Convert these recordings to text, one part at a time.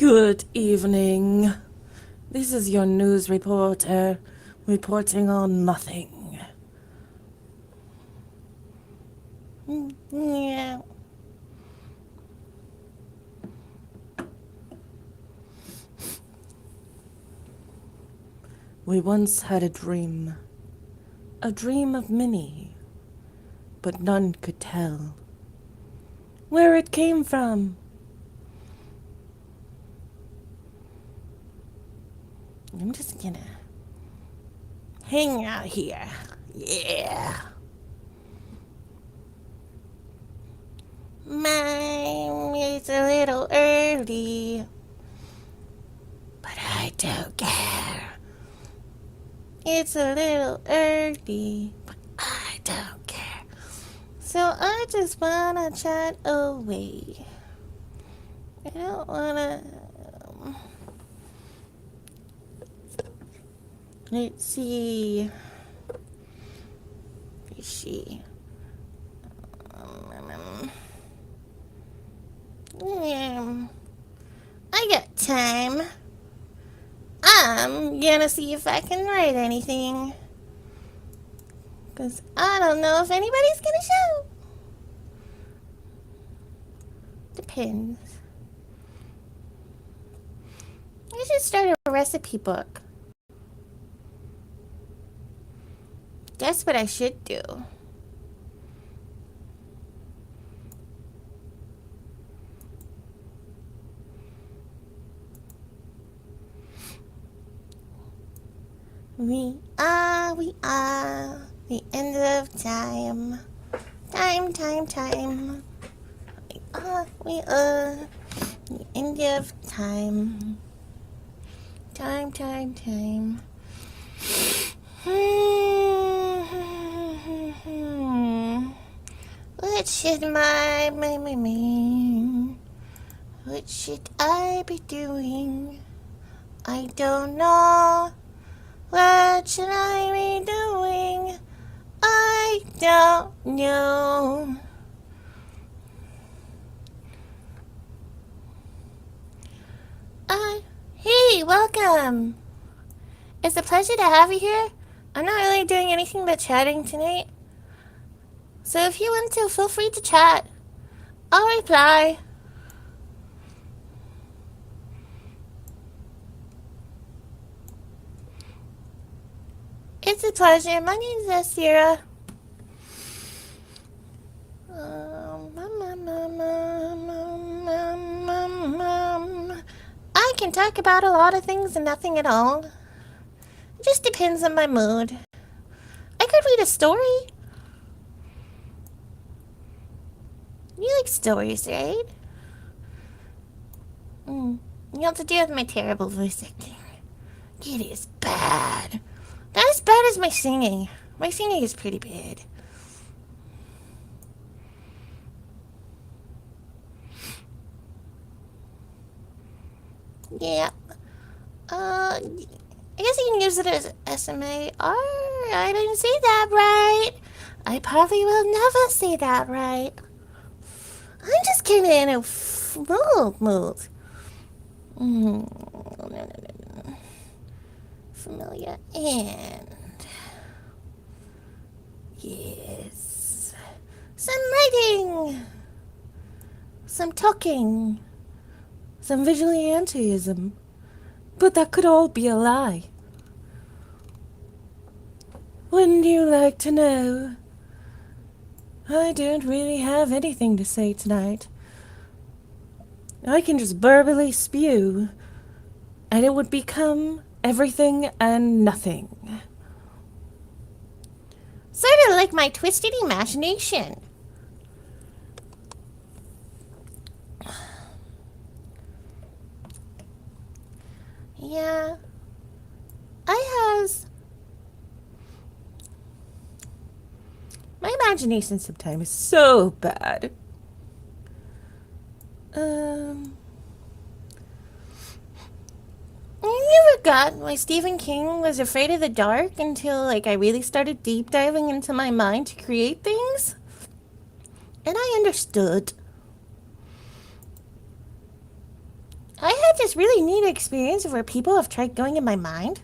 Good evening. This is your news reporter reporting on nothing. Yeah. We once had a dream of many, but none could tell where it came from. I'm just gonna hang out here. Yeah. Mine is a little early, but I don't care. It's a little early, but I don't care. So I just wanna chat away. I don't wanna. Let's see. I got time. I'm gonna see if I can write anything. Because I don't know if anybody's gonna show. Depends. I should start a recipe book. That's what I should do. We are the end of time. Time. We are the end of time. Time. What should what should I be doing? I don't know. What should I be doing? I don't know. Hey, welcome. It's a pleasure to have you here. I'm not really doing anything but chatting tonight. So if you want to, feel free to chat. I'll reply. It's a pleasure. My name's Asira. I can talk about a lot of things and nothing at all. It just depends on my mood. I could read a story. You like stories, right? You have to deal with my terrible voice acting. It is bad. Not as bad as my singing. My singing is pretty bad. Yeah. I guess you can use it as SMA. I didn't say that right. I probably will never say that right. I'm just kind of in a mood. No. Familiar and yes. Some writing. Some talking. Some vigilantism. But that could all be a lie. Wouldn't you like to know? I don't really have anything to say tonight. I can just verbally spew, and it would become everything and nothing. Sort of like my twisted imagination. Yeah. My imagination sometimes is so bad. I forgot why Stephen King was afraid of the dark until, I really started deep diving into my mind to create things. And I understood. I had this really neat experience where people have tried going in my mind.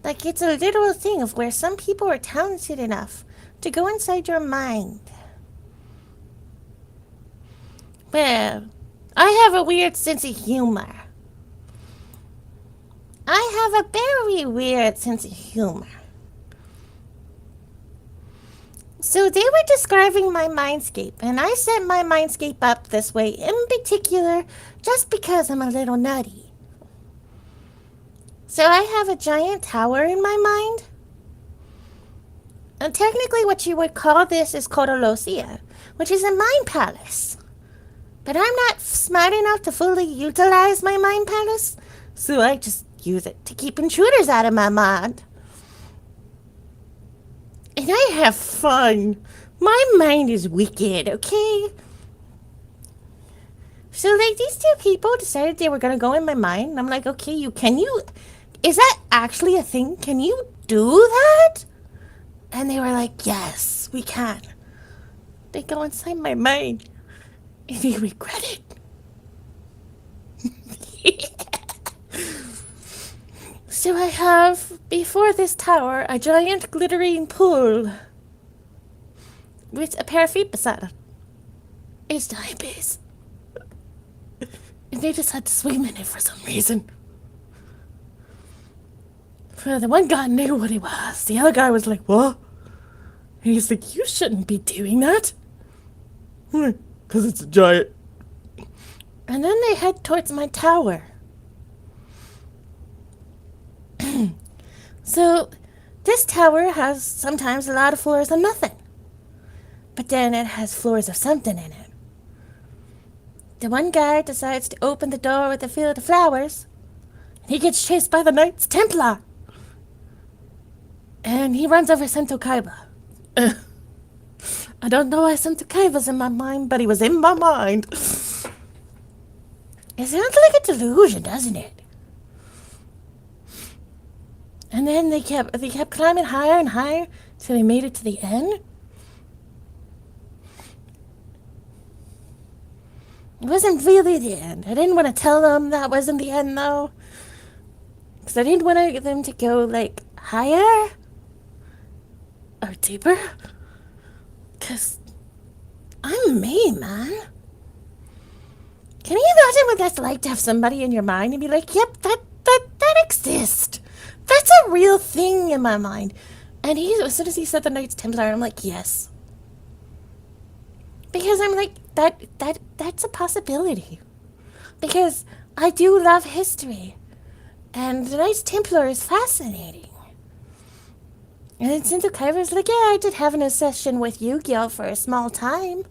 Like, it's a literal thing of where some people are talented enough to go inside your mind. Well, I have a weird sense of humor. I have a very weird sense of humor. So they were describing my mindscape, and I set my mindscape up this way in particular just because I'm a little nutty. So I have a giant tower in my mind. And technically what you would call this is called a losia, which is a mind palace. But I'm not smart enough to fully utilize my mind palace, so I just use it to keep intruders out of my mind. And I have fun. My mind is wicked, okay? So, like, these two people decided they were gonna go in my mind. And I'm like, okay, is that actually a thing? Can you do that? And they were like, yes, we can. They go inside my mind. And you regret it. So I have, before this tower, a giant glittering pool with a pair of feet beside it. It's giant base. And they just had to swim in it for some reason. Well, the one guy knew what it was. The other guy was like, what? And he's like, you shouldn't be doing that. Because it's a giant. And then they head towards my tower. So, this tower has sometimes a lot of floors of nothing. But then it has floors of something in it. The one guy decides to open the door with a field of flowers. And he gets chased by the Knights Templar. And he runs over Sento Kaiba. I don't know why Sento Kaiba's in my mind, but he was in my mind. It sounds like a delusion, doesn't it? And then they kept climbing higher and higher till they made it to the end. It wasn't really the end. I didn't want to tell them that wasn't the end, though. Because I didn't want them to go, like, higher or deeper. Because I'm me, man. Can you imagine what that's like to have somebody in your mind and be like, yep, that exists. That's a real thing in my mind. And as soon as he said the Knights Templar, I'm like, yes. Because I'm like, that's a possibility. Because I do love history. And the Knights Templar is fascinating. And then Sento Kaiba's like, yeah, I did have an obsession with Yu-Gi-Oh! For a small time.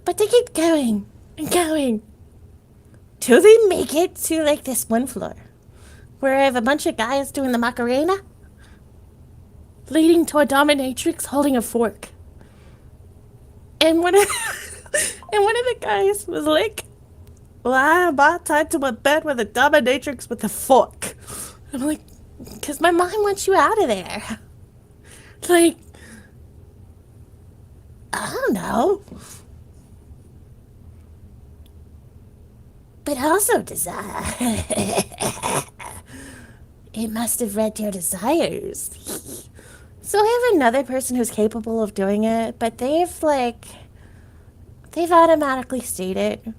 But they keep going and going till they make it to, like, this one floor where I have a bunch of guys doing the Macarena leading to a dominatrix holding a fork. And one of the guys was like, well, I'm about tied to a bed with a dominatrix with a fork. I'm like, because my mind wants you out of there. Like, I don't know. But also desire. It must have read your desires. So I have another person who's capable of doing it, but they've automatically stated,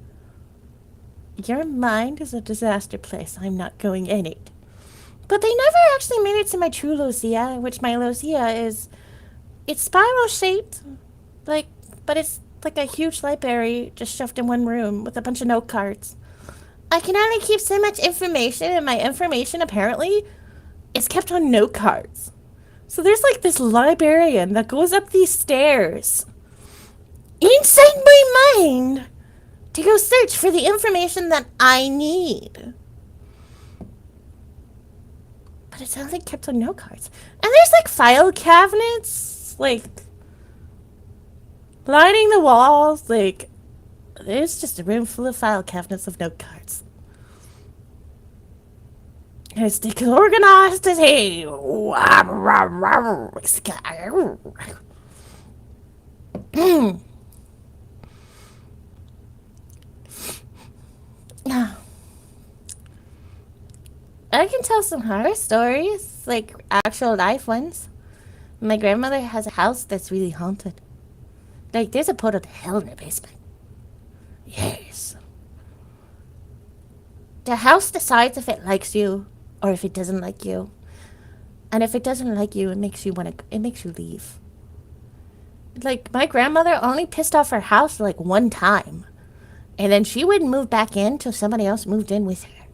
your mind is a disaster place. I'm not going in it. But they never actually made it to my true Lucia, which my Lucia is, it's spiral shaped, but it's like a huge library just shoved in one room with a bunch of note cards. I can only keep so much information, and my information apparently is kept on note cards. So there's like this librarian that goes up these stairs inside my mind to go search for the information that I need. But it's only kept on note cards. And there's like file cabinets, like lining the walls, like there's just a room full of file cabinets of note cards. It's organized as hell. I can tell some horror stories, like actual life ones. My grandmother has a house that's really haunted. Like, there's a portal to hell in the basement. Yes. The house decides if it likes you or if it doesn't like you. And if it doesn't like you, it makes you leave. Like, my grandmother only pissed off her house like one time. And then she wouldn't move back in till somebody else moved in with her.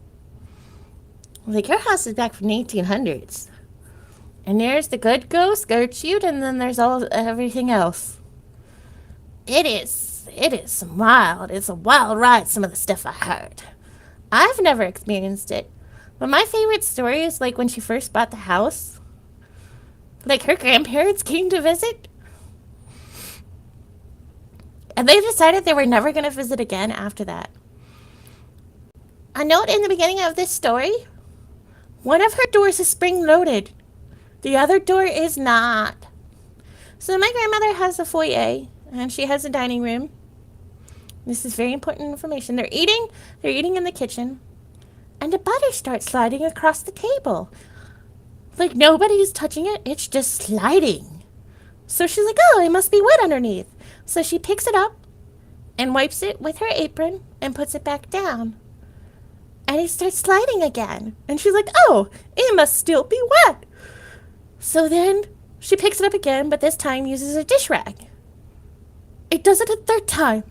Like, her house is back from the 1800s. And there's the good ghost, Gertrude, and then there's everything else. It is wild. It's a wild ride, some of the stuff I heard. I've never experienced it. But my favorite story is like when she first bought the house. Like, her grandparents came to visit. And they decided they were never going to visit again after that. A note in the beginning of this story. One of her doors is spring-loaded. The other door is not. So my grandmother has a foyer, and she has a dining room. This is very important information. They're eating in the kitchen, and the butter starts sliding across the table. Like, nobody's touching it, it's just sliding. So she's like, oh, it must be wet underneath. So she picks it up and wipes it with her apron and puts it back down. And it starts sliding again. And she's like, oh, it must still be wet. So then she picks it up again, but this time uses a dish rag. It does it a third time.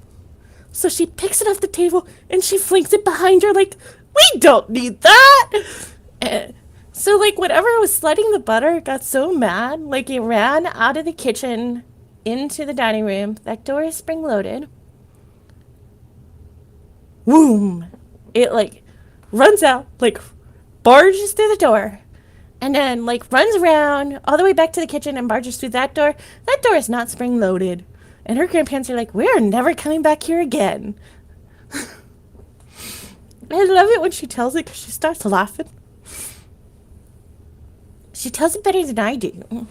So she picks it off the table and she flings it behind her like, we don't need that. So, like, whatever was sliding the butter got so mad, like, it ran out of the kitchen into the dining room. That door is spring-loaded. Boom! It, like, runs out, like, barges through the door. And then, like, runs around all the way back to the kitchen and barges through that door. That door is not spring-loaded. And her grandparents are like, we're never coming back here again. I love it when she tells it because she starts laughing. She tells it better than I do.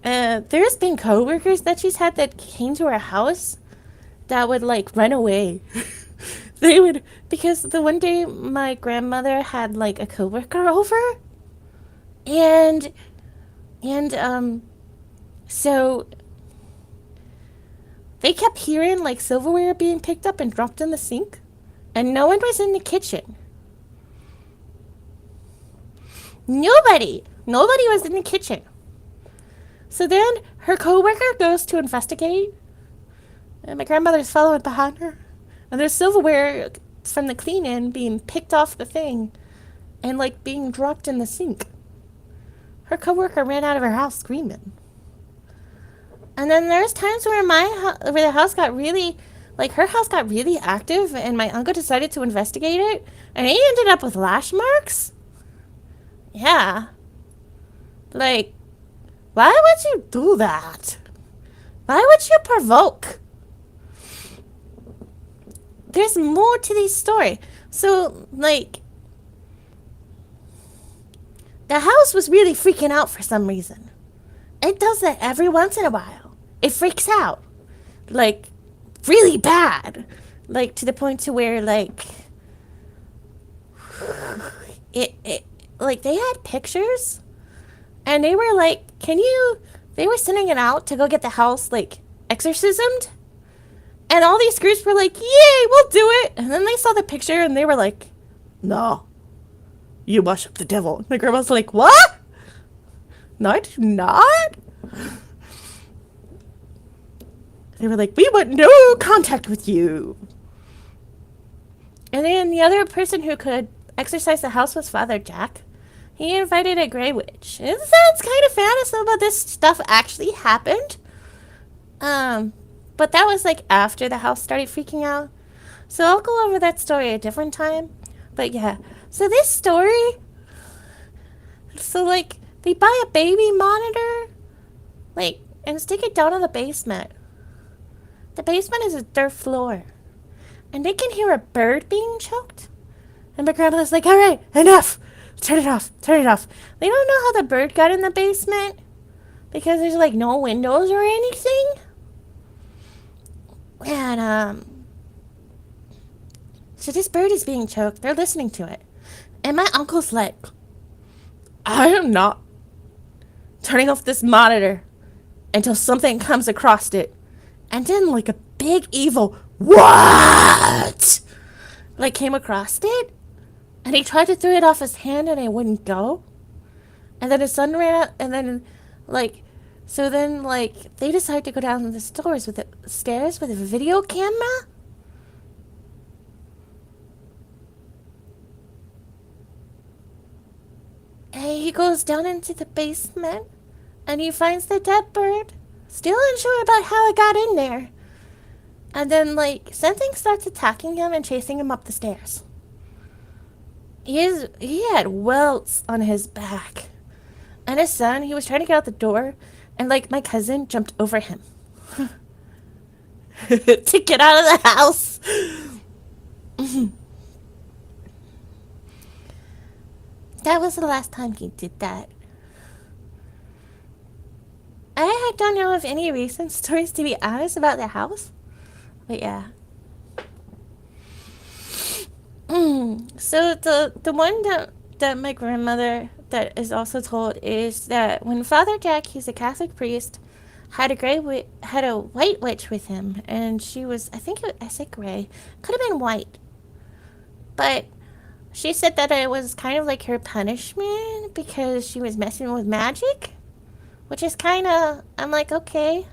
There's been coworkers that she's had that came to her house that would, like, run away. They would, because the one day my grandmother had, like, a coworker over. So they kept hearing, like, silverware being picked up and dropped in the sink. And no one was in the kitchen. Nobody was in the kitchen. So then her coworker goes to investigate, and my grandmother's following behind her, and there's silverware from the clean-in being picked off the thing and, like, being dropped in the sink. Her coworker ran out of her house screaming. And then there's times where where the house got really, like, her house got really active, and my uncle decided to investigate it, and he ended up with lash marks. Yeah. Like, why would you do that? Why would you provoke? There's more to this story. So, like, the house was really freaking out for some reason. It does that every once in a while. It freaks out. Like, really bad. Like, to the point to where, like, like, they had pictures, and they were like, they were sending it out to go get the house, like, exorcismed, and all these groups were like, yay, we'll do it, and then they saw the picture, and they were like, no, you worship the devil. My grandma's like, what? No, I do not. They were like, we want no contact with you. And then the other person who could exorcise the house was Father Jack. He invited a Grey Witch. It sounds kind of fantasy, but this stuff actually happened. But that was, like, after the house started freaking out. So I'll go over that story a different time. But yeah. So this story... So, like, they buy a baby monitor, like, and stick it down in the basement. The basement is a dirt floor. And they can hear a bird being choked. And my grandmother's like, all right, enough. Turn it off. Turn it off. They don't know how the bird got in the basement. Because there's, like, no windows or anything. And so this bird is being choked. They're listening to it. And my uncle's like, I am not turning off this monitor until something comes across it. And then like a big evil what like came across it. And he tried to throw it off his hand and it wouldn't go. And then his son ran out and then like so then like they decided to go down the stairs with a video camera. And he goes down into the basement and he finds the dead bird. Still unsure about how it got in there. And then, like, something starts attacking him and chasing him up the stairs. He had welts on his back. And his son, he was trying to get out the door. And, like, my cousin jumped over him. To get out of the house. That was the last time he did that. I don't know of any recent stories, to be honest, about the house. But yeah. So the one that my grandmother that is also told is that when Father Jack, he's a Catholic priest, had a white witch with him, and she was I said gray, could have been white, but she said that it was kind of like her punishment because she was messing with magic, which is kind of I'm like okay,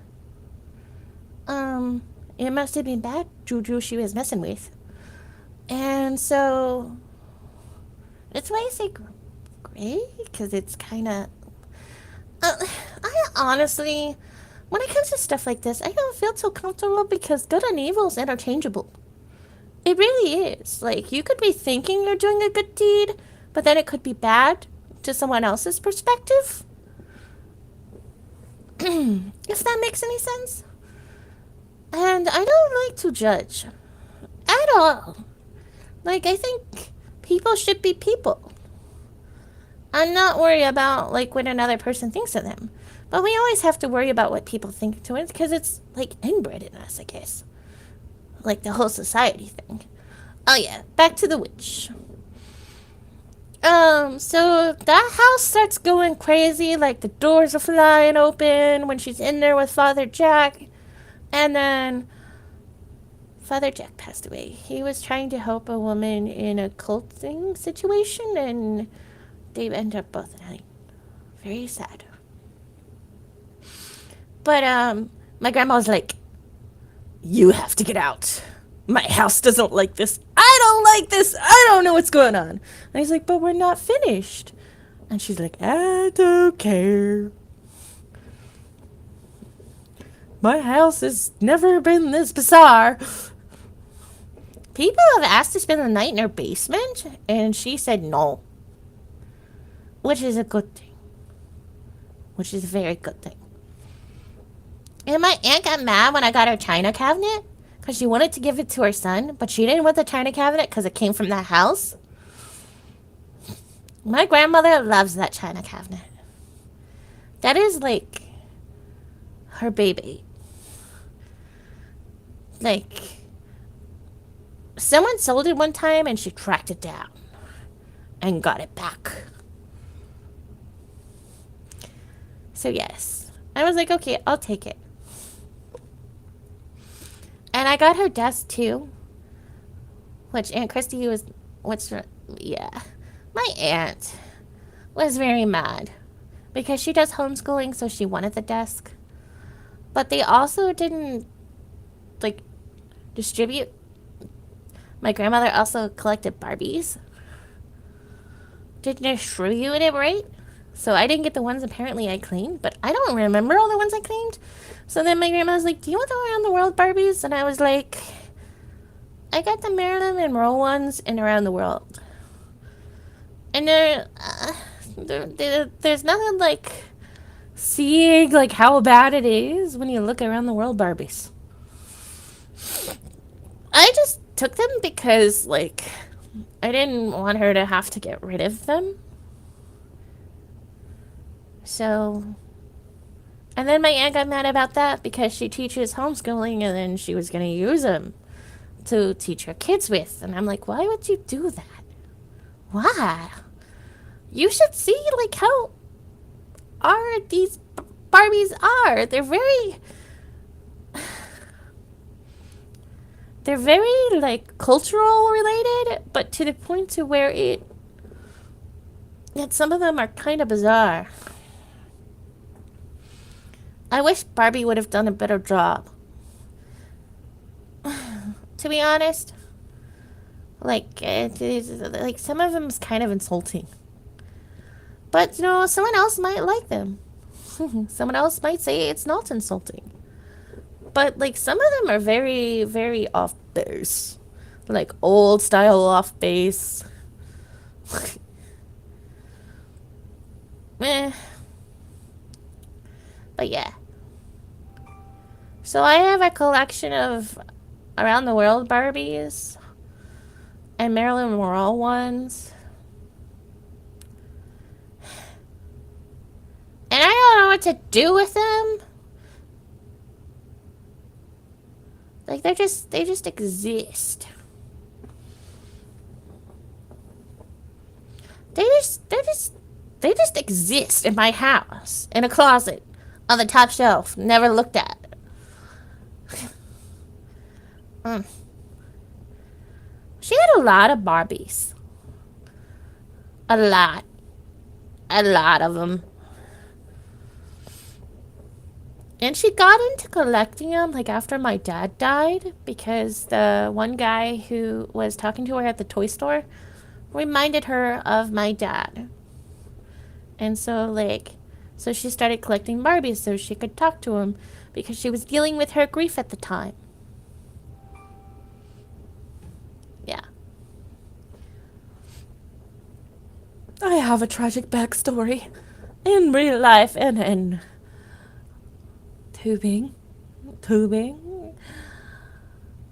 it must have been bad juju she was messing with. And so that's why I say gray, because it's kind of. I honestly, when it comes to stuff like this, I don't feel too comfortable because good and evil is interchangeable. It really is. Like, you could be thinking you're doing a good deed, but then it could be bad to someone else's perspective. If that makes any sense. And I don't like to judge. At all. Like, I think people should be people. I'm not worried about, like, what another person thinks of them. But we always have to worry about what people think to us because it's, like, inbred in us, I guess. Like, the whole society thing. Oh, yeah. Back to the witch. So that house starts going crazy. Like, the doors are flying open when she's in there with Father Jack. And then Father Jack passed away. He was trying to help a woman in a culting situation, and they ended up both dying. Very sad. But, my grandma was like, you have to get out. My house doesn't like this. I don't like this. I don't know what's going on. And he's like, but we're not finished. And she's like, I don't care. My house has never been this bizarre. People have asked to spend the night in her basement, and she said no. Which is a good thing. Which is a very good thing. And my aunt got mad when I got her china cabinet, because she wanted to give it to her son, but she didn't want the china cabinet because it came from that house. My grandmother loves that china cabinet. That is, like, her baby. Like, someone sold it one time and she tracked it down and got it back. So yes, I was like, okay, I'll take it. And I got her desk too, which Aunt Christy yeah, my aunt was very mad because she does homeschooling, so she wanted the desk, but they also didn't like distribute. My grandmother also collected Barbies. Didn't distribute it right. So I didn't get the ones apparently I claimed, but I don't remember all the ones I claimed. So then my grandma was like, do you want the Around the World Barbies? And I was like, I got the Marilyn Monroe ones in Around the World. And there's nothing like seeing like how bad it is when you look around the world Barbies. I just took them because, like, I didn't want her to have to get rid of them. So, And then my aunt got mad about that because she teaches homeschooling and then she was going to use them to teach her kids with. And I'm like, why would you do that? Why? You should see like how are these Barbies are. They're very like cultural related, but to the point to where yet some of them are kind of bizarre. I wish Barbie would have done a better job. To be honest, like some of them is kind of insulting. But someone else might like them. Someone else might say it's not insulting. But like some of them are very, very off base. Like old style off base. Meh. But yeah. So I have a collection of around the world Barbies and Marilyn Monroe ones. And I don't know what to do with them. Like they just exist. They just they're just they just exist in my house in a closet on the top shelf, never looked at. Mm. She had a lot of Barbies. A lot. A lot of them. And she got into collecting them like after my dad died because the one guy who was talking to her at the toy store reminded her of my dad. And so she started collecting Barbies so she could talk to him because she was dealing with her grief at the time. Yeah. I have a tragic backstory in real life and in tubing. Tubing.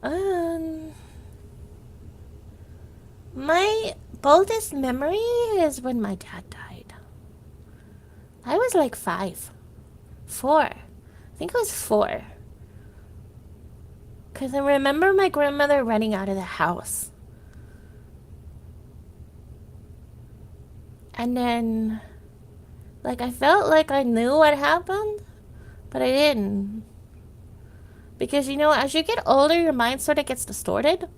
Um, my boldest memory is when my dad died. I was like 5. 4. I think I was 4. Because I remember my grandmother running out of the house. And then, like, I felt like I knew what happened, but I didn't. Because, as you get older, your mind sort of gets distorted.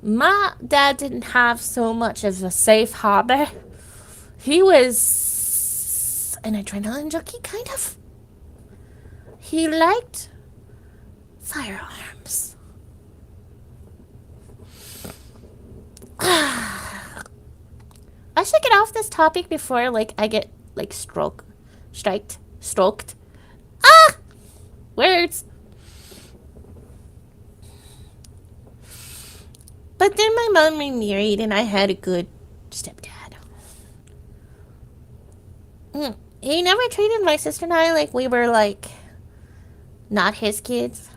My dad didn't have so much of a safe harbor. He was an adrenaline junkie, kind of. He liked firearms. I should get off this topic before, like, I get, like, stroked. Ah! Words. But then my mom remarried and I had a good stepdad. He never treated my sister and I like we were, like, not his kids.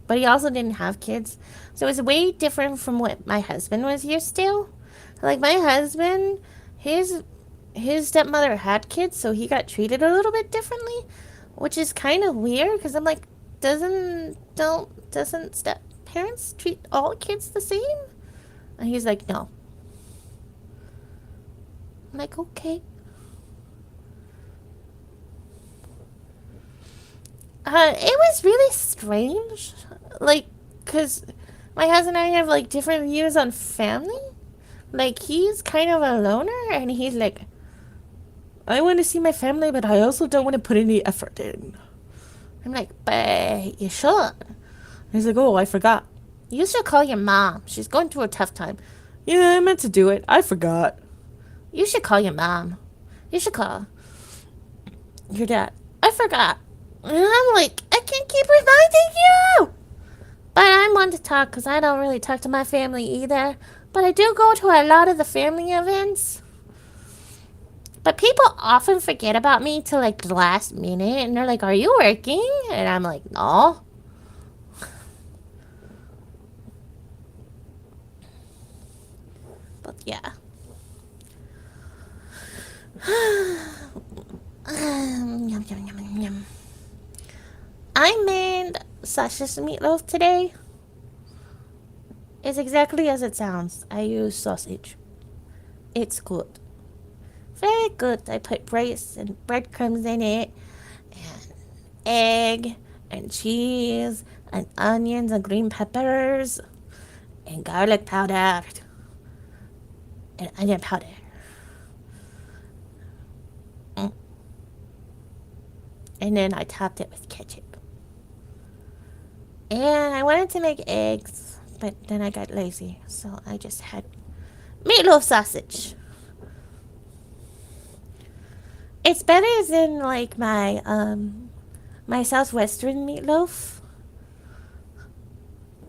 But he also didn't have kids. So it was way different from what my husband was used to. Like, my husband, his stepmother had kids, so he got treated a little bit differently. Which is kind of weird, because I'm like, doesn't step parents treat all kids the same? And he's like, no. I'm like, okay. It was really strange. Like, because my husband and I have, like, different views on family. Like, he's kind of a loner, and he's like, I want to see my family, but I also don't want to put any effort in. I'm like, but you should. He's like, oh, I forgot. You should call your mom. She's going through a tough time. Yeah, I meant to do it. I forgot. You should call your mom. You should call your dad. I forgot. And I'm like, I can't keep reminding you. But I'm one to talk because I don't really talk to my family either. But I do go to a lot of the family events. But people often forget about me till like the last minute. And they're like, are you working? And I'm like, no. But yeah. Yum, yum, yum, yum, yum. I made sausage meatloaf today. It's exactly as it sounds. I use sausage. It's good. Very good. I put rice and breadcrumbs in it, and egg, and cheese, and onions, and green peppers, and garlic powder, and onion powder. Mm. And then I topped it with ketchup. And I wanted to make eggs, but then I got lazy, so I just had meatloaf sausage. It's better than like my southwestern meatloaf.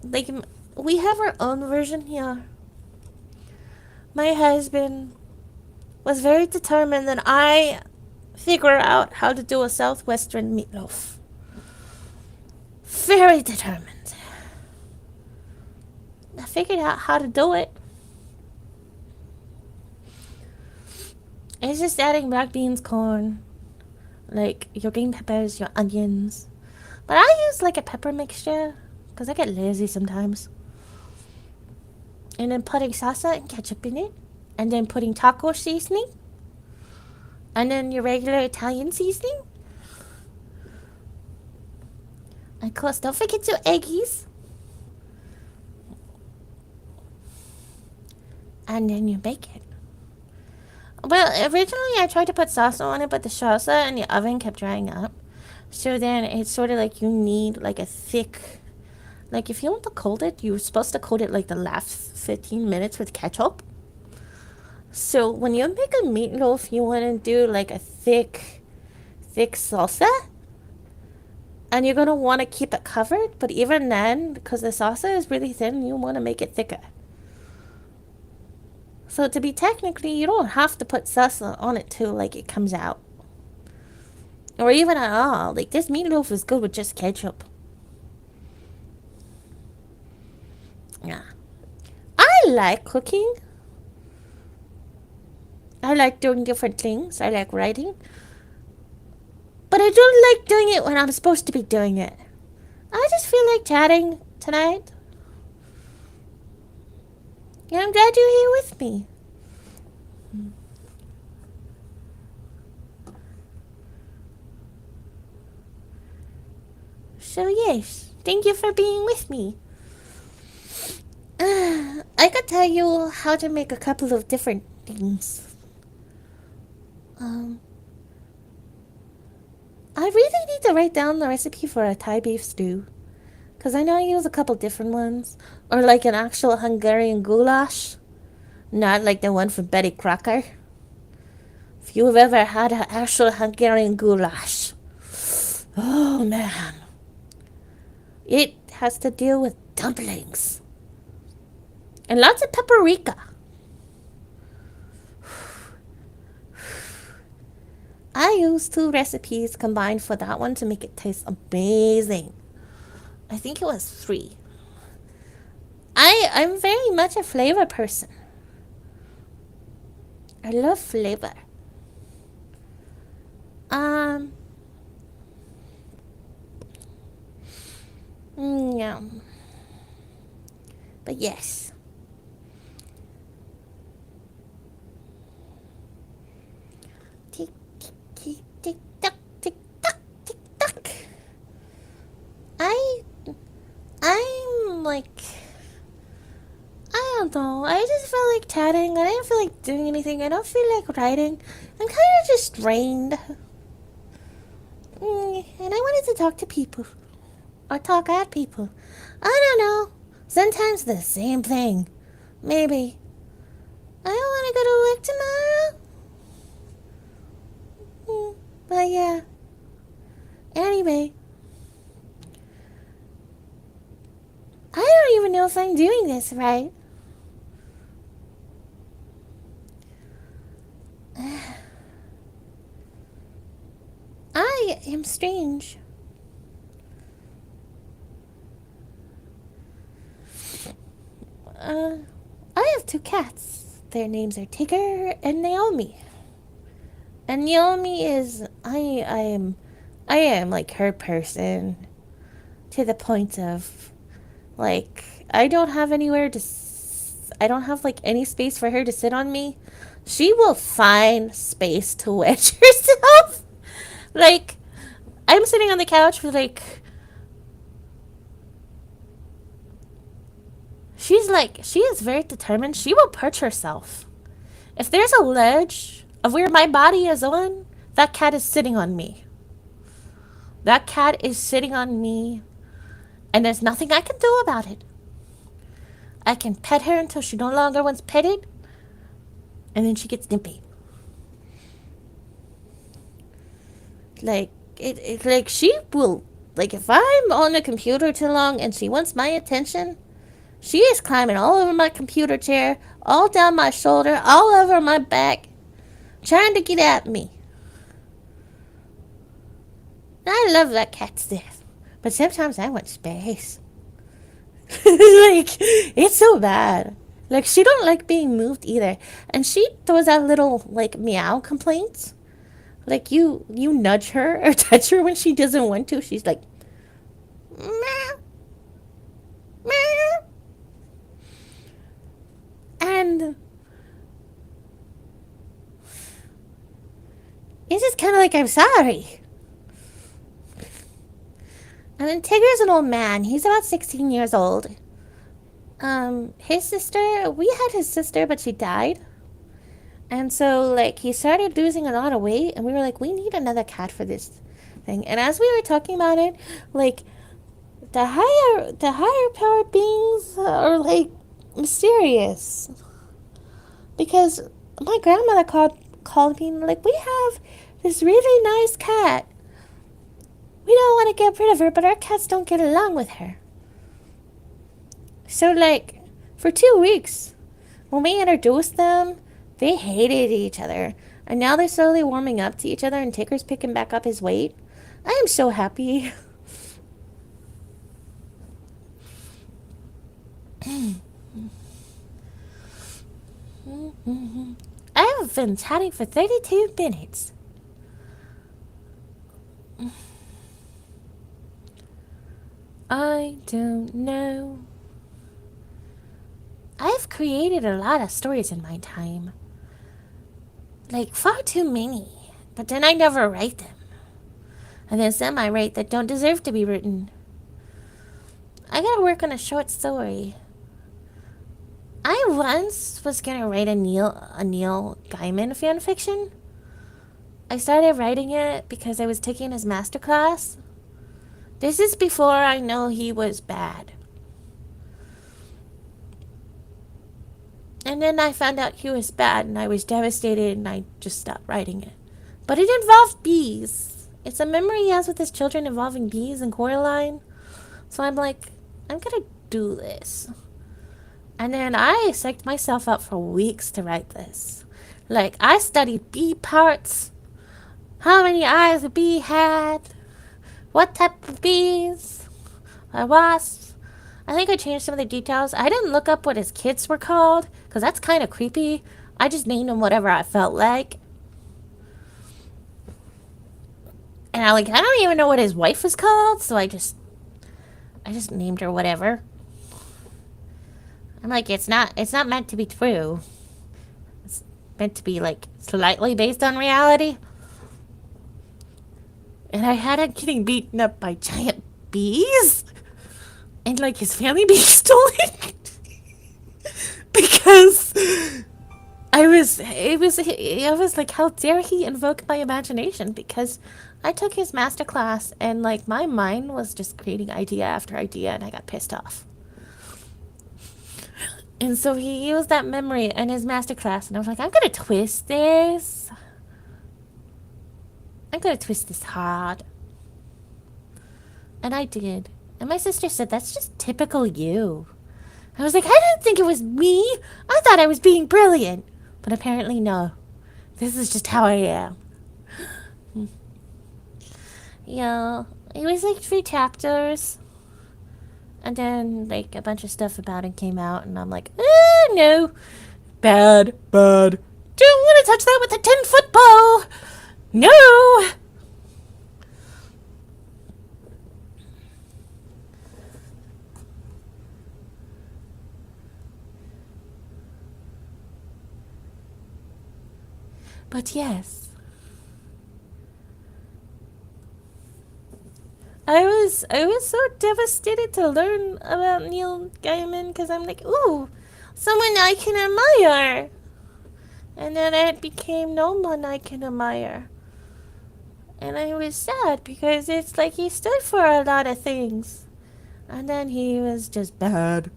Like we have our own version here. My husband was very determined that I figure out how to do a southwestern meatloaf. Very determined. I figured out how to do it. It's just adding black beans, corn, like your green peppers, your onions. But I use like a pepper mixture because I get lazy sometimes. And then putting salsa and ketchup in it. And then putting taco seasoning. And then your regular Italian seasoning. Of course, don't forget your eggies. And then you bake it. Well, originally I tried to put salsa on it, but the salsa in the oven kept drying up. So then it's sort of like you need like a thick... Like if you want to coat it, you're supposed to coat it like the last 15 minutes with ketchup. So when you make a meatloaf, you want to do like a thick salsa. And you're going to want to keep it covered. But even then, because the salsa is really thin, you want to make it thicker. So to be technically, you don't have to put salsa on it till like it comes out. Or even at all. Like this meatloaf is good with just ketchup. Yeah. I like cooking. I like doing different things. I like writing. But I don't like doing it when I'm supposed to be doing it. I just feel like chatting tonight. And I'm glad you're here with me. So yes, thank you for being with me. I could tell you how to make a couple of different things. I really need to write down the recipe for a Thai beef stew. Because I know I use a couple different ones. Or like an actual Hungarian goulash. Not like the one from Betty Crocker. If you've ever had an actual Hungarian goulash. Oh man. It has to deal with dumplings. And lots of paprika. I used 2 recipes combined for that one to make it taste amazing. I think it was 3. I'm very much a flavor person. I love flavor. Yeah. But yes. Tick, tick, tick, tick, tock, tick, tock, tick, tock. I'm like... I don't know. I just felt like chatting. I didn't feel like doing anything. I don't feel like writing. I'm kind of just drained. And I wanted to talk to people. Or talk at people. I don't know. Sometimes the same thing. Maybe. I don't want to go to work tomorrow. But yeah. Anyway. I don't even know if I'm doing this right. I am strange. I have 2 cats. Their names are Tigger and Naomi. And Naomi is I am like her person to the point of like I don't have anywhere to I don't have like any space for her to sit on me. She will find space to wedge herself. Like I'm sitting on the couch with like she is very determined. She will perch herself. If there's a ledge of where my body is on, that cat is sitting on me. That cat is sitting on me, and there's nothing I can do about it. I can pet her until she no longer wants petted, and then she gets nippy. Like like she will like if I'm on the computer too long and she wants my attention, she is climbing all over my computer chair, all down my shoulder, all over my back, trying to get at me. I love that cat stuff, but sometimes I want space. Like it's so bad. Like she don't like being moved either, and she throws out little like meow complaints. Like you nudge her or touch her when she doesn't want to. She's like meow meow, and it's just kind of like I'm sorry. And then Tigger's an old man. He's about 16 years old. His sister, we had his sister, but she died. And so, like, he started losing a lot of weight, and we were like, we need another cat for this thing. And as we were talking about it, like, the higher power beings are, like, mysterious. Because my grandmother called me, and, like, we have this really nice cat. We don't want to get rid of her, but our cats don't get along with her. So, like, for 2 weeks, when we introduced them, they hated each other. And now they're slowly warming up to each other, and Ticker's picking back up his weight. I am so happy. I have been chatting for 32 minutes. I don't know. I've created a lot of stories in my time. Like, far too many. But then I never write them. And then some I write that don't deserve to be written. I gotta work on a short story. I once was gonna write a Neil Gaiman fanfiction. I started writing it because I was taking his masterclass. This is before I know he was bad. And then I found out he was bad, and I was devastated, and I just stopped writing it. But it involved bees. It's a memory he has with his children involving bees and Coraline. So I'm like, I'm gonna do this. And then I psyched myself out for weeks to write this. Like, I studied bee parts, how many eyes a bee had, what type of bees, wasps. I think I changed some of the details. I didn't look up what his kids were called, because that's kind of creepy. I just named him whatever I felt like. And I don't even know what his wife was called, so I just named her whatever. I'm like, it's not meant to be true. It's meant to be like slightly based on reality. And I had him getting beaten up by giant bees. And like his family being stolen. Because I was like, how dare he invoke my imagination? Because I took his master class and like my mind was just creating idea after idea, and I got pissed off. And so he used that memory in his master class, and I was like, I'm gonna twist this. I'm gonna twist this hard. And I did. And my sister said, that's just typical you. I was like, I didn't think it was me. I thought I was being brilliant. But apparently, no. This is just how I am. Yeah, it was like 3 chapters. And then, like, a bunch of stuff about it came out, and I'm like, no. Bad. Don't want to touch that with a 10-foot pole. No! But yes, I was so devastated to learn about Neil Gaiman because I'm like, ooh, someone I can admire. And then it became no one I can admire. And I was sad because it's like he stood for a lot of things. And then he was just bad.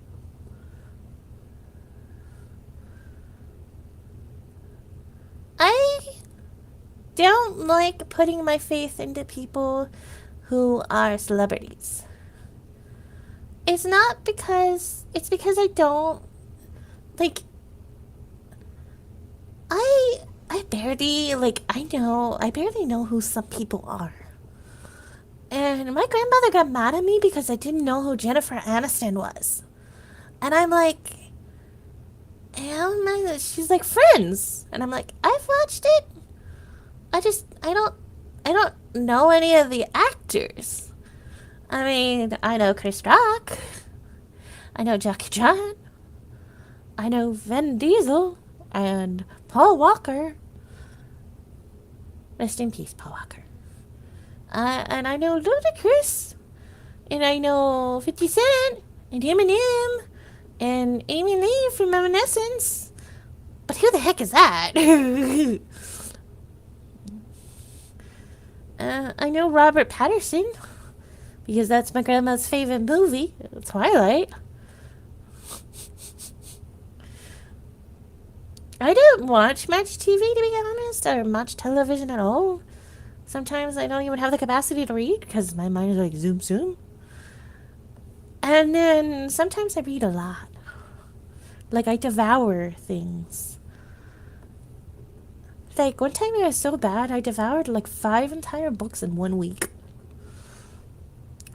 I don't like putting my faith into people who are celebrities. It's because I don't like I I barely I barely know who some people are. And my grandmother got mad at me because I didn't know who Jennifer Aniston was. And I'm like, she's like Friends. And I'm like, I've watched it. I don't know any of the actors. I mean, I know Chris Rock. I know Jackie Chan. I know Vin Diesel and Paul Walker. Rest in peace, Paul Walker. And I know Ludacris. And I know 50 Cent. And Eminem. And Amy Lee from Evanescence. But who the heck is that? I know Robert Patterson. Because that's my grandma's favorite movie. Twilight. I don't watch much TV, to be honest, or much television at all. Sometimes I don't even have the capacity to read because my mind is like zoom zoom. And then sometimes I read a lot. Like I devour things. Like one time it was so bad I devoured like 5 entire books in 1 week.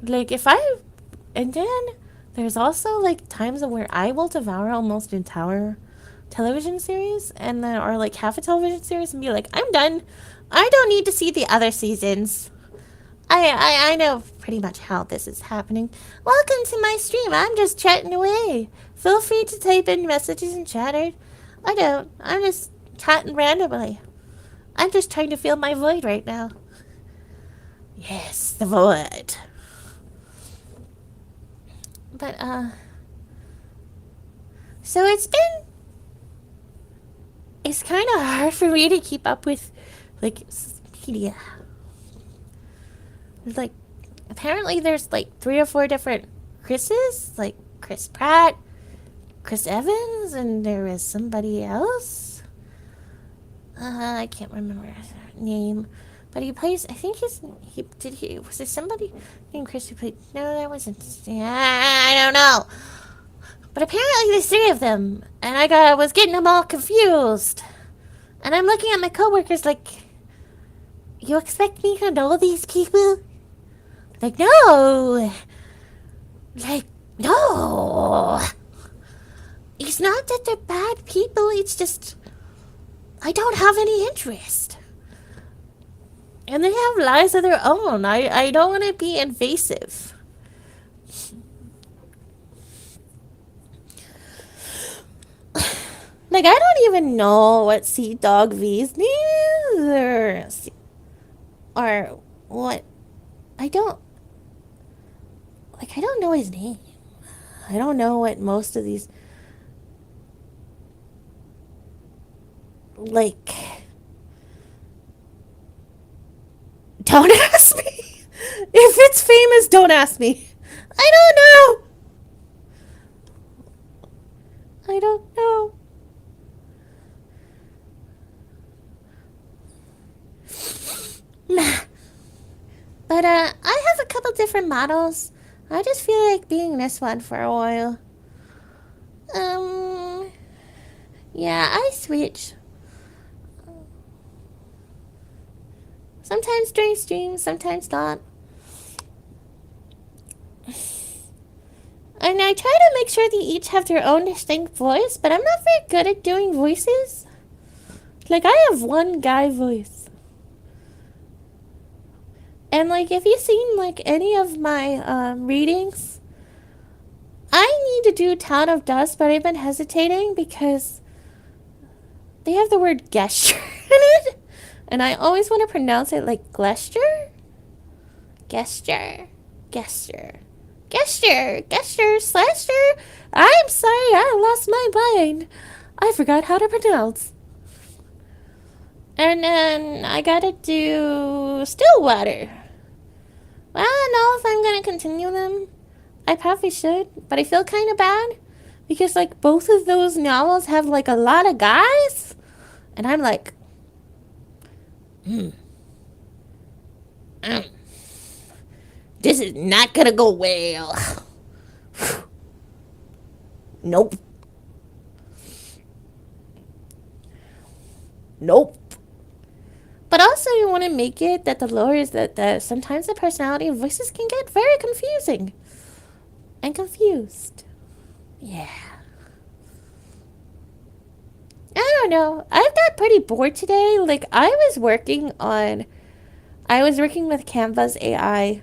Like and then there's also like times where I will devour almost an entire television series and then or like half a television series and be like, I'm done. I don't need to see the other seasons. I know pretty much how this is happening. Welcome to my stream. I'm just chatting away. Feel free to type in messages and chatter. I don't. I'm just chatting randomly. I'm just trying to fill my void right now. Yes, the void. But, so it's kind of hard for me to keep up with, like, media. Like, apparently there's, like, 3 or 4 different Chris's, like, Chris Pratt, Chris Evans, and there was somebody else. I can't remember his name. But he plays, I think was there somebody named Chris who played, no, that wasn't, I don't know. But apparently there's 3 of them, and I was getting them all confused. And I'm looking at my coworkers like, you expect me to know these people? Like, no. Like, no. It's not that they're bad people, it's just, I don't have any interest. And they have lives of their own. I don't want to be invasive. Like, I don't even know what Sea Dog V's name is. Or what. I don't know his name. I don't know what most of these, like, don't ask me. If it's famous, don't ask me. I don't know. I don't know. But, I have a couple different models. I just feel like being this one for a while. Yeah, I switch. Sometimes during streams, sometimes not. And I try to make sure they each have their own distinct voice, but I'm not very good at doing voices. Like, I have one guy voice. And like, if you've seen like any of my readings, I need to do Town of Dust, but I've been hesitating because they have the word gesture in it, and I always want to pronounce it like gesture, gesture, gesture, gesture, gesture, slasher. I'm sorry, I lost my mind. I forgot how to pronounce. And then I gotta do Stillwater. I don't know if I'm gonna continue them. I probably should, but I feel kind of bad because like both of those novels have like a lot of guys, and I'm like, mm, mm, this is not gonna go well. Nope, nope. But also, you want to make it that the lore is that sometimes the personality and voices can get very confusing and confused. Yeah. I don't know. I've got pretty bored today. Like I was working with Canva's AI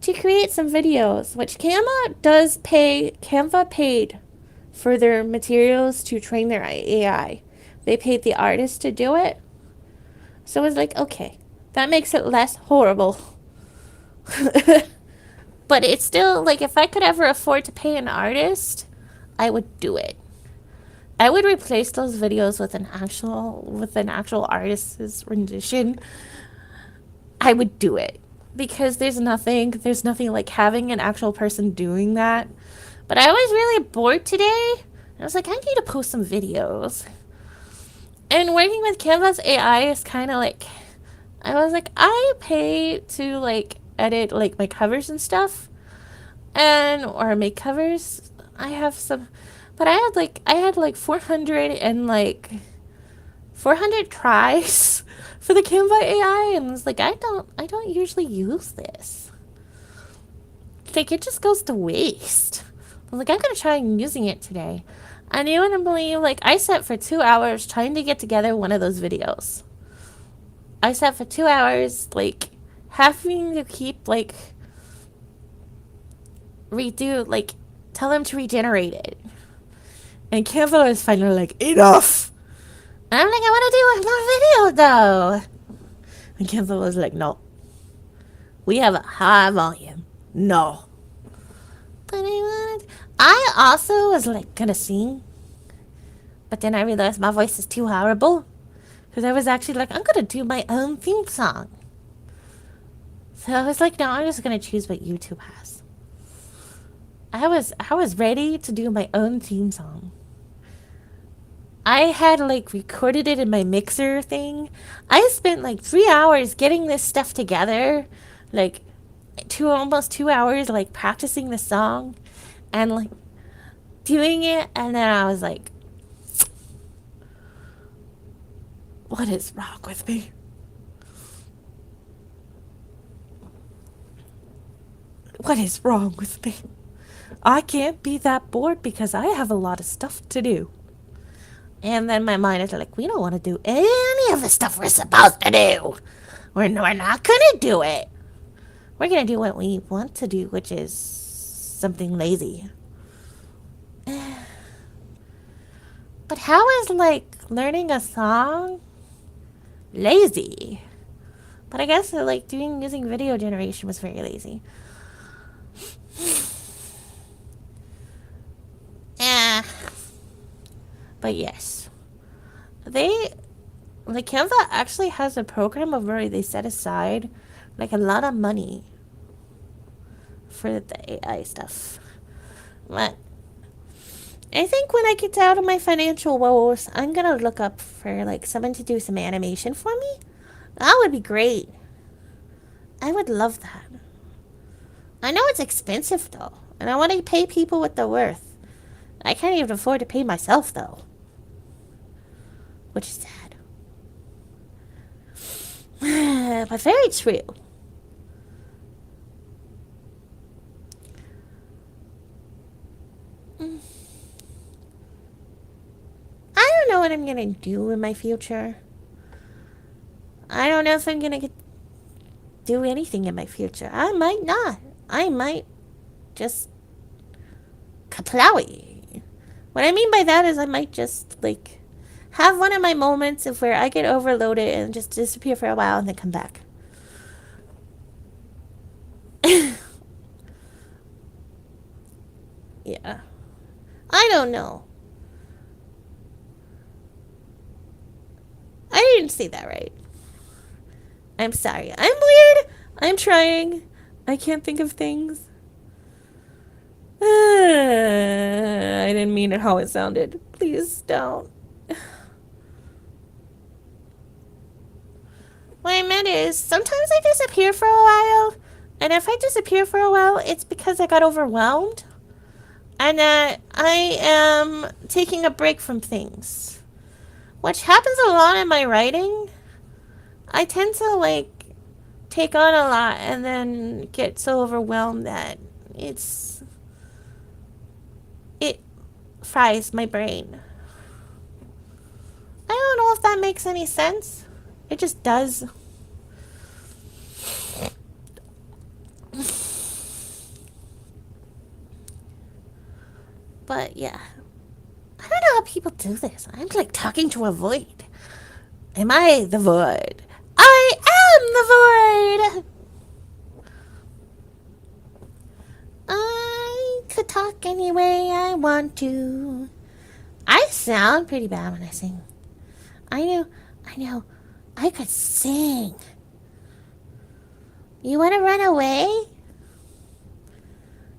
to create some videos, which Canva paid for their materials to train their AI. They paid the artist to do it. So it was like, okay, that makes it less horrible. But it's still like, if I could ever afford to pay an artist, I would do it. I would replace those videos with an actual artist's rendition. I would do it because there's nothing like having an actual person doing that. But I was really bored today. I was like, I need to post some videos. And working with Canva's AI is kind of like, I was like, I pay to like edit like my covers and stuff, and or make covers. I have some, but I had like 400 tries for the Canva AI, and it's like I don't usually use this. Like it just goes to waste. I'm like, I'm gonna try using it today. And you wouldn't believe, like, I sat for 2 hours trying to get together one of those videos. I sat for 2 hours, like, having to keep, like, tell them to regenerate it. And Canva is finally like, enough! And I'm like, I want to do more video, though. And Canva was like, no. We have a high volume. No. But I also was, like, gonna sing. But then I realized my voice is too horrible. Because I was actually like, I'm gonna do my own theme song. So I was like, no, I'm just gonna choose what YouTube has. I was ready to do my own theme song. I had like recorded it in my mixer thing. I spent like 3 hours getting this stuff together, like almost 2 hours like practicing the song and like doing it, and then I was like, what is wrong with me? What is wrong with me? I can't be that bored because I have a lot of stuff to do. And then my mind is like, we don't want to do any of the stuff we're supposed to do. We're not going to do it. We're going to do what we want to do, which is something lazy. But how is, like, learning a song lazy? But I guess, like, using video generation was very lazy. But yes. Like, Canva actually has a program of where they set aside, like, a lot of money for the AI stuff. But I think when I get out of my financial woes, I'm gonna look up for, like, someone to do some animation for me. That would be great. I would love that. I know it's expensive, though, and I want to pay people what they're worth. I can't even afford to pay myself, though. Which is sad. But very true. I don't know what I'm gonna do in my future. I don't know if I'm gonna do anything in my future. I might not. I might just kaplowy. What I mean by that is I might just, like, have one of my moments of where I get overloaded and just disappear for a while and then come back. Yeah. I don't know. I didn't say that right. I'm sorry. I'm weird. I'm trying. I can't think of things. I didn't mean it how it sounded. Please don't. What I meant is, sometimes I disappear for a while, and if I disappear for a while, it's because I got overwhelmed, and that I am taking a break from things, which happens a lot in my writing. I tend to, like, take on a lot and then get so overwhelmed that it fries my brain. I don't know if that makes any sense. It just does. But yeah, I don't know how people do this. I'm like talking to a void. Am I the void? I am the void! I could talk any way I want to. I sound pretty bad when I sing. I know. I could sing. You want to run away?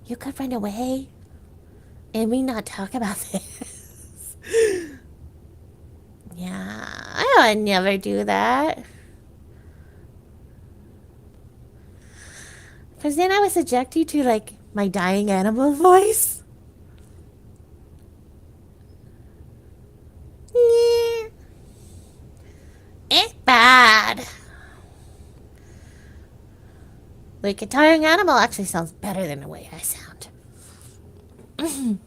You could run away and we not talk about this. Yeah, I would never do that. Because then I would subject you to, like, my dying animal voice. Yeah. It's bad. Like, a dying animal actually sounds better than the way I sound. I'm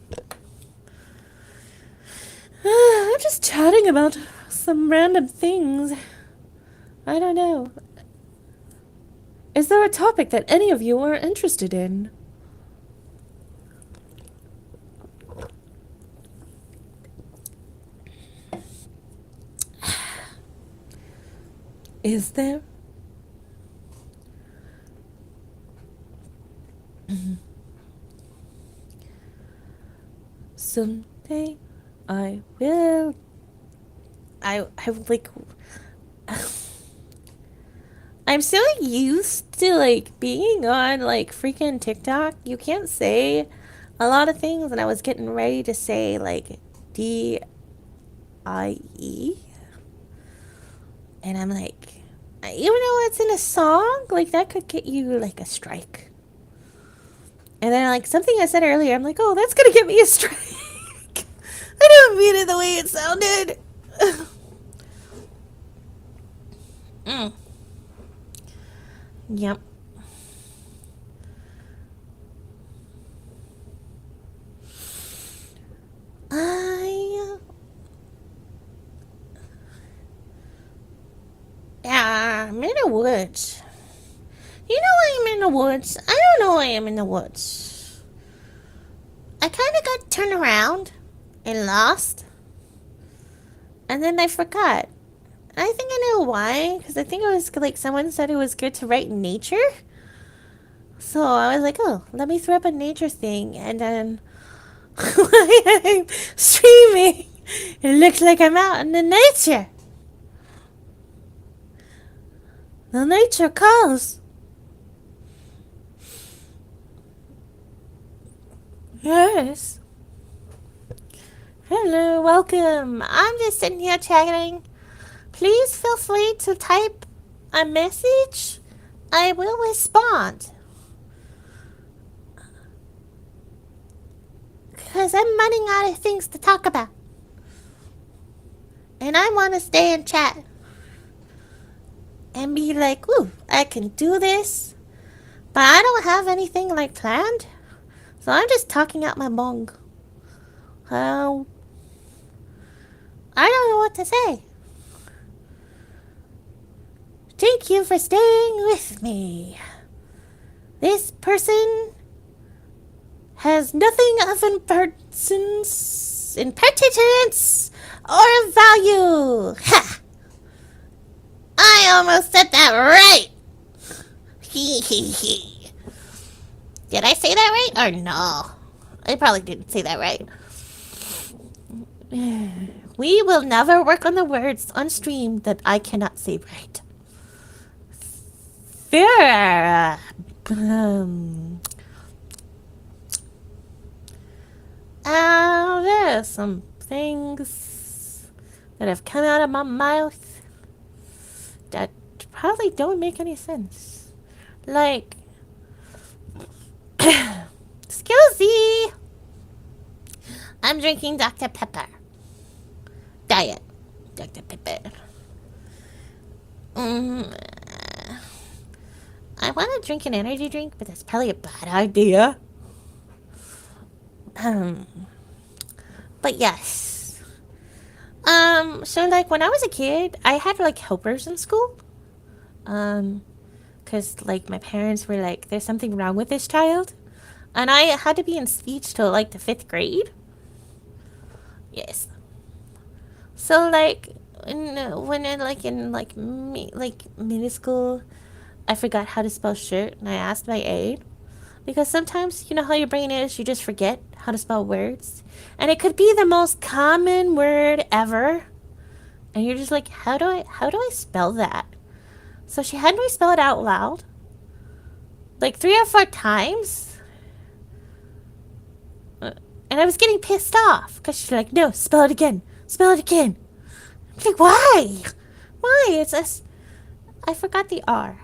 just chatting about some random things. I don't know. Is there a topic that any of you are interested in? Is there? Someday I will. I like. I'm so used to, like, being on, like, freaking TikTok. You can't say a lot of things, and I was getting ready to say, like, DIE. And I'm like, even though it's in a song, like, that could get you, like, a strike. And then, like, something I said earlier, I'm like, oh, that's gonna get me a strike. I don't mean it the way it sounded. Yep. Yeah, I'm in the woods. You know I'm in the woods. I don't know I am in the woods. I kind of got turned around and lost. And then I forgot. And I think I know why. Because I think it was like someone said it was good to write in nature. So I was like, oh, let me throw up a nature thing. And then I'm streaming, it looks like I'm out in the nature. The nature calls. Yes. Hello, welcome. I'm just sitting here chatting. Please feel free to type a message. I will respond. Because I'm running out of things to talk about. And I want to stay and chat. And be like, ooh, I can do this. But I don't have anything, like, planned. So I'm just talking out my bung. I don't know what to say. Thank you for staying with me. This person has nothing of impertinence, or value. Ha! I almost said that right. Hee hee hee. Did I say that right or no? I probably didn't say that right. We will never work on the words on stream that I cannot say right. Fair. There are some things that have come out of my mouth that probably don't make any sense. Like, excuse me, I'm drinking Dr. Pepper. Diet Dr. Pepper. I want to drink an energy drink, but that's probably a bad idea. But yes. So like when I was a kid, I had like helpers in school. Cause like my parents were like, there's something wrong with this child. And I had to be in speech till like the 5th grade. Yes. So like when I like in like middle school, I forgot how to spell shirt and I asked my aide. Because sometimes, you know how your brain is, you just forget how to spell words. And it could be the most common word ever. And you're just like, how do I spell that? So she had me spell it out loud. Like 3 or 4 times. And I was getting pissed off. Because she's like, no, spell it again. Spell it again. I'm like, why? Why? It's this. I forgot the R.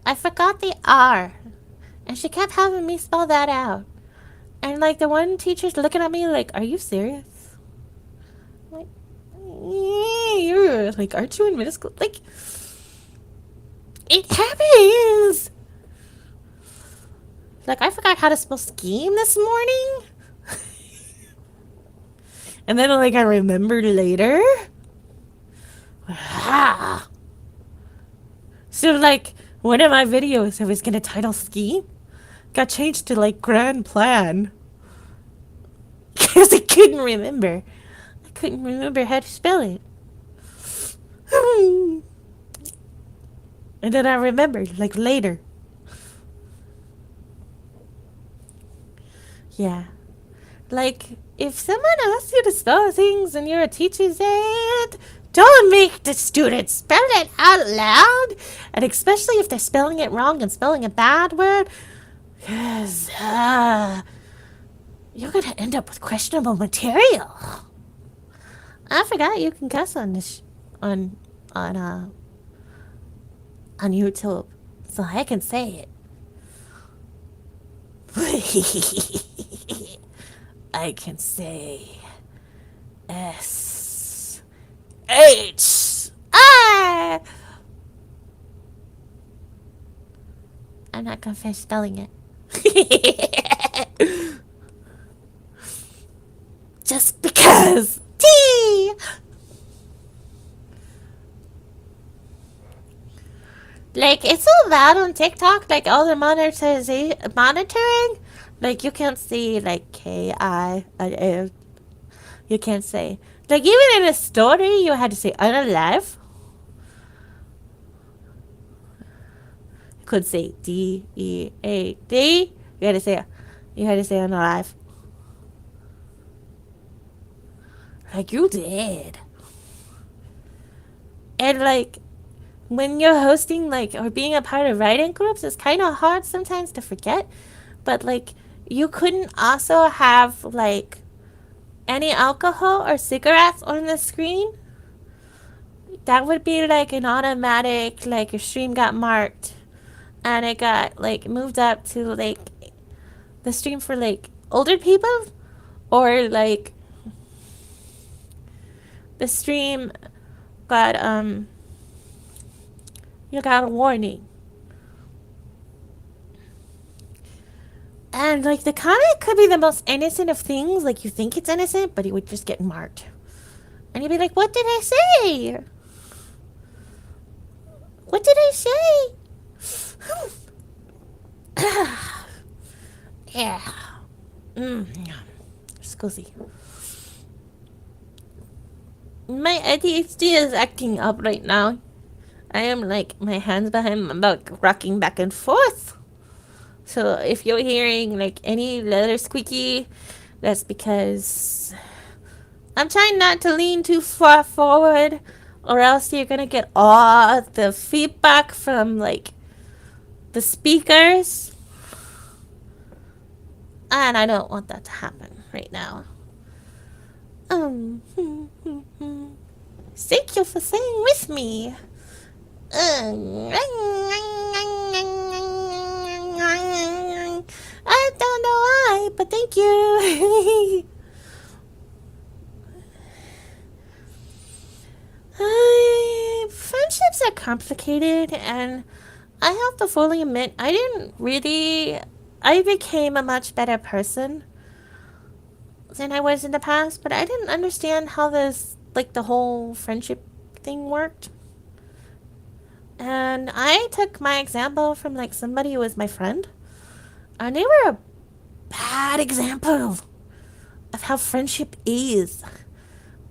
I forgot the R. And she kept having me spell that out. And like the one teacher's looking at me like, are you serious? I'm like, you're like, aren't you in middle school? Like, it happens. Like, I forgot how to spell scheme this morning. And then like I remembered later. So like one of my videos I was gonna title scheme got changed to like grand plan. Because I couldn't remember. I couldn't remember how to spell it. And then I remembered like later. Yeah. Like, if someone asks you to spell things and you're a teacher's aide, don't make the students spell it out loud. And especially if they're spelling it wrong and spelling a bad word. Because, you're going to end up with questionable material. I forgot you can cuss on this, on YouTube. So I can say it. I can say S-H-I. I'm not gonna finish spelling it. Just because. T. Like, it's so loud on TikTok, like all the monitoring. Like, you can't see, like, K-I, you can't say. Like, even in a story, you had to say unalive. You could say D-E-A-D. You had to say unalive. Like, you did. And, like, when you're hosting, like, or being a part of writing groups, it's kind of hard sometimes to forget. But, like, you couldn't also have, like, any alcohol or cigarettes on the screen. That would be, like, an automatic, like, your stream got marked. And it got, like, moved up to, like, the stream for, like, older people. Or, like, the stream got, you got a warning. And, like, the comment could be the most innocent of things. Like, you think it's innocent, but it would just get marked. And you'd be like, what did I say? I say? Yeah. Mm. Scusi. My ADHD is acting up right now. I am like my hands behind my back, rocking back and forth. So if you're hearing like any leather squeaky, that's because I'm trying not to lean too far forward, or else you're gonna get all the feedback from like the speakers, and I don't want that to happen right now. Um, thank you for staying with me. I don't know why, but thank you. Friendships are complicated, and I have to fully admit, I became a much better person than I was in the past, but I didn't understand how the whole friendship thing worked. And I took my example from, like, somebody who was my friend, and they were a bad example of how friendship is.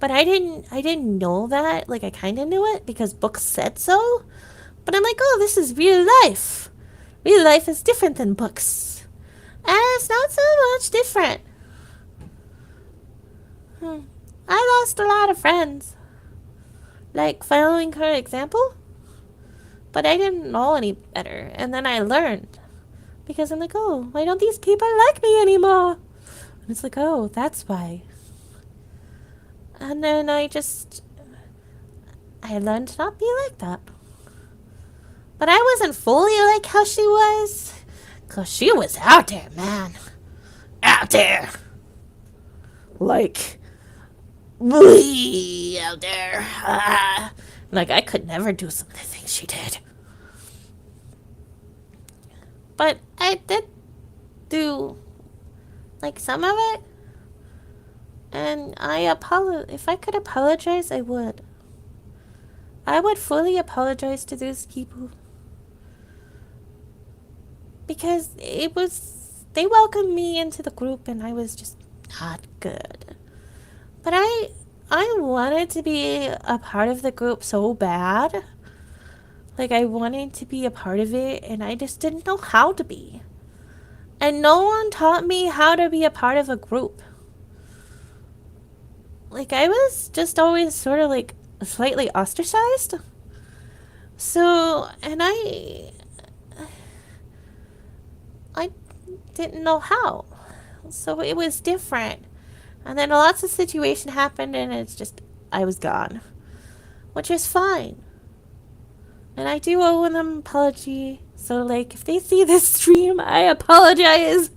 But I didn't know that. Like, I kind of knew it because books said so. But I'm like, oh, this is real life. Real life is different than books. And it's not so much different. I lost a lot of friends. Like, following her example. But I didn't know any better. And then I learned. Because I'm like, oh, why don't these people like me anymore? And it's like, oh, that's why. And then I learned to not be like that. But I wasn't fully like how she was. Because she was out there, man. Out there. Like, way out there. Like, I could never do some of the things she did. But I did do, like, some of it. And if I could apologize, I would. I would fully apologize to those people. Because they welcomed me into the group and I was just not good. But I wanted to be a part of the group so bad. Like, I wanted to be a part of it and I just didn't know how to be. And no one taught me how to be a part of a group. Like, I was just always sort of like slightly ostracized. So, and I didn't know how. So it was different. And then lots of situation happened and I was gone. Which is fine. And I do owe them an apology. So, like, if they see this stream, I apologize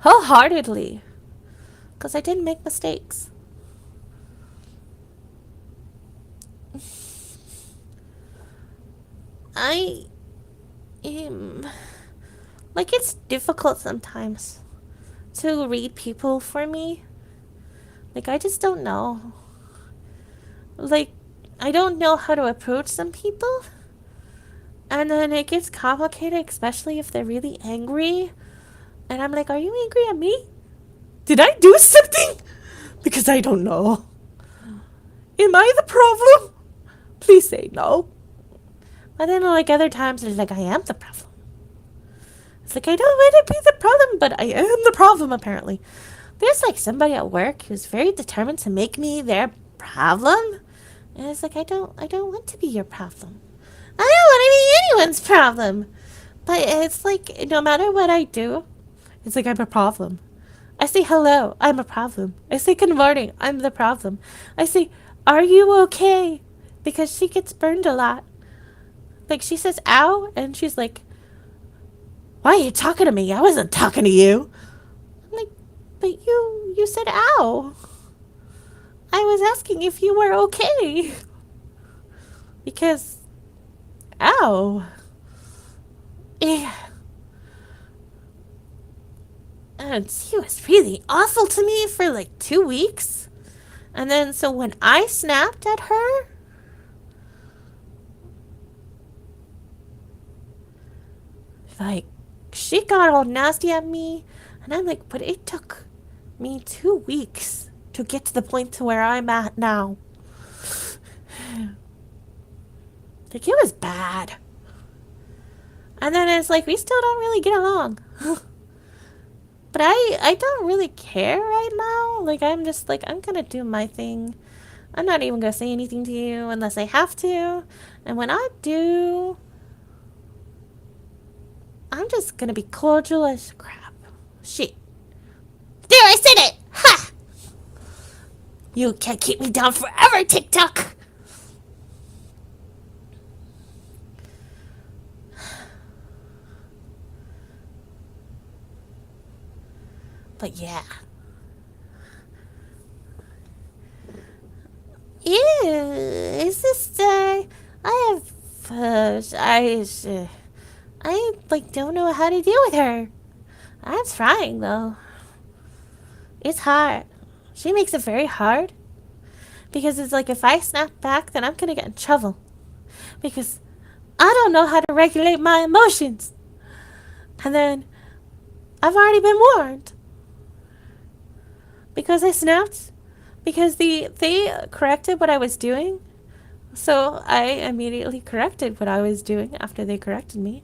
wholeheartedly. Because I did make mistakes. I am... Like, it's difficult sometimes to read people for me. Like, I just don't know. Like, I don't know how to approach some people. And then it gets complicated, especially if they're really angry. And I'm like, are you angry at me? Did I do something? Because I don't know. Am I the problem? Please say no. But then, like, other times, it's like, I am the problem. It's like, I don't want to be the problem, but I am the problem, apparently. There's, like, somebody at work who's very determined to make me their problem. And it's like, I don't want to be your problem. I don't want to be anyone's problem. But it's like, no matter what I do, it's like I'm a problem. I say hello, I'm a problem. I say good morning, I'm the problem. I say, are you okay? Because she gets burned a lot. Like, she says, ow, and she's like, why are you talking to me? I wasn't talking to you. I'm like, but you said ow. I was asking if you were okay. Because, ow. Yeah. And she was really awful to me for like 2 weeks. And then, so when I snapped at her, Like, she got all nasty at me, and I'm like, but it took me 2 weeks to get to the point to where I'm at now. Like, it was bad. And then it's like, we still don't really get along. But I don't really care right now. Like, I'm just like, I'm gonna do my thing. I'm not even gonna say anything to you unless I have to. And when I do, I'm just gonna be cordial as crap. Shit. There, I said it! Ha! You can't keep me down forever, TikTok! But yeah. Ew, is this, I have, I, like, don't know how to deal with her. I'm trying, though. It's hard. She makes it very hard. Because it's like, if I snap back, then I'm gonna get in trouble. Because I don't know how to regulate my emotions. And then, I've already been warned. Because I snapped. Because they corrected what I was doing. So I immediately corrected what I was doing after they corrected me.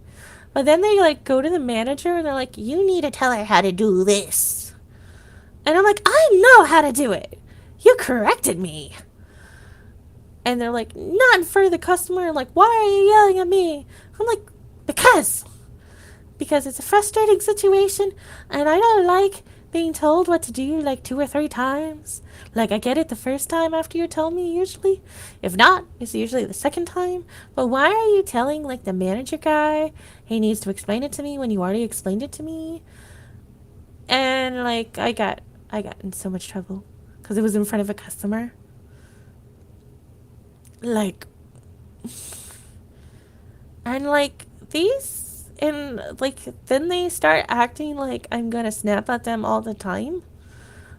But then they like go to the manager and they're like, you need to tell her how to do this. And I'm like, I know how to do it. You corrected me. And they're like, not in front of the customer. I'm like, why are you yelling at me? I'm like, because it's a frustrating situation and I don't like being told what to do like 2 or 3 times. Like, I get it the first time after you tell me, usually. If not, it's usually the second time. But why are you telling, like, the manager guy he needs to explain it to me when you already explained it to me? And, like, I got in so much trouble because it was in front of a customer. Like, and, like, these, and, like, then they start acting like I'm gonna snap at them all the time.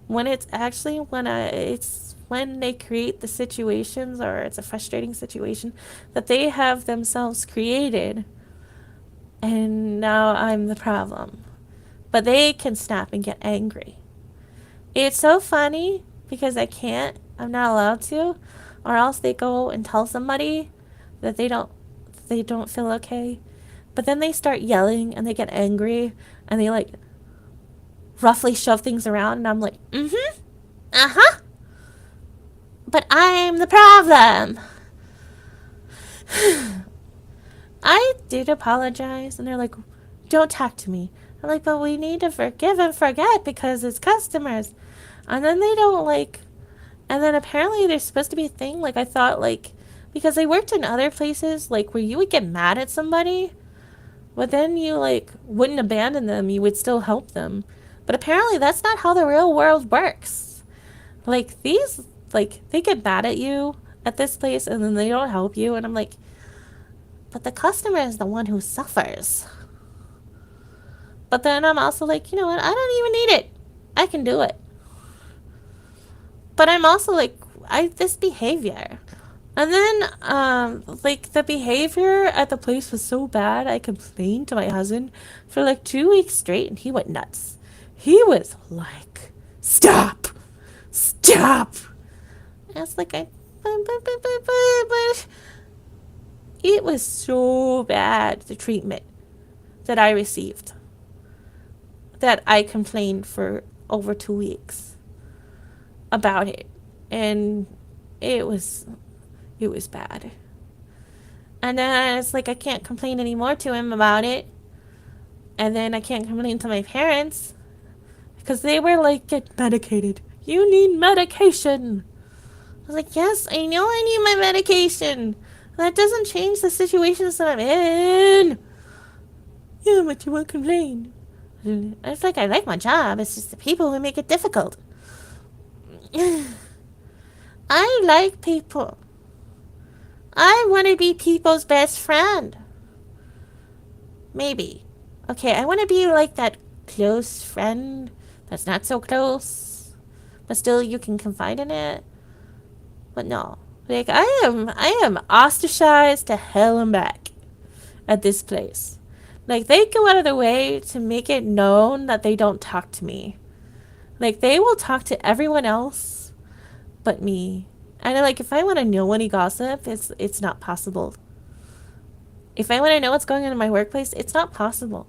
When it's actually it's when they create the situations or it's a frustrating situation that they have themselves created and now I'm the problem. But they can snap and get angry. It's so funny because I'm not allowed to, or else they go and tell somebody that they don't feel okay. But then they start yelling and they get angry and they like roughly shove things around and I'm like, mm-hmm. Uh-huh. But I'm the problem. I did apologize, and they're like, don't talk to me. I'm like, but we need to forgive and forget because it's customers. And then they don't like, and then apparently there's supposed to be a thing, like I thought, like, because I worked in other places, like, where you would get mad at somebody, but then you, like, wouldn't abandon them, you would still help them. But apparently that's not how the real world works. Like, these, like, they get mad at you at this place and then they don't help you. And I'm like, but the customer is the one who suffers. But then I'm also like, you know what? I don't even need it. I can do it. But I'm also like, this behavior. And then, like, the behavior at the place was so bad, I complained to my husband for like 2 weeks straight and he went nuts. He was like, stop. Stop. And it's like, but it was so bad, the treatment that I received, that I complained for over 2 weeks about it. And it was bad. And then it's like, I can't complain anymore to him about it. And then I can't complain to my parents because they were like, get medicated. You need medication. I was like, yes, I know I need my medication. That doesn't change the situations that I'm in. Yeah, but you won't complain. It's like, I like my job. It's just the people who make it difficult. I like people. I want to be people's best friend. Maybe. Okay, I want to be like that close friend that's not so close, but still you can confide in it. But no. Like, I am ostracized to hell and back at this place. Like, they go out of their way to make it known that they don't talk to me. Like, they will talk to everyone else but me. And like, if I want to know any gossip, it's not possible. If I want to know what's going on in my workplace, it's not possible.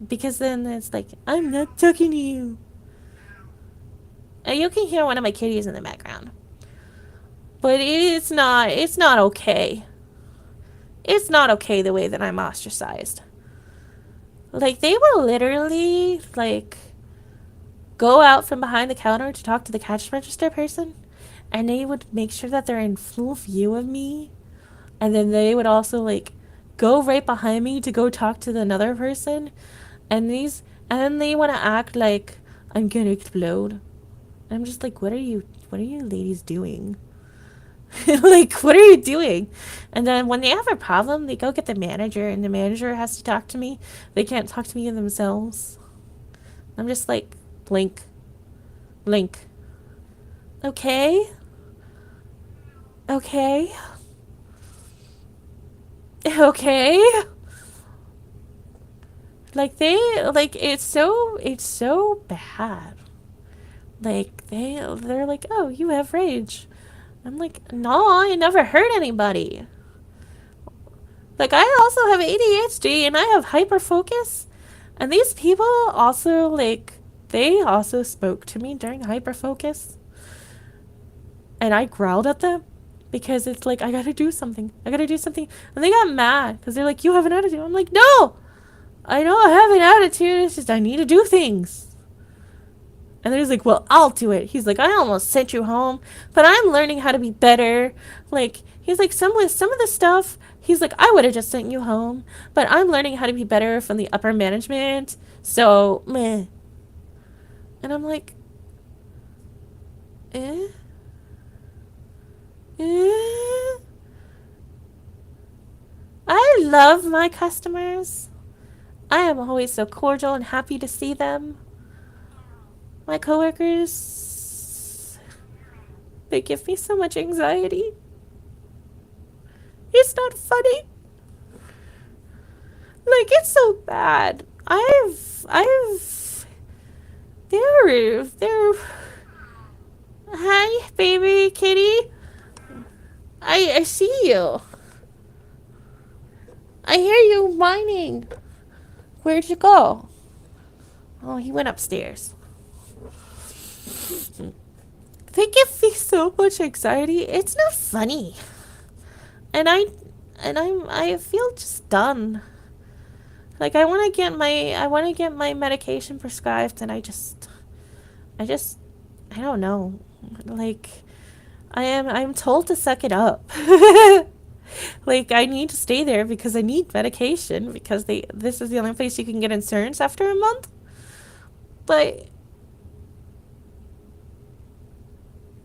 Because then it's like, I'm not talking to you. And you can hear one of my kitties in the background. But it's not okay. It's not okay the way that I'm ostracized. Like, they will literally, like, go out from behind the counter to talk to the cash register person, and they would make sure that they're in full view of me, and then they would also, like, go right behind me to go talk to another person, and then they want to act like I'm gonna explode. I'm just like, what are you ladies doing? Like, what are you doing? And then when they have a problem, they go get the manager, and the manager has to talk to me. They can't talk to me themselves. I'm just like, blink. Blink. Okay? Okay? Okay? Like, it's so bad. Like, they're like, oh, you have rage. I'm like, no, I never hurt anybody. Like, I also have ADHD and I have hyperfocus. And these people also, like, they also spoke to me during hyperfocus. And I growled at them because it's like, I gotta do something. I gotta do something. And they got mad because they're like, you have an attitude. I'm like, no! I know I have an attitude. It's just I need to do things. And then he's like, well, I'll do it. He's like, I almost sent you home, but I'm learning how to be better. Like, he's like, some of the stuff, he's like, I would have just sent you home, but I'm learning how to be better from the upper management. So, meh. And I'm like, eh? Eh? I love my customers. I am always so cordial and happy to see them. My coworkers, they give me so much anxiety. It's not funny. Like, it's so bad. They're, hi, baby kitty. I see you. I hear you whining. Where'd you go? Oh, he went upstairs. They give me so much anxiety. It's not funny. And I feel just done. Like, I want to get my medication prescribed, and I don't know. Like, I'm told to suck it up. Like, I need to stay there because I need medication because this is the only place you can get insurance after a month. But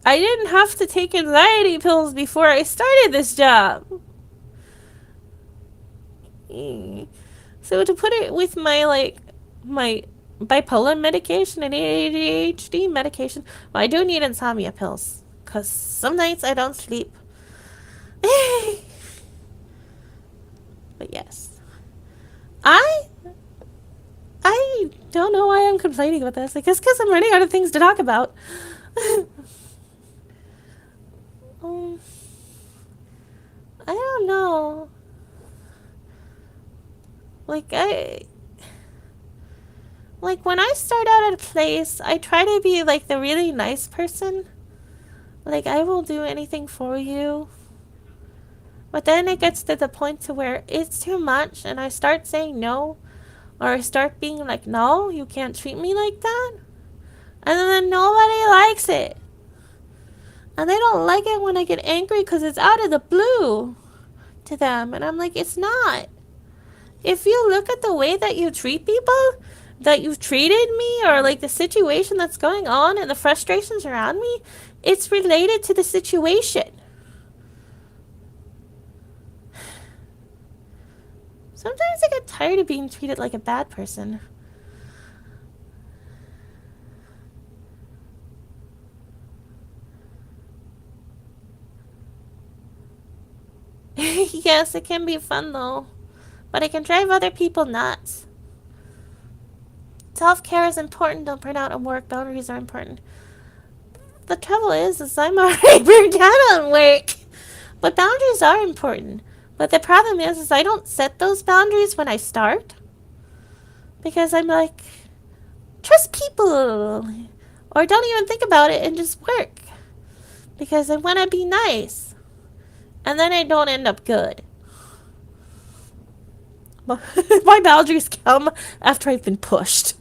I didn't have to take anxiety pills before I started this job. So to put it with my bipolar medication and ADHD medication, well, I do need insomnia pills because some nights I don't sleep. But yes, I I don't know why I'm complaining about this. I guess because I'm running out of things to talk about. um, I don't know. Like, when I start out at a place, I try to be like the really nice person. Like, I will do anything for you. But then it gets to the point to where it's too much and I start saying no. Or I start being like, no, you can't treat me like that. And then nobody likes it. And they don't like it when I get angry because it's out of the blue to them. And I'm like, it's not. If you look at the way that you treat people, that you've treated me, or like the situation that's going on and the frustrations around me, it's related to the situation. Sometimes I get tired of being treated like a bad person. Yes, it can be fun though. but it can drive other people nuts. Self-care is important. Don't burn out on work. Boundaries are important. The trouble is I'm already burned out on work. But boundaries are important. But the problem is I don't set those boundaries when I start. Because I'm like, trust people. Or don't even think about it and just work. Because I want to be nice. And then I don't end up good. My boundaries come after I've been pushed.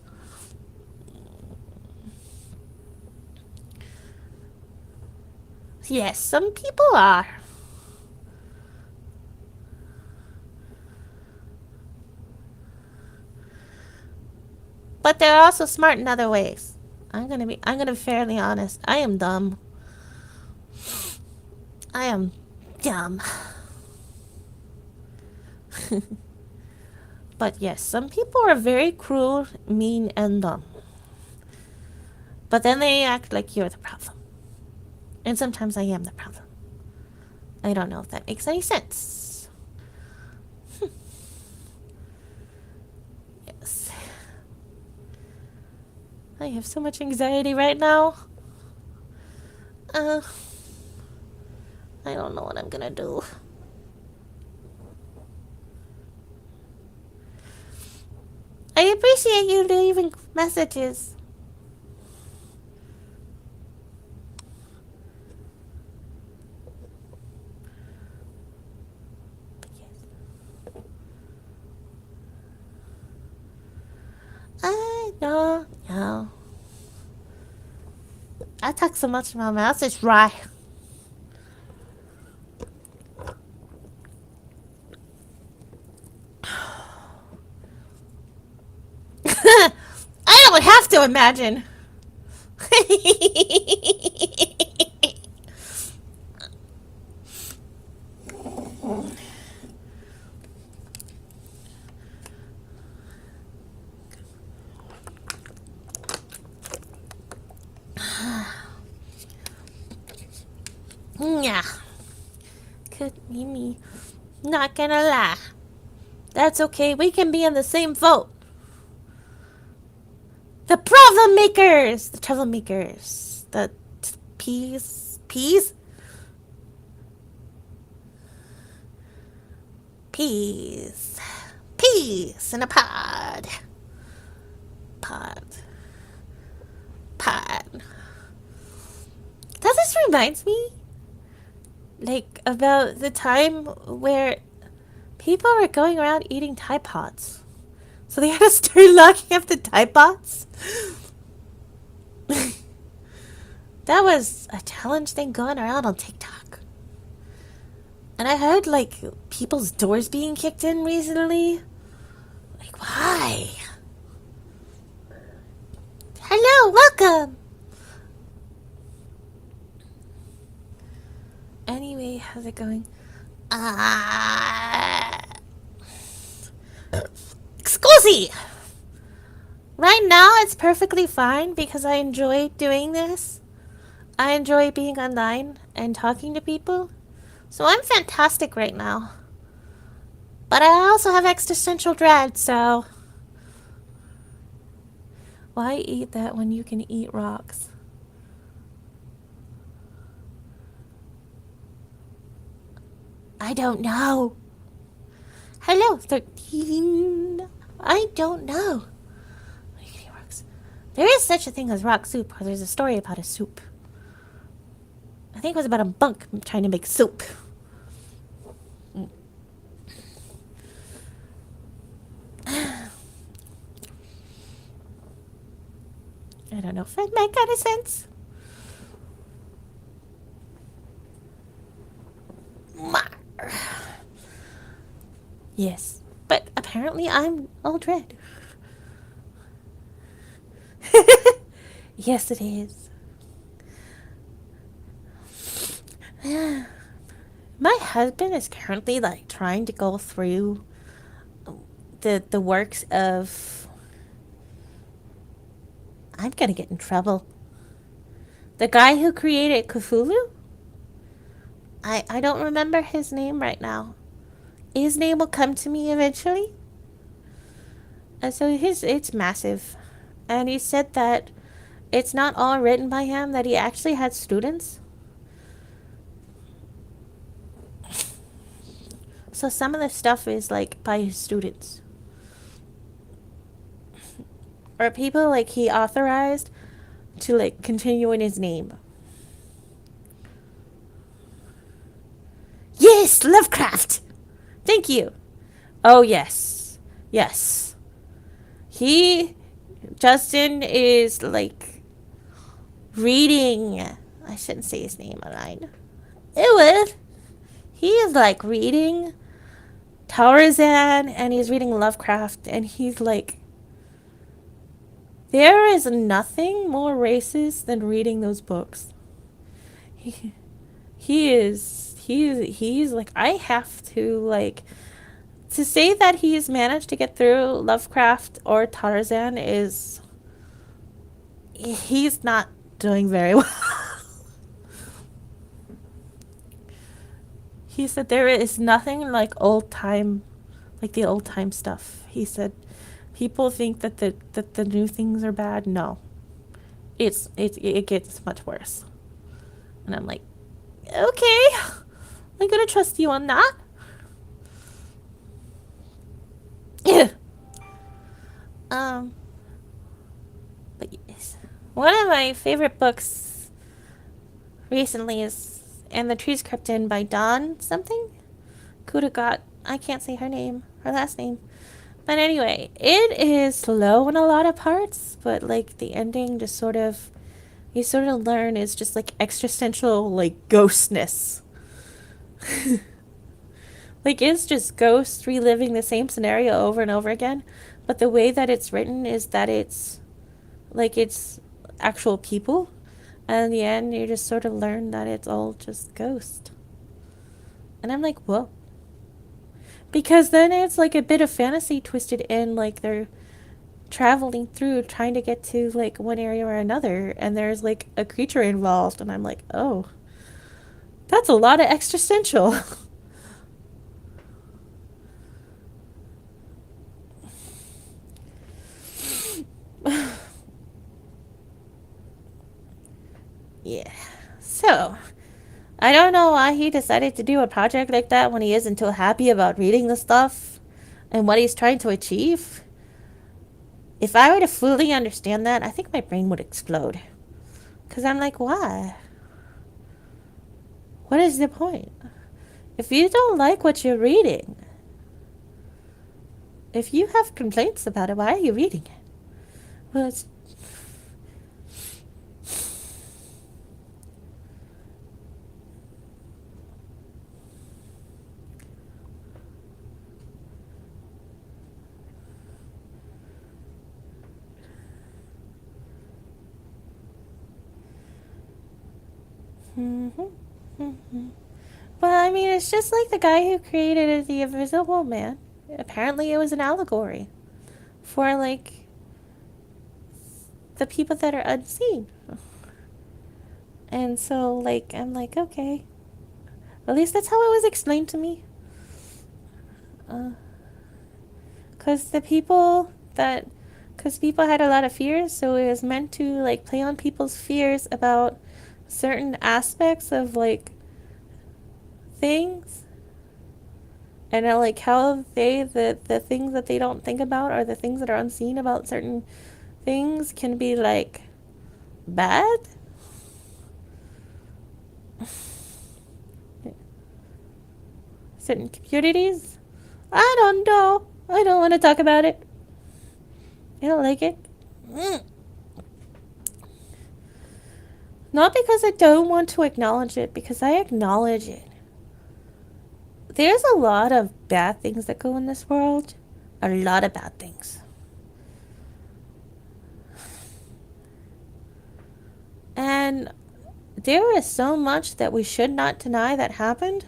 Yes, some people are. But they're also smart in other ways. I'm gonna be fairly honest. I am dumb. I am dumb. But yes, some people are very cruel, mean, and dumb. But then they act like you're the problem. And sometimes I am the problem. I don't know if that makes any sense. Yes. I have so much anxiety right now. I don't know what I'm gonna do. I appreciate you leaving messages. I don't know. I talk so much, my mouth is dry. I don't have to imagine. Yeah. Could be me. Not gonna lie. That's okay. We can be in the same boat. The problem makers. The troublemakers. The peas. Peas? Peas. Peas in a pod. Pod. Pod. That just reminds me, like, about the time where people were going around eating Tide Pods. So they had to start locking up the Tide Pods. That was a challenge thing going around on TikTok. And I heard, like, people's doors being kicked in recently. Like, why? Hello, welcome! Anyway, how's it going? Scusi! Right now, it's perfectly fine because I enjoy doing this. I enjoy being online and talking to people. So I'm fantastic right now. But I also have existential dread, so... Why eat that when you can eat rocks? I don't know. Hello, 13. I don't know. Why you can eat rocks? There is such a thing as rock soup, or there's a story about a soup. I think it was about a monk trying to make soup. I don't know if that makes any sense. Yes, but apparently I'm all dread. Yes, it is. My husband is currently like trying to go through the works of... I'm gonna get in trouble. The guy who created Cthulhu? I don't remember his name right now. His name will come to me eventually. And so it's massive. And he said that it's not all written by him, that he actually had students. So some of the stuff is like by his students. Or people like he authorized to like continue in his name. Yes, Lovecraft! Thank you. Oh, yes. Yes. Justin is like reading. I shouldn't say his name online. It would. He is like reading Tarzan and he's reading Lovecraft and he's like, there is nothing more racist than reading those books. He's like, I have to like, to say that he's managed to get through Lovecraft or Tarzan is, he's not doing very well. He said there is nothing like like the old time stuff. He said people think that the new things are bad. No, it gets much worse. And I'm like, okay, I'm gonna trust you on that. um, but yes, one of my favorite books recently is "And the Trees Crept In" by Dawn something. Kudagat. I can't say her last name. But anyway, it is slow in a lot of parts, but like the ending just sort of, you sort of learn is just like existential, like ghostness. Like it's just ghosts reliving the same scenario over and over again. But the way that it's written is that it's actual people. And in the end, you just sort of learn that it's all just ghost. And I'm like, whoa. Because then it's like a bit of fantasy twisted in, like they're traveling through trying to get to like one area or another, and there's like a creature involved, and I'm like, oh, that's a lot of existential. Yeah. So, I don't know why he decided to do a project like that when he isn't too happy about reading the stuff and what he's trying to achieve. If I were to fully understand that, I think my brain would explode. Because I'm like, why? What is the point? If you don't like what you're reading, if you have complaints about it, why are you reading it? Well, it's... But I mean, it's just like the guy who created the Invisible Man. Apparently, it was an allegory for like the people that are unseen. And so, like, I'm like, okay. At least that's how it was explained to me. Because because people had a lot of fears, so it was meant to, like, play on people's fears about certain aspects of, like, things. And like how the things that they don't think about or the things that are unseen about certain things can be, like, bad. Certain communities. I don't know. I don't want to talk about it. I don't like it. Not because I don't want to acknowledge it, because I acknowledge it. There's a lot of bad things that go in this world. A lot of bad things. And there is so much that we should not deny that happened.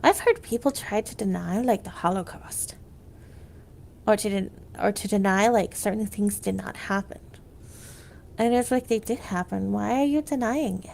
I've heard people try to deny, like, the Holocaust. Or to deny, like, certain things did not happen. And it's like, they did happen. Why are you denying it?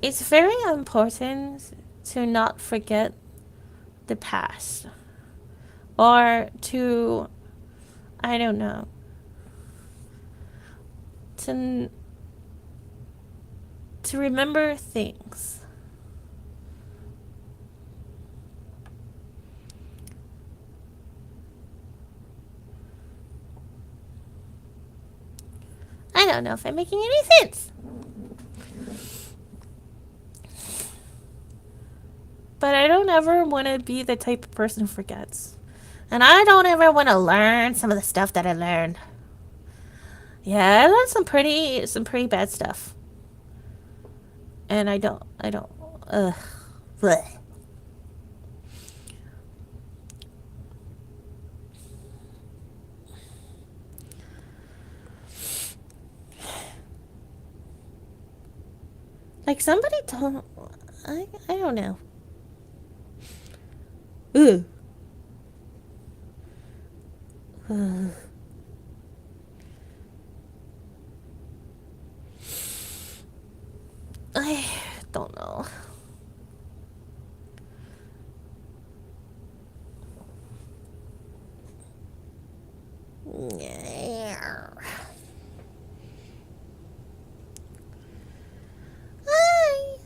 it's very important to not forget the past, or to, I don't know, to remember things. I don't know if I'm making any sense. But I don't ever want to be the type of person who forgets. And I don't ever want to learn some of the stuff that I learned. Yeah, I learned some pretty bad stuff. And I don't, ugh. Blech. Like somebody told, I don't know. Ugh. Ugh. I don't know. Yeah. Hi.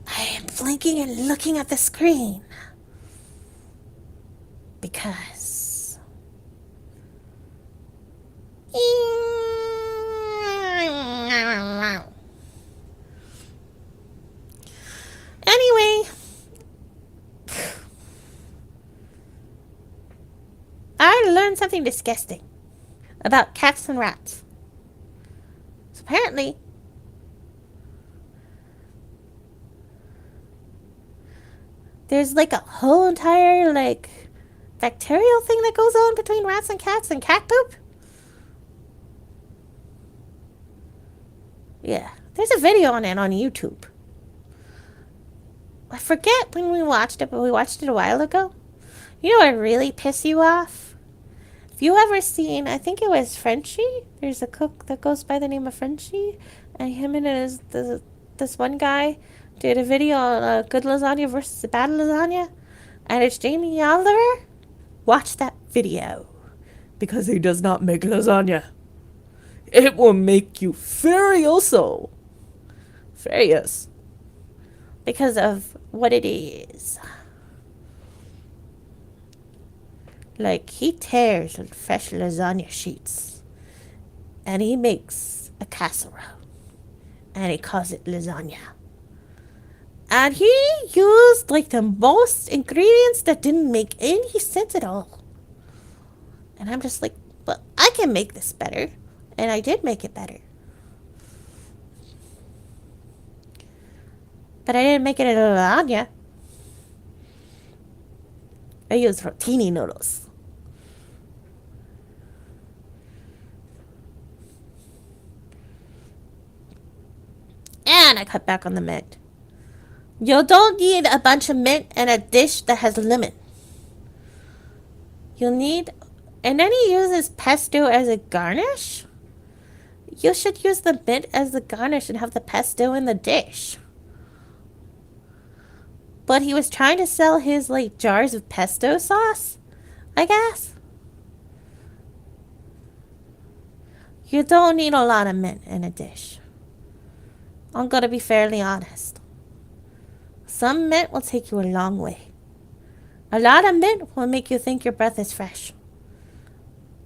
I am blinking and looking at the screen because anyway, I learned something disgusting about cats and rats. So apparently, there's like a whole entire like bacterial thing that goes on between rats and cat poop. Yeah, there's a video on it on YouTube. I forget when we watched it, but we watched it a while ago. You know what really piss you off? If you ever seen, I think it was Frenchie. There's a cook that goes by the name of Frenchie, and him and this one guy did a video on good lasagna versus bad lasagna, and it's Jamie Oliver. Watch that video because he does not make lasagna. It will make you furioso. Furious. Because of what it is. Like, he tears fresh lasagna sheets and he makes a casserole and he calls it lasagna. And he used like the most ingredients that didn't make any sense at all. And I'm just like, but I can make this better. And I did make it better. But I didn't make it a lasagna. I used rotini noodles. And I cut back on the mint. You don't need a bunch of mint in a dish that has lemon. You'll need... And then he uses pesto as a garnish? You should use the mint as the garnish and have the pesto in the dish. But he was trying to sell his, like, jars of pesto sauce, I guess. You don't need a lot of mint in a dish. I'm gonna be fairly honest. Some mint will take you a long way. A lot of mint will make you think your breath is fresh.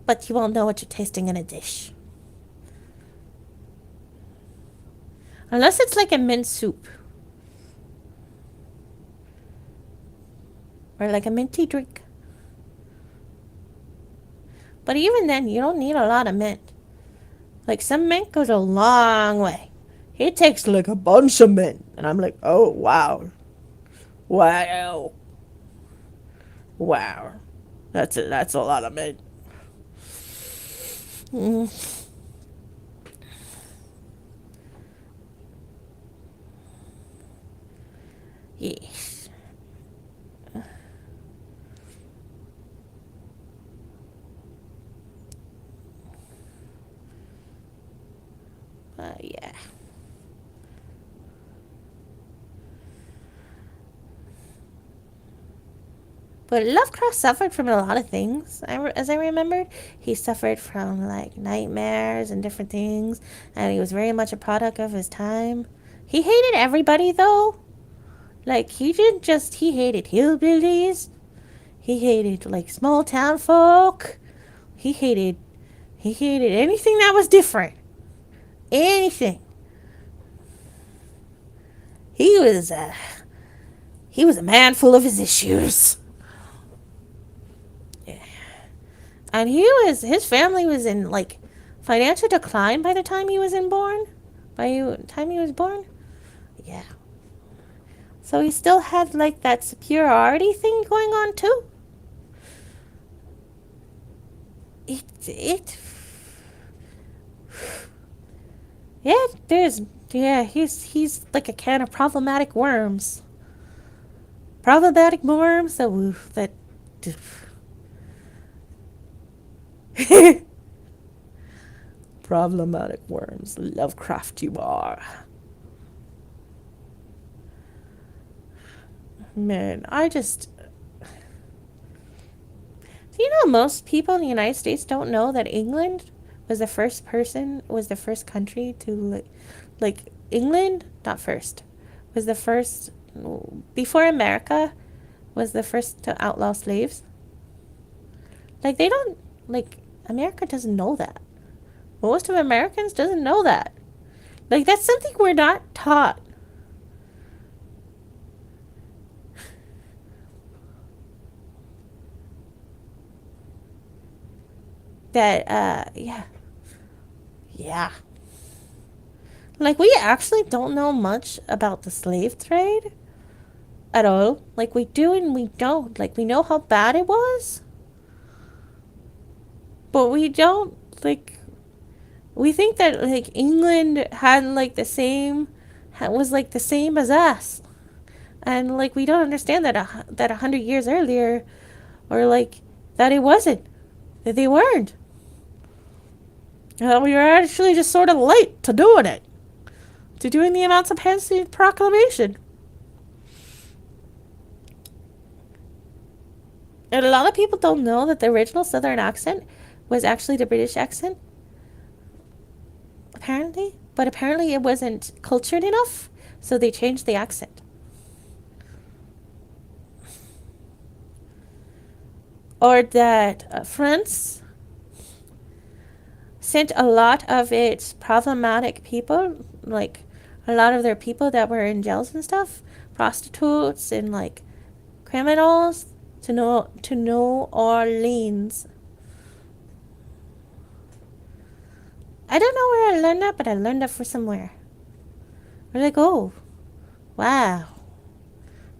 But you won't know what you're tasting in a dish. Unless it's like a mint soup. Or like a minty drink. But even then, you don't need a lot of mint. Like, some mint goes a long way. It takes like a bunch of mint. And I'm like, oh, wow. Wow. Wow. That's a lot of mint. Yes. Yeah. But Lovecraft suffered from a lot of things. As I remembered, he suffered from like nightmares and different things, and he was very much a product of his time. He hated everybody though. Like he didn't just he hated hillbillies. He hated like small town folk. He hated he hated anything that was different. Anything. He was a he was a man full of his issues. And his family was in like financial decline by the time he was born. By the time he was born, yeah. So he still had like that superiority thing going on too. It yeah. There's yeah. He's like a can of problematic worms. Problematic worms that. Problematic worms. Lovecraft, you are. Man, I just. Do you know most people in the United States don't know that England was the first country to, like England, not first, was the first, before America, was the first to outlaw slaves? Like, they don't, like, America doesn't know that. Most of Americans doesn't know that. Like, that's something we're not taught. That, yeah. Yeah. Like, we actually don't know much about the slave trade at all. Like, we do and we don't. Like, we know how bad it was, but we don't, like, we think that, like, England had, like, was, like, the same as us. And, like, we don't understand that, that 100 years earlier, or, like, that it wasn't. That they weren't. We were actually just sort of late to doing it. To doing the Emancipation Proclamation. And a lot of people don't know that the original Southern accent was actually the British accent. Apparently. But apparently it wasn't cultured enough, so they changed the accent. Or that France sent a lot of its problematic people, like a lot of their people that were in jails and stuff, prostitutes and like criminals, to New Orleans. I don't know where I learned that, but I learned that from somewhere. We're like, oh, wow,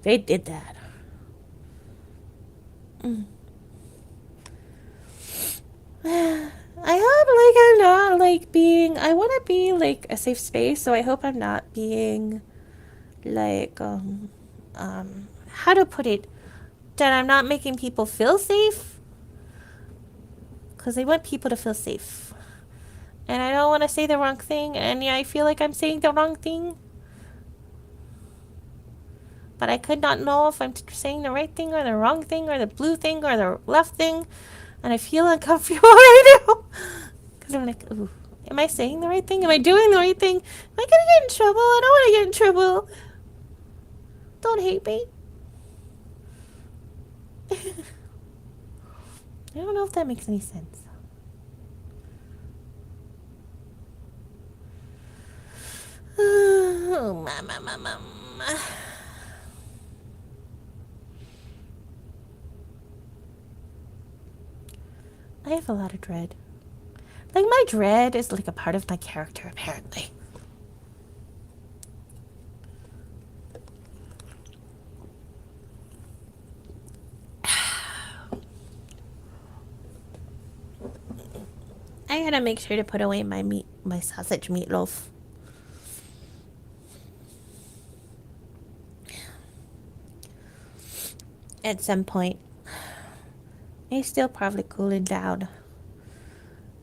they did that. Mm. I hope, like, I'm not, like, being, I want to be, like, a safe space, so I hope I'm not being, like, how to put it, that I'm not making people feel safe, because I want people to feel safe, and I don't want to say the wrong thing, and yeah, I feel like I'm saying the wrong thing, but I could not know if I'm saying the right thing, or the wrong thing, or the blue thing, or the left thing, and I feel uncomfortable right now. Because I'm like, ooh, am I saying the right thing? Am I doing the right thing? Am I gonna get in trouble? I don't want to get in trouble. Don't hate me. I don't know if that makes any sense. Oh, mama. I have a lot of dread. Like, my dread is like a part of my character, apparently. I gotta make sure to put away my sausage meatloaf. At some point. It's still probably cooling down.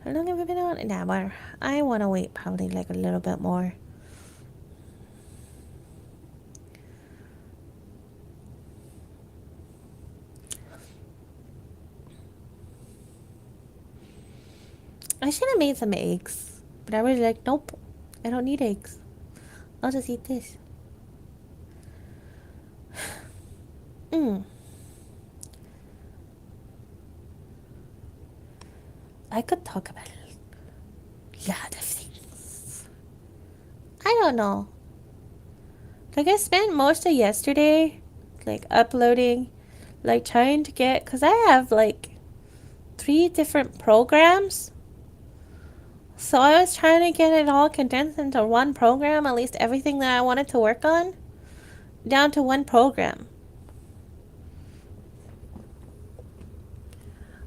How long have we been on? Nah, but I want to wait probably like a little bit more. I should have made some eggs, but I was like, nope, I don't need eggs. I'll just eat this. Mm. I could talk about a lot of things. I don't know. Like, I spent most of yesterday, like, uploading, like, trying to get, because I have, like, 3 different programs. So I was trying to get it all condensed into one program, at least everything that I wanted to work on, down to one program.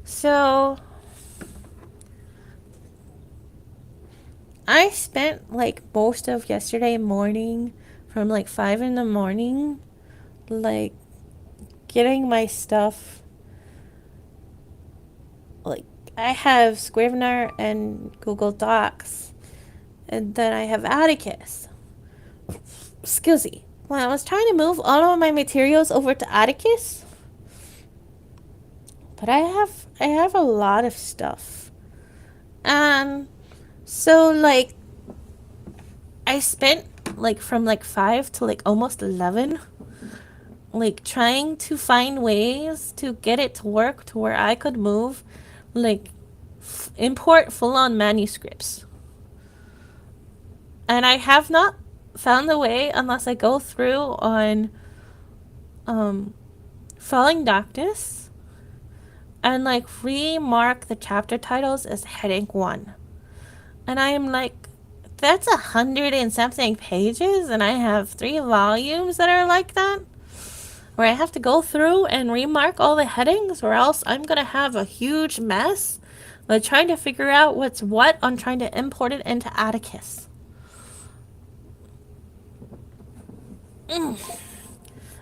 So I spent like most of yesterday morning from like 5 in the morning, like getting my stuff. Like, I have Scrivener and Google Docs, and then I have Atticus. Excuse when I was trying to move all of my materials over to Atticus, but I have a lot of stuff. So like I spent like from like 5 to like almost 11 like trying to find ways to get it to work to where I could move like import full-on manuscripts. And I have not found the way unless I go through on Falling Doctus and like remark the chapter titles as heading 1. And I am like, that's 100 and something pages, and I have 3 volumes that are like that, where I have to go through and remark all the headings, or else I'm gonna have a huge mess, like trying to figure out what's what on trying to import it into Atticus.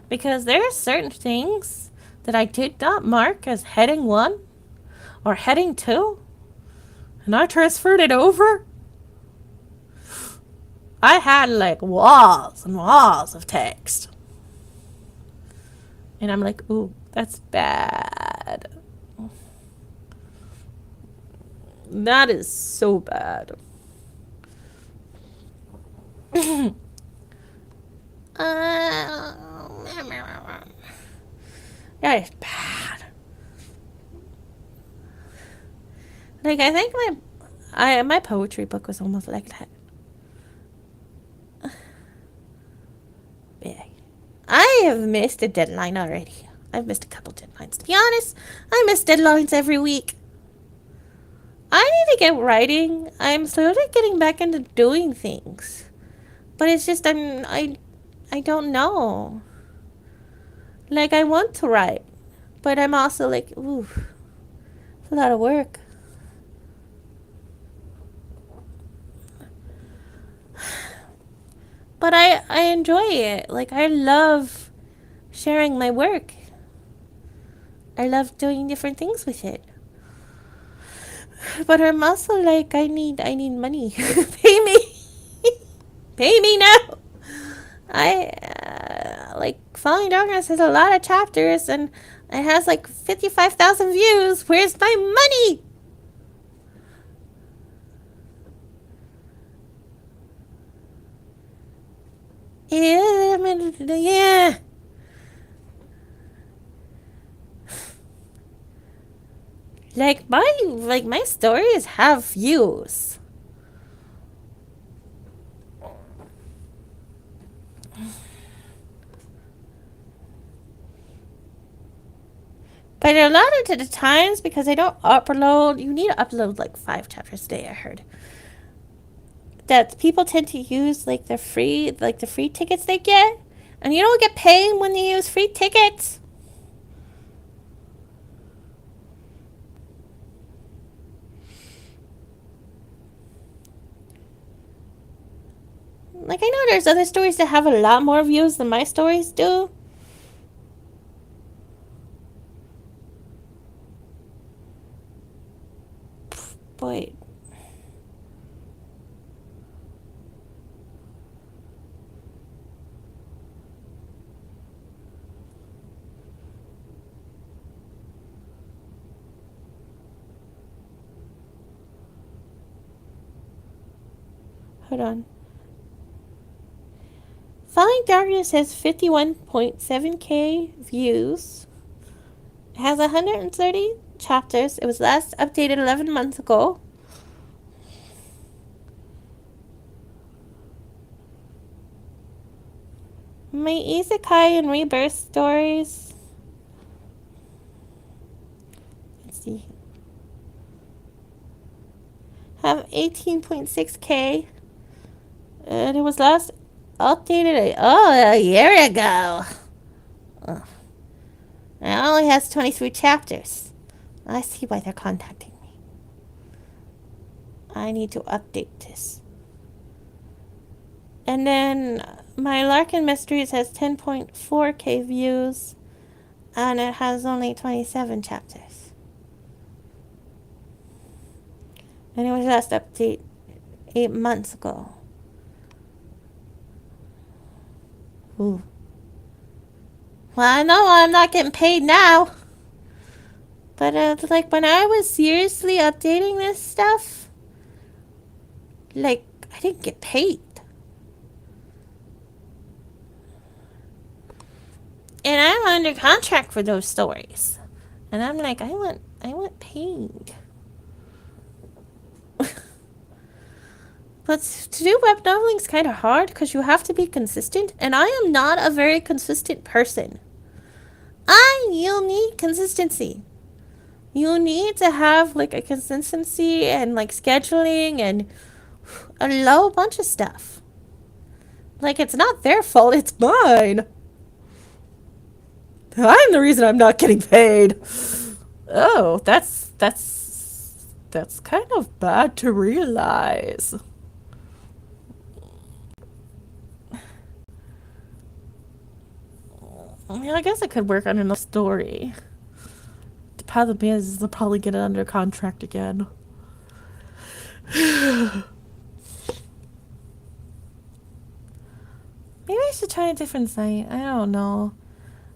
Because there are certain things that I did not mark as heading 1 or heading 2, and I transferred it over. I had like walls and walls of text. And I'm like, ooh, that's bad. That is so bad. That is bad. Like, I think my poetry book was almost like that. Yeah. I have missed a deadline already. I've missed a couple deadlines. To be honest, I miss deadlines every week. I need to get writing. I'm slowly getting back into doing things. But it's just I don't know. Like, I want to write, but I'm also like, ooh, it's a lot of work. But I enjoy it. Like, I love sharing my work. I love doing different things with it. But I'm also like, I need money. Pay me. Pay me now. Like, Falling Darkness has a lot of chapters and it has like 55,000 views. Where's my money? Yeah. My stories have views. But a lot of the times, because I don't upload, you need to upload like 5 chapters a day, I heard. That people tend to use like the free tickets they get. And you don't get paid when you use free tickets. Like, I know there's other stories that have a lot more views than my stories do. But Hold on. Falling Darkness has 51.7k views. It has 130 chapters. It was last updated 11 months ago. My Isekai and Rebirth stories. Let's see. Have 18.6k. And it was last updated a year ago. Oh. It only has 23 chapters. I see why they're contacting me. I need to update this. And then my Larkin Mysteries has 10.4k views. And it has only 27 chapters. And it was last updated 8 months ago. Ooh. Well, I know I'm not getting paid now. But, like, when I was seriously updating this stuff, like, I didn't get paid. And I'm under contract for those stories. And I'm like, I want paid. But to do web noveling is kind of hard because you have to be consistent. And I am not a very consistent person. You'll need consistency. You need to have, like, a consistency and, like, scheduling and a low bunch of stuff. Like, it's not their fault, it's mine. I'm the reason I'm not getting paid. Oh, that's kind of bad to realize. Yeah, I guess I could work on another story. The problem is they'll probably get it under contract again. Maybe I should try a different site. I don't know.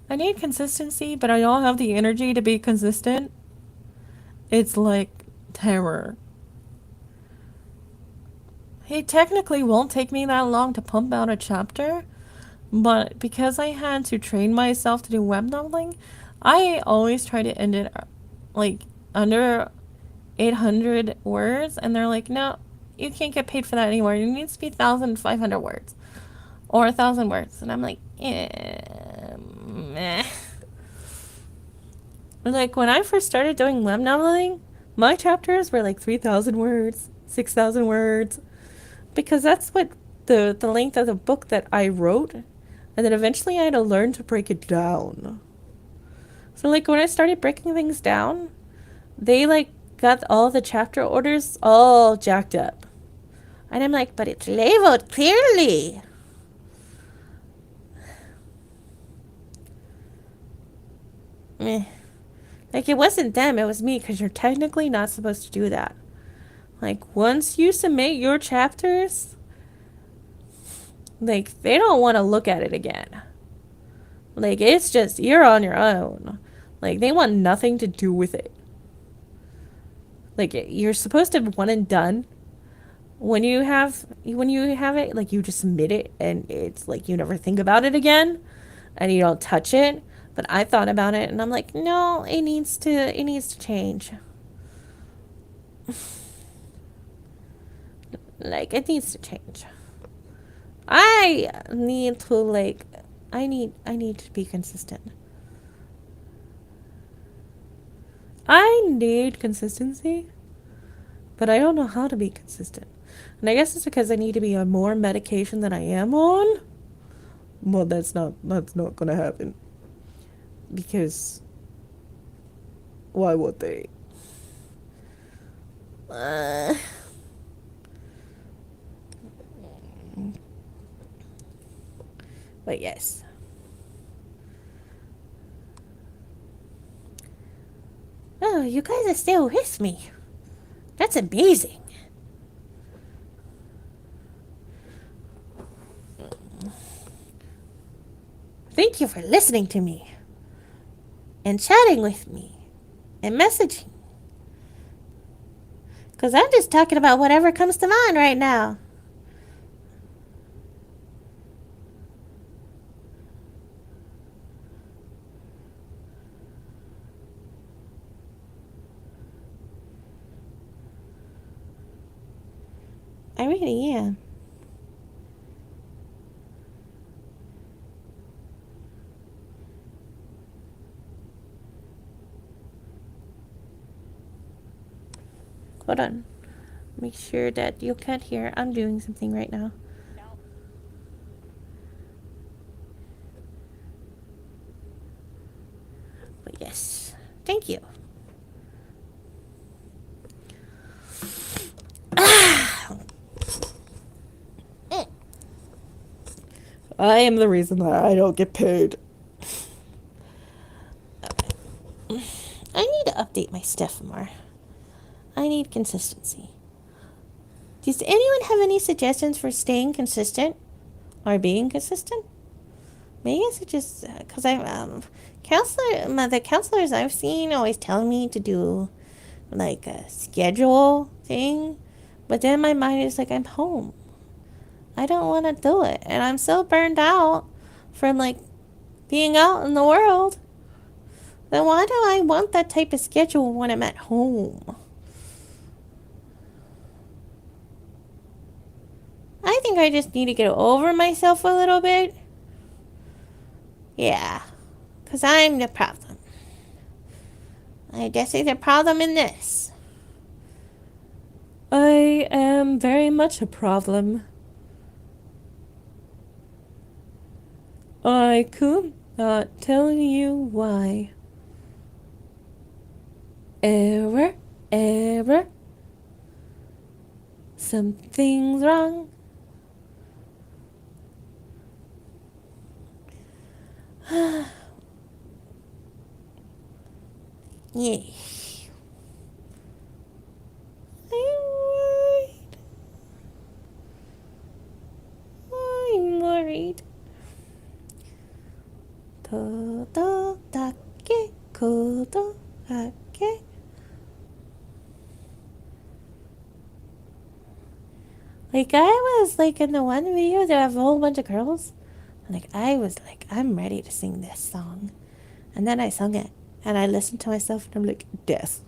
I need consistency, but I don't have the energy to be consistent. It's like terror. It technically won't take me that long to pump out a chapter, but because I had to train myself to do web noveling, I always try to end it like under 800 words, and they're like, no, you can't get paid for that anymore. It needs to be 1,500 words or 1,000 words. And I'm like, meh. Like, when I first started doing web noveling, my chapters were like 3,000 words, 6,000 words, because that's what the length of the book that I wrote. And then eventually I had to learn to break it down. So, like, when I started breaking things down, they, like, got all the chapter orders all jacked up. And I'm like, but it's labeled clearly. Meh. Like, it wasn't them, it was me, because you're technically not supposed to do that. Like, once you submit your chapters, like, they don't want to look at it again. Like, it's just, you're on your own. Like, they want nothing to do with it. Like, you're supposed to have one and done. When you have it, like, you just submit it, and it's like you never think about it again, and you don't touch it. But I thought about it, and I'm like, no, it needs to change. Like, it needs to change. I need to, like, I need to be consistent. I need consistency, but I don't know how to be consistent. And I guess it's because I need to be on more medication than I am on. Well, that's not gonna happen. Because why would they? But yes. Oh, you guys are still with me. That's amazing. Thank you for listening to me. And chatting with me. And messaging. Because I'm just talking about whatever comes to mind right now. I really am. Hold on. Make sure that you can't hear. I'm doing something right now. But yes. Thank you. I am the reason that I don't get paid. I need to update my stuff more. I need consistency. Does anyone have any suggestions for staying consistent or being consistent? Maybe I should just, because I'm, the counselors I've seen always tell me to do like a schedule thing, but then my mind is like, I'm home. I don't want to do it. And I'm so burned out from like being out in the world. Then why do I want that type of schedule when I'm at home? I think I just need to get over myself a little bit. Yeah, because I'm the problem. I guess there's a problem in this. I am very much a problem. I could not tell you why. Error, error. Something's wrong. Yeah. I'm worried. Todo dake, kodo dake. Like, I was, like, in the one video, there have a whole bunch of girls. Like, I was like, I'm ready to sing this song. And then I sung it. And I listened to myself, and I'm like, death.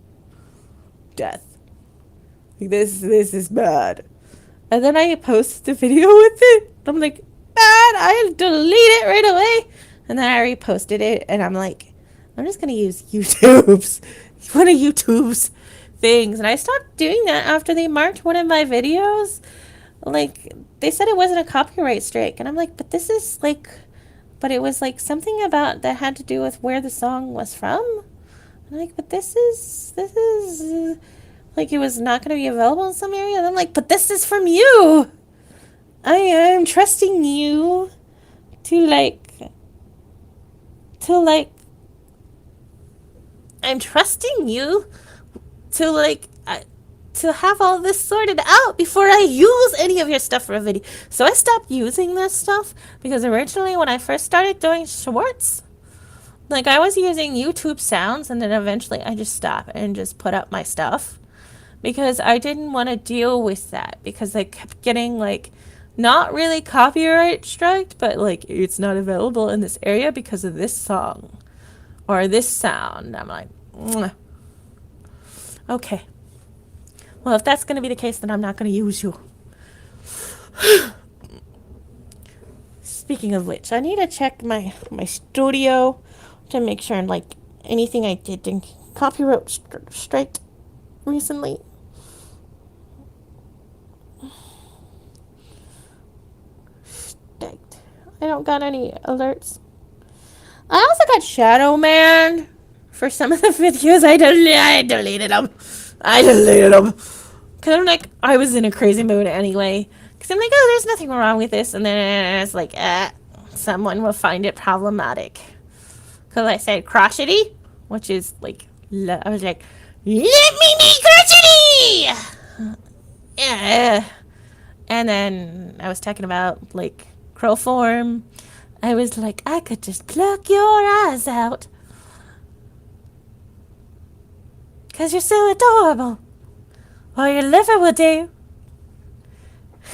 Death. Like, this is bad. And then I posted the video with it. I'm like, bad. I delete it right away. And then I reposted it, and I'm like, I'm just gonna use one of YouTube's things. And I stopped doing that after they marked one of my videos. Like, they said it wasn't a copyright strike, and I'm like, but this is like, but it was like something about that had to do with where the song was from. I'm like, but this is like, it was not going to be available in some area. And I'm like, but this is from you. I am trusting you to I'm trusting you to to have all this sorted out before I use any of your stuff for a video. So I stopped using this stuff because originally when I first started doing shorts, like, I was using YouTube sounds, and then eventually I just stopped and just put up my stuff because I didn't want to deal with that because I kept getting like not really copyright striked, but like, it's not available in this area because of this song or this sound. I'm like, mwah. Okay. Well, if that's going to be the case, then I'm not going to use you. Speaking of which, I need to check my studio to make sure, like, anything I did didn't copyright strike recently. Staked. I don't got any alerts. I also got Shadow Man for some of the videos. I deleted them. Because I'm like, I was in a crazy mood anyway. Because I'm like, oh, there's nothing wrong with this. And then it's like, someone will find it problematic. Because I said crotchety, which is like, I was like, let me be crotchety! Yeah. And then I was talking about, like, crow form. I was like, I could just pluck your eyes out. Because you're so adorable. Or your liver will do.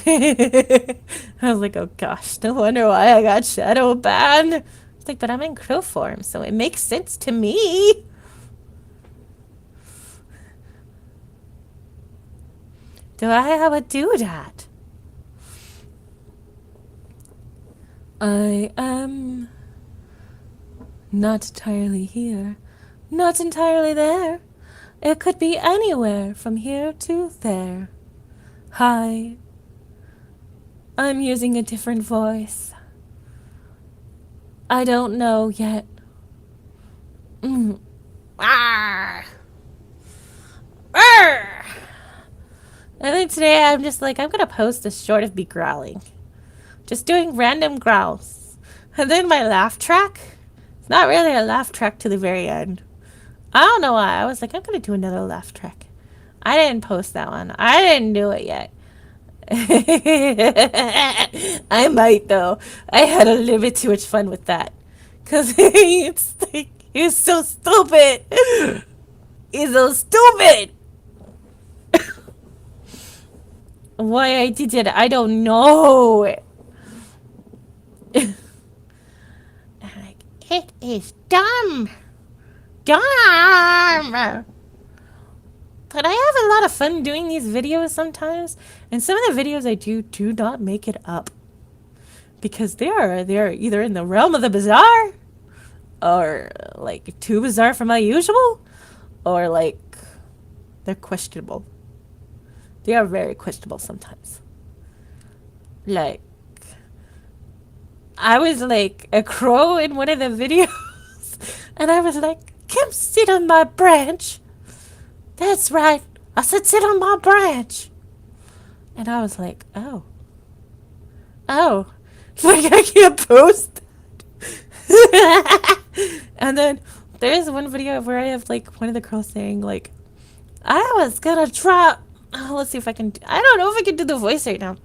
I was like, oh gosh, no wonder why I got shadow banned. It's like, but I'm in crow form, so it makes sense to me. Do I have a doodad? I am not entirely here, not entirely there. It could be anywhere from here to there. Hi, I'm using a different voice. I don't know yet. Arr. Arr. And then today I'm just like, I'm gonna post a short of me growling. Just doing random growls. And then my laugh track. It's not really a laugh track to the very end. I don't know why. I was like, I'm gonna do another laugh track. I didn't post that one. I didn't do it yet. I might though. I had a little bit too much fun with that. Cause it's like, he's so stupid. He's so stupid. Why I did it, I don't know. It is dumb. Dumb. But I have a lot of fun doing these videos sometimes. And some of the videos I do not make it up. Because they're either in the realm of the bizarre, or like too bizarre for my usual, or like they're questionable. They are very questionable sometimes. Like, I was like a crow in one of the videos, and I was like, come sit on my branch. That's right. I said sit on my branch. And I was like, oh. Like I can't post. And then there's one video where I have like one of the girls saying like, I was gonna drop. Oh, let's see if I can. I don't know if I can do the voice right now.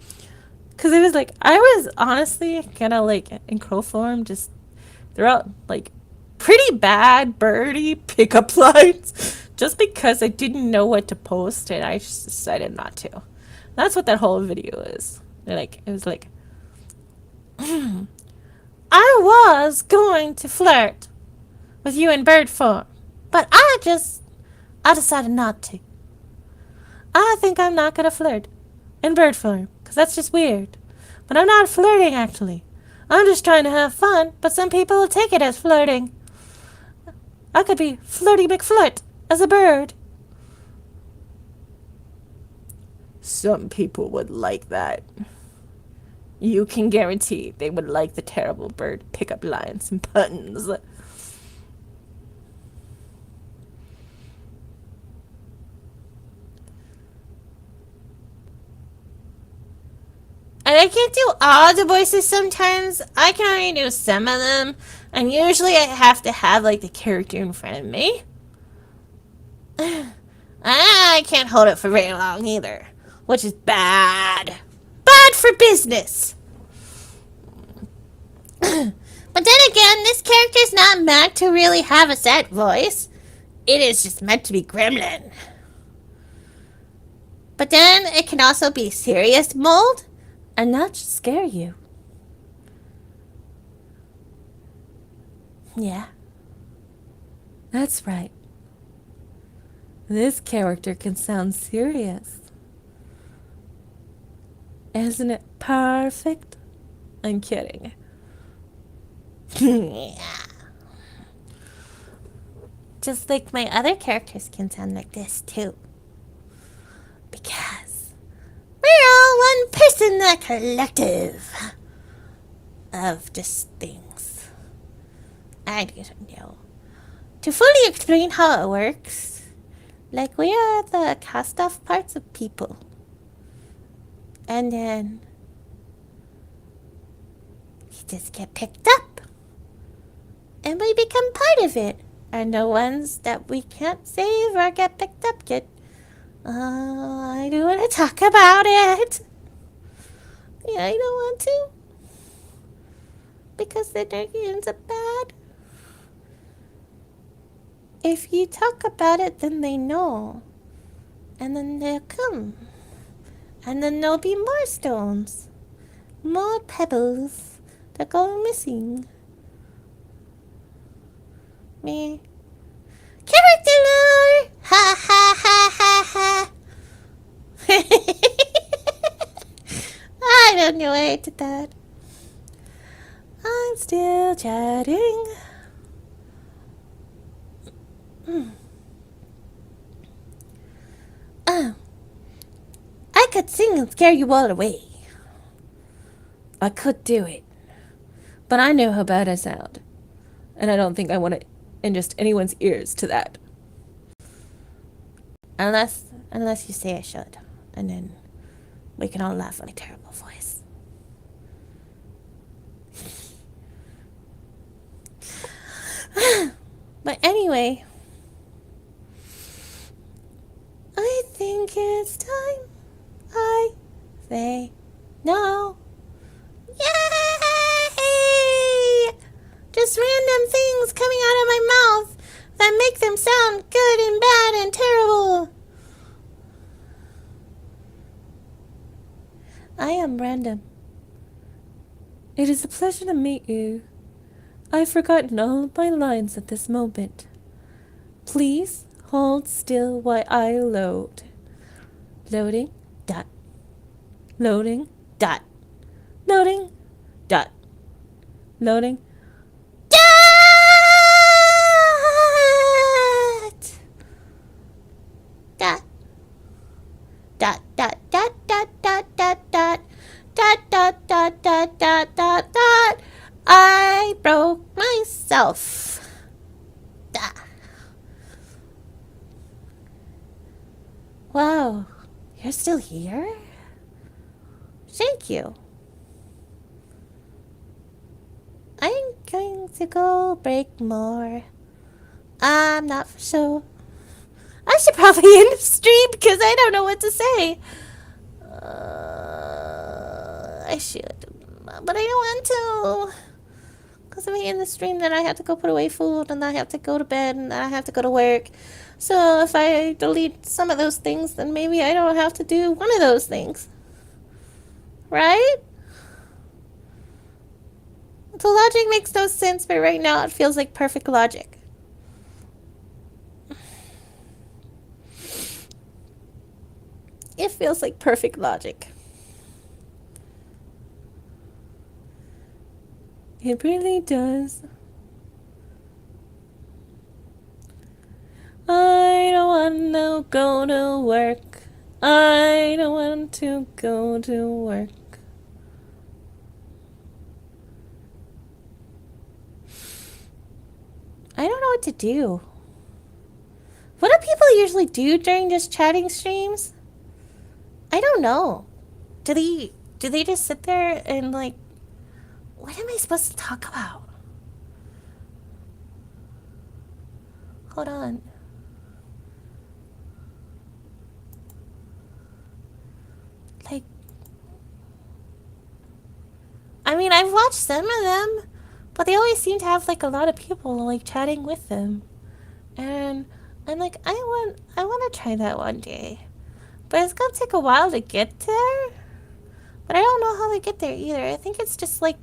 Because it was like, I was honestly gonna like in crow form just throw out like pretty bad birdie pickup lines just because I didn't know what to post and I just decided not to. That's what that whole video is. Like, it was like, I was going to flirt with you in bird form, but I decided not to. I think I'm not gonna flirt in bird form, because that's just weird. But I'm not flirting, actually. I'm just trying to have fun, but some people will take it as flirting. I could be Flirty McFlirt as a bird. Some people would like that. You can guarantee they would like the terrible bird pickup lines and puns. And I can't do all the voices sometimes. I can only do some of them. And usually I have to have like the character in front of me. I can't hold it for very long either. Which is bad. Bad for business. But then again, this character is not meant to really have a sad voice. It is just meant to be gremlin. But then it can also be serious mold and not just scare you. Yeah. That's right. This character can sound serious. Isn't it perfect? I'm kidding. Yeah. Just like my other characters can sound like this too. Because we're all one person, a collective of just things. I don't know. To fully explain how it works, like we are the cast off parts of people. And then we just get picked up. And we become part of it. And the ones that we can't save or get picked up yet, I don't want to talk about it. Yeah, I don't want to. Because then it ends up bad. If you talk about it, then they know. And then they'll come. And then there'll be more stones. More pebbles that go missing. Me. Character lore! Ha ha ha ha ha! on your way to that. I'm still chatting. Oh, I could sing and scare you all away. I could do it. But I know how bad I sound. And I don't think I want to ingest anyone's ears to that. Unless you say I should. And then we can all laugh at my terrible voice. But anyway, I think it's time I say no. Yay! Just random things coming out of my mouth that make them sound good and bad and terrible. I am random. It is a pleasure to meet you. I've forgotten all of my lines at this moment. Please hold still while I load. Loading, dot. Loading, dot. Loading, dot. Loading, dot. Dot. Dot, dot, dot, dot, dot, dot, dot. Dot, dot, dot, dot, dot, dot, dot. I broke myself. Dot. Wow, you're still here? Thank you. I'm going to go break more. I'm not for sure. I should probably end the stream because I don't know what to say. I should, but I don't want to. Because if I end the stream, then I have to go put away food, and I have to go to bed, and I have to go to work. So if I delete some of those things, then maybe I don't have to do one of those things. Right? The logic makes no sense, but right now it feels like perfect logic. It feels like perfect logic. It really does. I don't want to go to work. I don't want to go to work. I don't know what to do. What do people usually do during just chatting streams? I don't know. Do they just sit there and like, what am I supposed to talk about? Hold on. Like, I mean, I've watched some of them, but they always seem to have like a lot of people like chatting with them. And I'm like, I want to try that one day. But it's gonna take a while to get there. But I don't know how to get there either. I think it's just like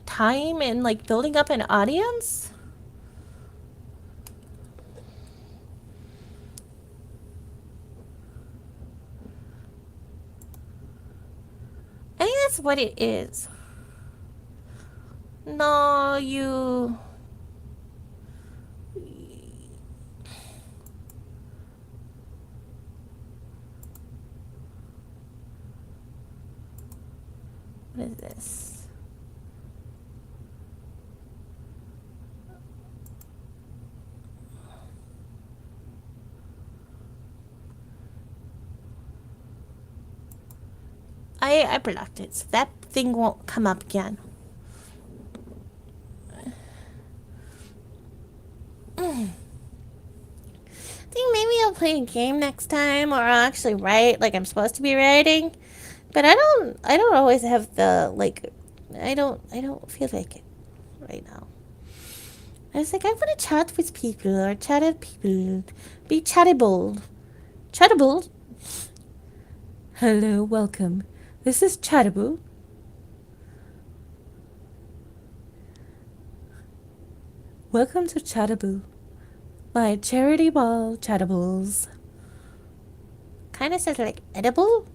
time and like building up an audience. I think that's what it is. No, you... What is this? I blocked it, so that thing won't come up again. I think maybe I'll play a game next time, or I'll actually write like I'm supposed to be writing. But I don't always have the like. I don't feel like it right now. I was like, I want to chat with people or chat at people, be chattable, chattable. Hello, welcome. This is Chattable. Welcome to Chattable, my charity ball chattables. Kind of says like edible.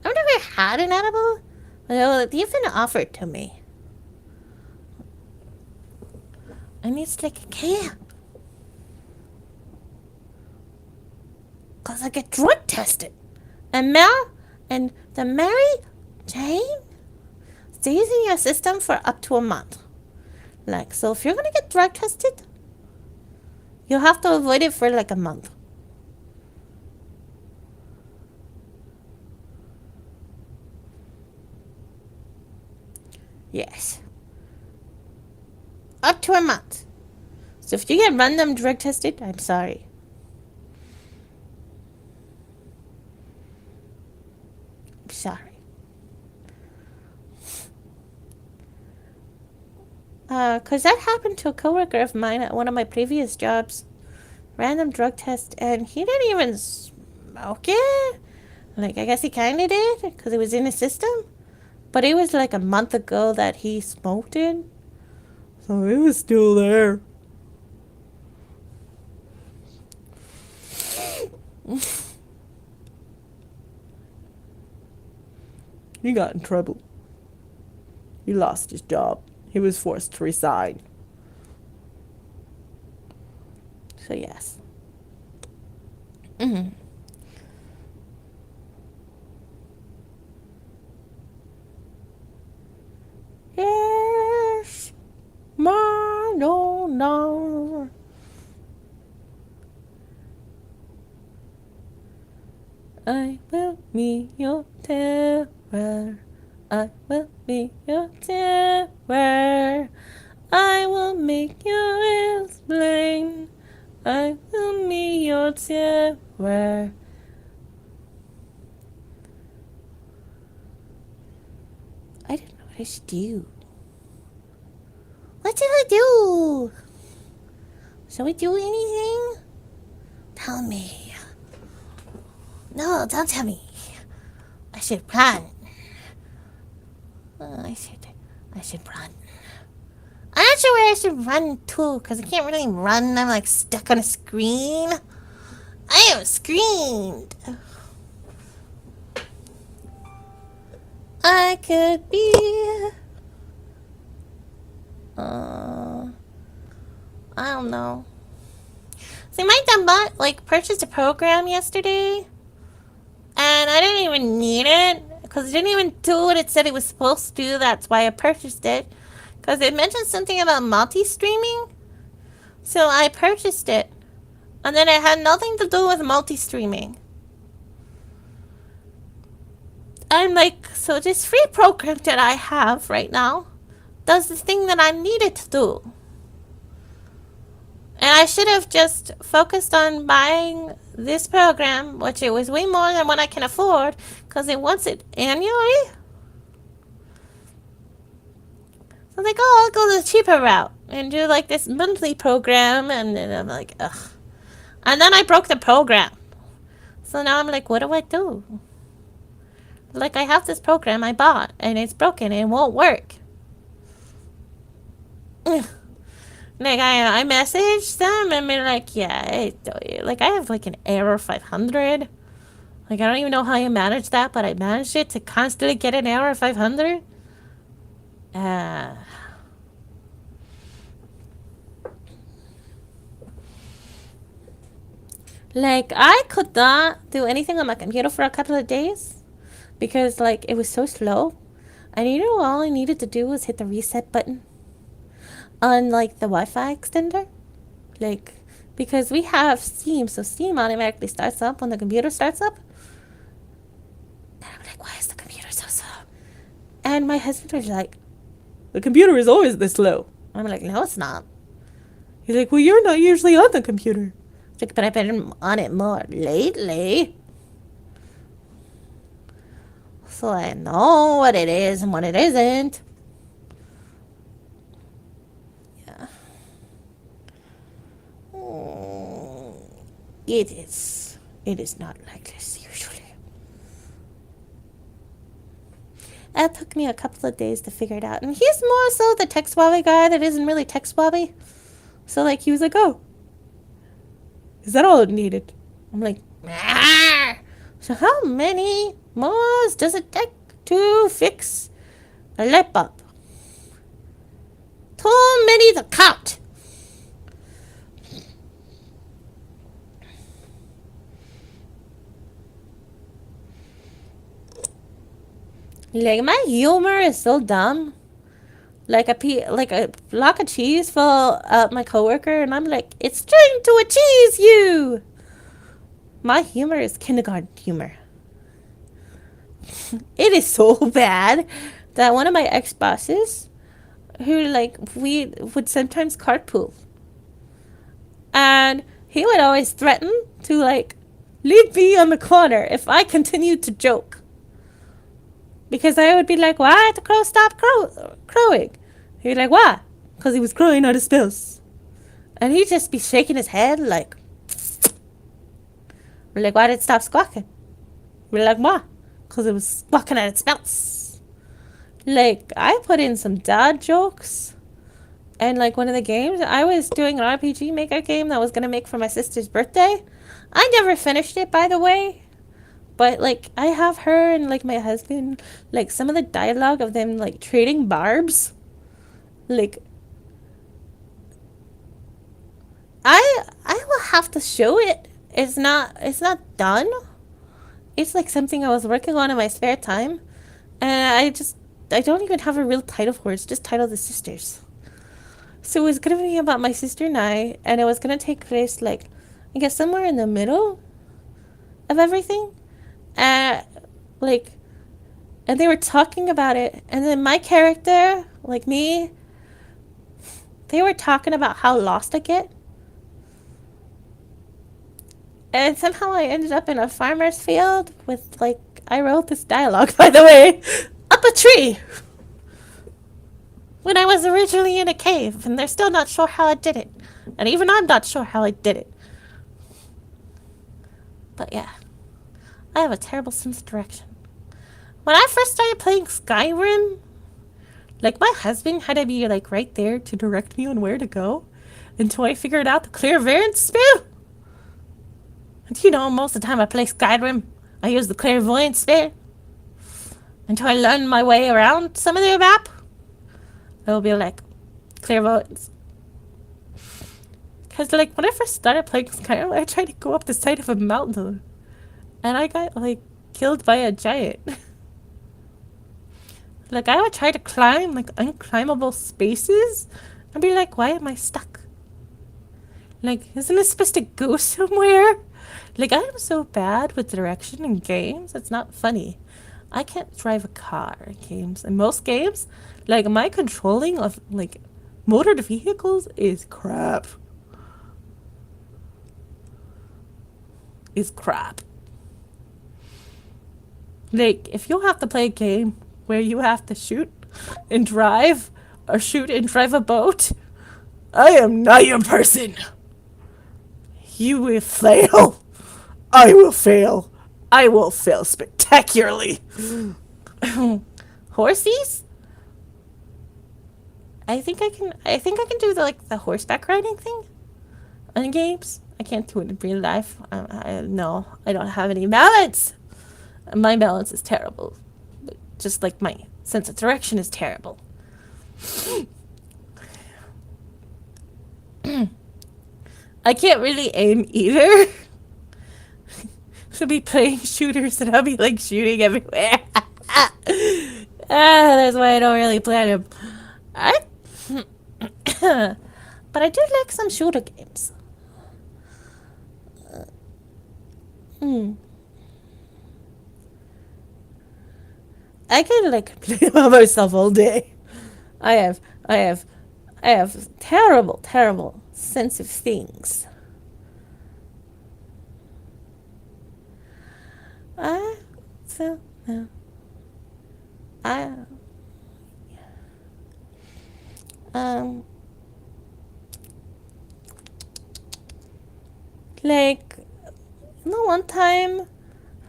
I've never had an edible, Well, it even offered to me. I need to take a cab. Because I get drug tested. And Mel and the Mary Jane stays in your system for up to a month. Like, so if you're going to get drug tested, you'll have to avoid it for like a month. Yes. Up to a month. So if you get random drug tested, I'm sorry. I'm sorry. Cause that happened to a coworker of mine at one of my previous jobs. Random drug test, and he didn't even smoke it. Like, I guess he kinda did, because it was in his system. But it was like a month ago that he smoked it. So it was still there. He got in trouble. He lost his job. He was forced to resign. So, yes. Mm-hmm. Yes, no. I will be your terror. I will be your terror. I will make you explain. I will be your terror. I don't know what I should do. What did I do? Shall we do anything? Tell me. No, don't tell me. I should run. I should run. I'm not sure where I should run to, because I can't really run. I'm like stuck on a screen. I am screened. I could be... I don't know. See, my dumb butt, like, purchased a program yesterday, and I didn't even need it, because it didn't even do what it said it was supposed to do. That's why I purchased it, because it mentioned something about multi-streaming, so I purchased it, and then it had nothing to do with multi-streaming. I'm like, so this free program that I have right now does the thing that I needed to do. And I should have just focused on buying this program, which it was way more than what I can afford, because it wants it annually. So I'm like, oh, I'll go the cheaper route and do like this monthly program. And then I'm like, ugh. And then I broke the program. So now I'm like, what do I do? Like, I have this program I bought, and it's broken, and it won't work. Like, I messaged them, and they're like, yeah, like, I have, like, an error 500. Like, I don't even know how you manage that, but I managed it to constantly get an error 500. Like, I could not do anything on my computer for a couple of days, because, like, it was so slow. And you know, all I needed to do was hit the reset button on, like, the Wi-Fi extender. Like, because we have Steam, so Steam automatically starts up when the computer starts up. And I'm like, why is the computer so slow? And my husband was like, the computer is always this slow. I'm like, no, it's not. He's like, well, you're not usually on the computer. It's like, but I've been on it more lately. So I know what it is and what it isn't. Yeah. It is. It is not like this usually. It took me a couple of days to figure it out. And he's more so the tech swabby guy that isn't really tech swabby. So, like, he was like, oh, is that all it needed? I'm like, ah! So how many more does it take to fix A light bulb. Too many to count. Like, my humor is so dumb. Like a block of cheese fell out my coworker, and I'm like, it's trying to a cheese you. My humor is kindergarten humor. It is so bad that one of my ex bosses, who like we would sometimes carpool, and he would always threaten to like leave me on the corner if I continued to joke. Because I would be like, why did the crow stop crowing? He'd be like, why? Because he was crowing out his spells. And he'd just be shaking his head like, we're like, why did it stop squawking? We're like, why? Because it was squawking at its spells. Like, I put in some dad jokes. And like one of the games, I was doing an RPG Maker game that I was going to make for my sister's birthday. I never finished it, by the way. But like I have her and like my husband, like some of the dialogue of them like trading barbs, like I will have to show it. It's not done. It's like something I was working on in my spare time, and I don't even have a real title for it. It's just titled The Sisters. So it was gonna be about my sister and it was gonna take place like I guess somewhere in the middle of everything. Uh like and they were talking about it, and then my character, like me, they were talking about how lost I get, and somehow I ended up in a farmer's field with like I wrote this dialogue by the way up a tree when I was originally in a cave, and they're still not sure how I did it, and even I'm not sure how I did it. But yeah, I have a terrible sense of direction. When I first started playing Skyrim, like, my husband had to be, like, right there to direct me on where to go until I figured out the clairvoyance spell. And you know, most of the time I play Skyrim, I use the clairvoyance spell until I learn my way around some of the map. It'll be, like, clairvoyance. Because, like, when I first started playing Skyrim, I tried to go up the side of a mountain. And I got, like, killed by a giant. Like, I would try to climb, like, unclimbable spaces and be like, why am I stuck? Like, isn't it supposed to go somewhere? Like, I'm so bad with direction in games, it's not funny. I can't drive a car in games. In most games, like, my controlling of, like, motored vehicles is crap. Is crap. Like, if you have to play a game where you have to shoot and drive, or shoot and drive a boat, I am not your person. You will fail. I will fail. I will fail spectacularly. Horsies? I think I can do the horseback riding thing in games. I can't do it in real life. No, I don't have any balance. My balance is terrible. Just like my sense of direction is terrible. I can't really aim either. Should be playing shooters and I'll be like shooting everywhere. That's why I don't really play them. I, but I do like some shooter games. I can like play by myself all day. I have, I have, I have terrible, terrible sense of things. I, so, no. I, um, like, one time,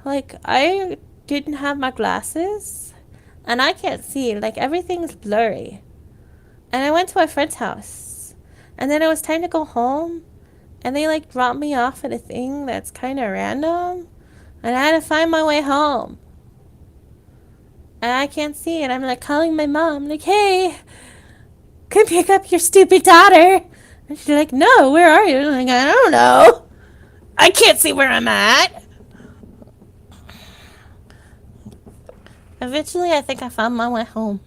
like, I didn't have my glasses, and I can't see, like, everything's blurry. And I went to my friend's house, and then it was time to go home, and they, like, dropped me off at a thing that's kind of random, and I had to find my way home. and I can't see it. I'm like calling my mom, like, hey, can pick up your stupid daughter. And she's like, no, where are you? I'm like, I don't know. I can't see where I'm at. Eventually, I think I found my way home.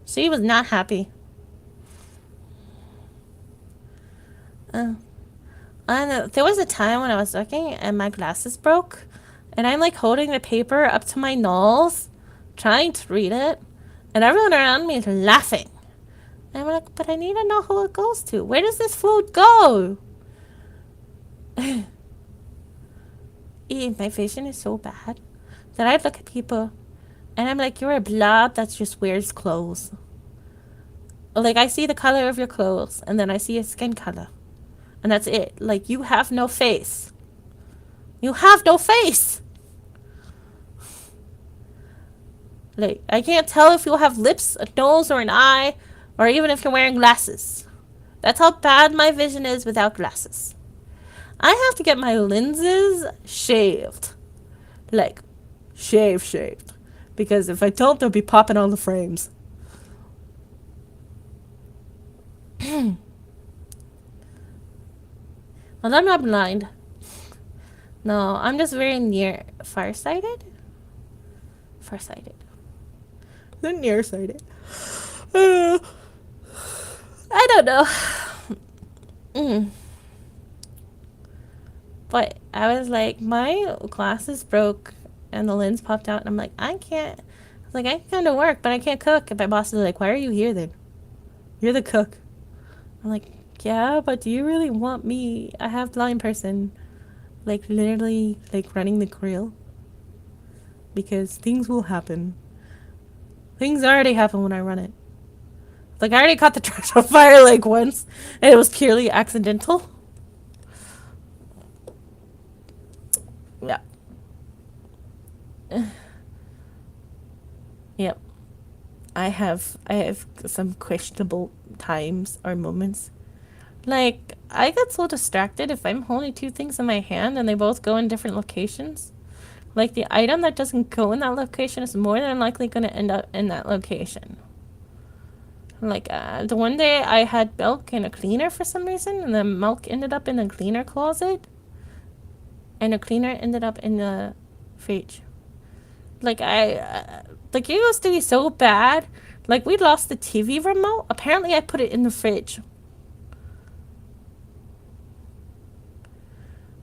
She was not happy. Uh, and there was a time when I was looking and my glasses broke. And I'm like holding the paper up to my nose, trying to read it. And everyone around me is laughing. And I'm like, but I need to know who it goes to. Where does this food go? My vision is so bad that I look at people and I'm like, you're a blob that just wears clothes. Like, I see the color of your clothes and then I see your skin color. And that's it. Like, you have no face. You have no face. Like, I can't tell if you have lips, a nose, or an eye, or even if you're wearing glasses. That's how bad my vision is without glasses. I have to get my lenses shaved. Like, shaved. Because if I don't, they'll be popping on the frames. Well, I'm not blind. No, I'm just very farsighted. Farsighted. Then nearsighted. I don't know. But I was like, my glasses broke and the lens popped out, and I'm like, I can't. I was like, I can come to work, but I can't cook. And my boss is like, why are you here then? You're the cook. I'm like, yeah, but do you really want me? I have blind person, like literally, like running the grill. Because things will happen. Things already happen when I run it. Like, I already caught the trash on fire like once, and it was purely accidental. Yeah. Yep. I have some questionable times or moments. Like, I get so distracted if I'm holding two things in my hand and they both go in different locations. Like, the item that doesn't go in that location is more than likely going to end up in that location. Like, the one day I had milk in a cleaner for some reason, and the milk ended up in the cleaner closet, and the cleaner ended up in the fridge. Like, like, it used to be so bad. Like, we lost the TV remote. Apparently, I put it in the fridge.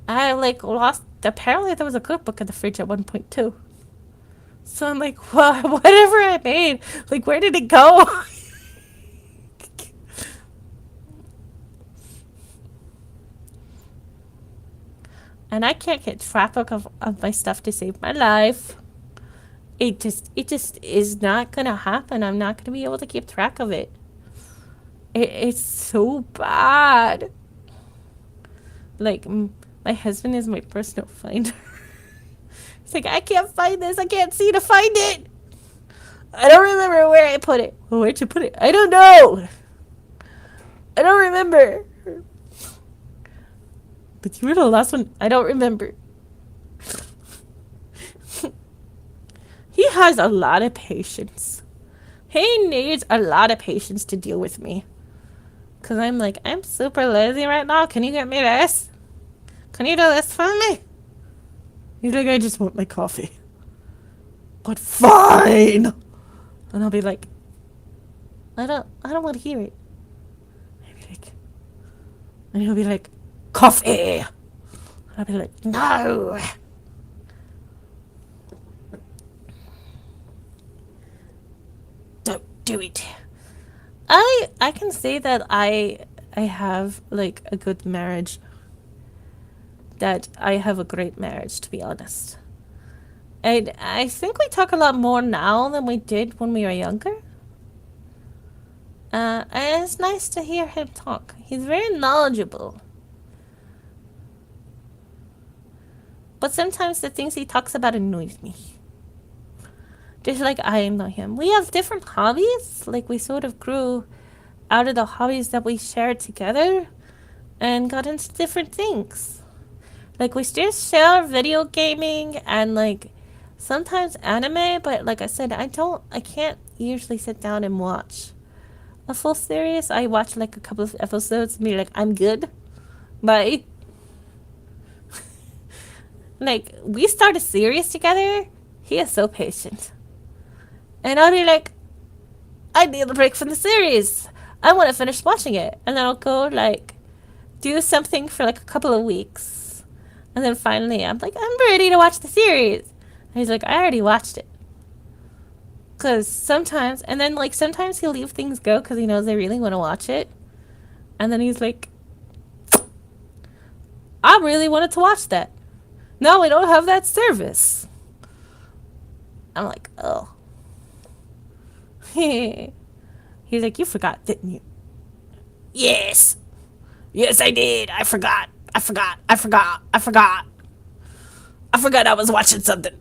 I, like, lost... Apparently, there was a cookbook in the fridge at one point, too. So I'm like, well, whatever I made, like, where did it go? And I can't get track of my stuff to save my life. It just is not gonna happen. I'm not gonna be able to keep track of it. It's so bad. Like, my husband is my personal finder. It's like, I can't find this. I can't see to find it. I don't remember where I put it. Well, where'd you put it? I don't know. I don't remember. But you were the last one. I don't remember. He has a lot of patience. He needs a lot of patience to deal with me. Because I'm like, I'm super lazy right now. Can you get me this? Can you do this for me? He's like, I just want my coffee. But fine. And I'll be like, I don't want to hear it. And he'll be like, coffee. And I'll be like, no. Don't do it. I can say that I have like a good marriage. That I have a great marriage, to be honest. And I think we talk a lot more now than we did when we were younger. And it's nice to hear him talk. He's very knowledgeable. But sometimes the things he talks about annoys me. Just like I annoy him. We have different hobbies. Like, we sort of grew out of the hobbies that we shared together and got into different things. Like, we still share video gaming and, like, Sometimes anime, but like I said, I can't usually sit down and watch a full series. I watch like a couple of episodes and be like, I'm good. Bye. Like, we start a series together. He is so patient. And I'll be like, I need a break from the series. I want to finish watching it. And then I'll go, like, do something for like a couple of weeks. And then finally, I'm like, I'm ready to watch the series. And he's like, I already watched it. Because sometimes, and then like sometimes he'll leave things go because he knows I really want to watch it. And then he's like, I really wanted to watch that. No, we don't have that service. I'm like, oh. He's like, you forgot, didn't you? Yes. Yes, I did. I forgot. I forgot. I forgot. I forgot. I forgot I was watching something.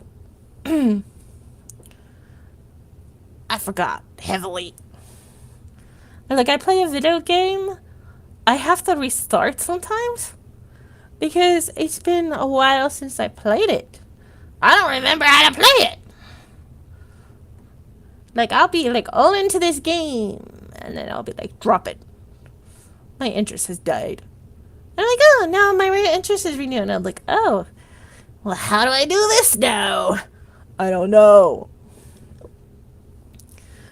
I forgot heavily. Like, I play a video game, I have to restart sometimes because it's been a while since I played it. I don't remember how to play it. Like, I'll be like all into this game and then I'll be like, drop it. My interest has died. And I'm like, oh, now my interest is renewed. And I'm like, oh, well, how do I do this now? I don't know.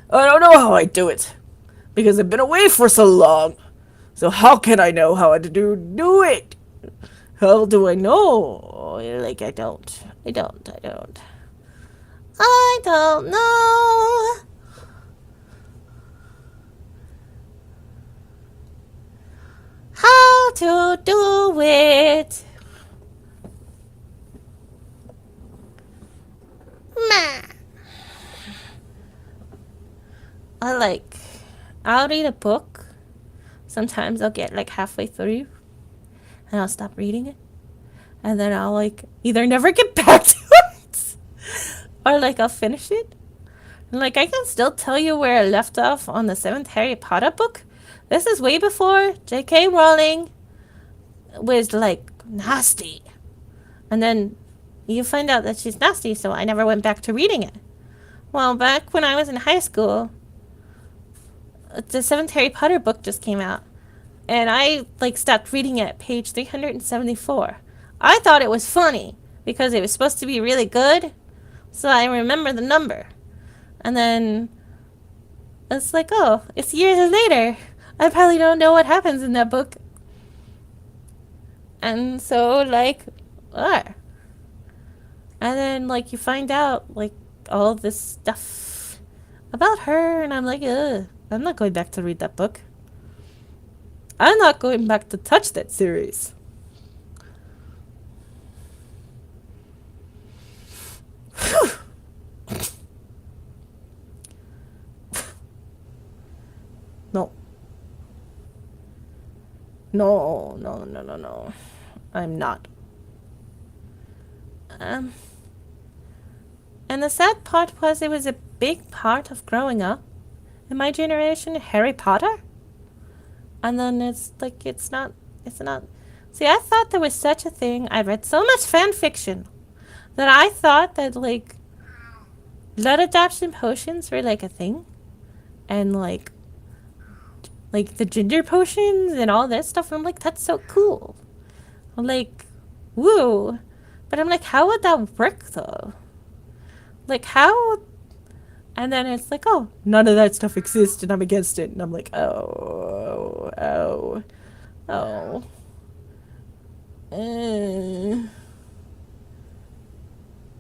I don't know how I do it because I've been away for so long. So how can I know how to do it? How do I know? Like, I don't. I don't. I don't. I don't know how to do it. Meh. I like, I'll read a book. Sometimes I'll get like halfway through and I'll stop reading it. And then I'll like either never get back to it or like I'll finish it. And like, I can still tell you where I left off on the 7th Harry Potter book. This is way before J.K. Rowling was like nasty. And then you find out that she's nasty, so I never went back to reading it. Well, back when I was in high school, the 7th Harry Potter book just came out. And I like stopped reading it at page 374. I thought it was funny because it was supposed to be really good. So I remember the number. And then it's like, oh, it's years later. I probably don't know what happens in that book. And so, like, and then, like, you find out, like, all this stuff about her, and I'm like, ugh, I'm not going back to read that book. I'm not going back to touch that series. No. No, no, no, no, no. I'm not. And the sad part was it was a big part of growing up in my generation, Harry Potter. And then it's like, it's not. See, I thought there was such a thing. I read so much fan fiction that I thought that, like, blood adoption potions were, like, a thing. And, like the ginger potions and all that stuff. And I'm like, that's so cool. I'm like, woo. But I'm like, how would that work, though? Like, how? And then it's like, oh, none of that stuff exists and I'm against it. And I'm like, oh.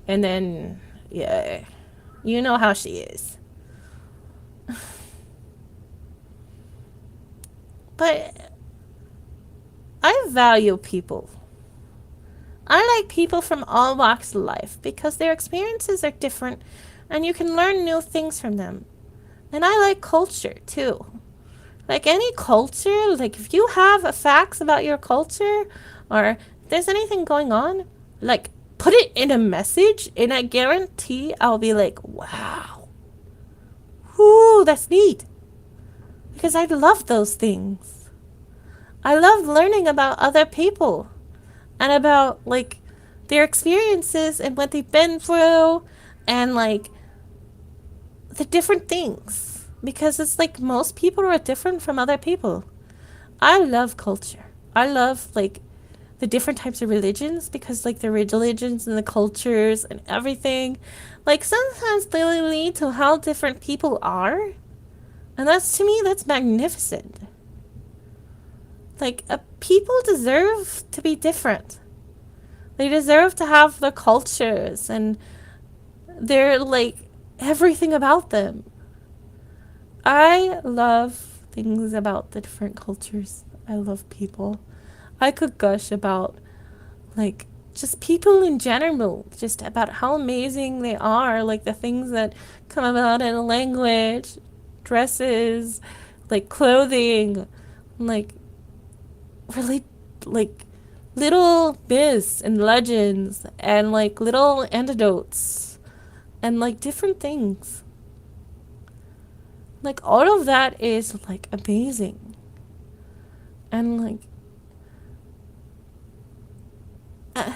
And then, yeah, you know how she is. But I value people. I like people from all walks of life because their experiences are different and you can learn new things from them. And I like culture too. Like any culture, like if you have facts about your culture or if there's anything going on, like put it in a message and I guarantee I'll be like, wow. Ooh, that's neat. Because I love those things. I love learning about other people and about like their experiences and what they've been through and like the different things, because it's like most people are different from other people. I love culture. I love like the different types of religions, because like the religions and the cultures and everything, like sometimes they lead to how different people are, and that's, to me, that's magnificent. Like people deserve to be different. They deserve to have their cultures and their like everything about them. I love things about the different cultures. I love people. I could gush about like just people in general, just about how amazing they are, like the things that come about in language, dresses, like clothing, like really like little myths and legends and like little anecdotes and like different things. Like all of that is like amazing. And like uh,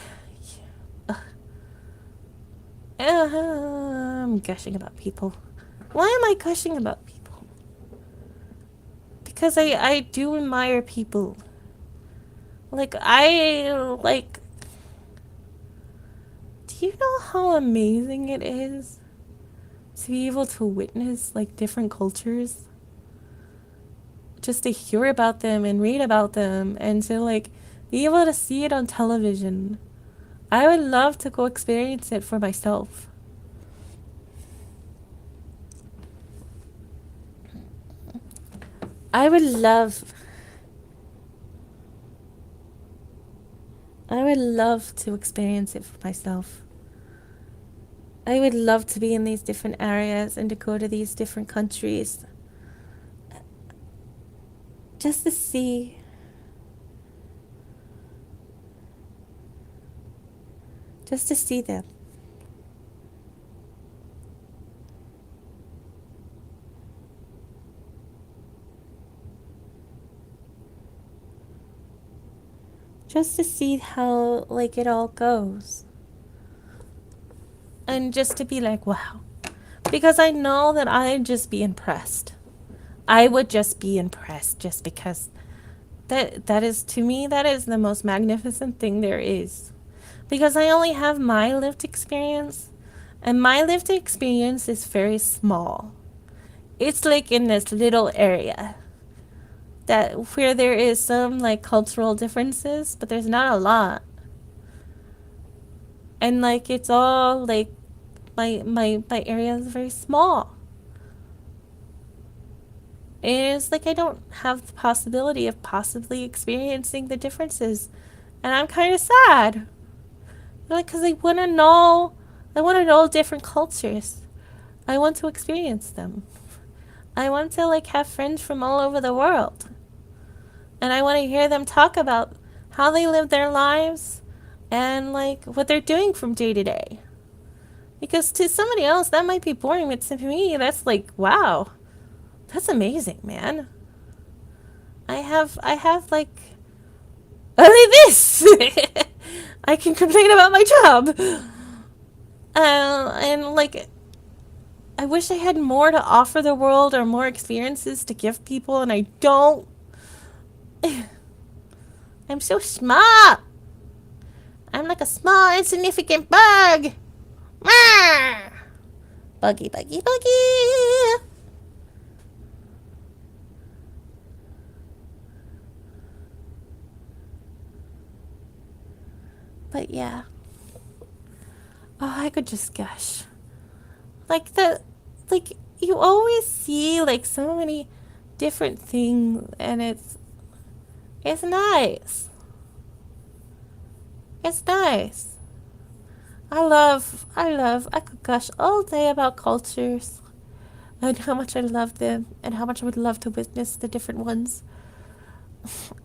I'm gushing about people. Why am I gushing about people? Because I do admire people. Like I like, do you know how amazing it is to be able to witness like different cultures? Just to hear about them and read about them and to like be able to see it on television. I would love to go experience it for myself. I would love I would love to experience it for myself. I would love to be in these different areas and to go to these different countries just to see, them. Just to see how like it all goes. And just to be like, wow. Because I know that I'd just be impressed. I would just be impressed just because that is, to me, that is the most magnificent thing there is. Because I only have my lived experience, and my lived experience is very small. It's like in this little area that where there is some like cultural differences, but there's not a lot. And like it's all like my area is very small. And it's like I don't have the possibility of possibly experiencing the differences. And I'm kind of sad. Like, because I want to know different cultures. I want to experience them. I want to like have friends from all over the world. And I want to hear them talk about how they live their lives and like what they're doing from day to day. Because to somebody else that might be boring, but to me that's like, wow, that's amazing, man. I have like only this. I can complain about my job. And like I wish I had more to offer the world or more experiences to give people, and I don't. I'm so small. I'm like a small, insignificant bug. Buggy, buggy, buggy. But yeah. Oh, I could just gush. Like like you always see like so many different things, and it's nice. It's nice. I could gush all day about cultures and how much I love them and how much I would love to witness the different ones.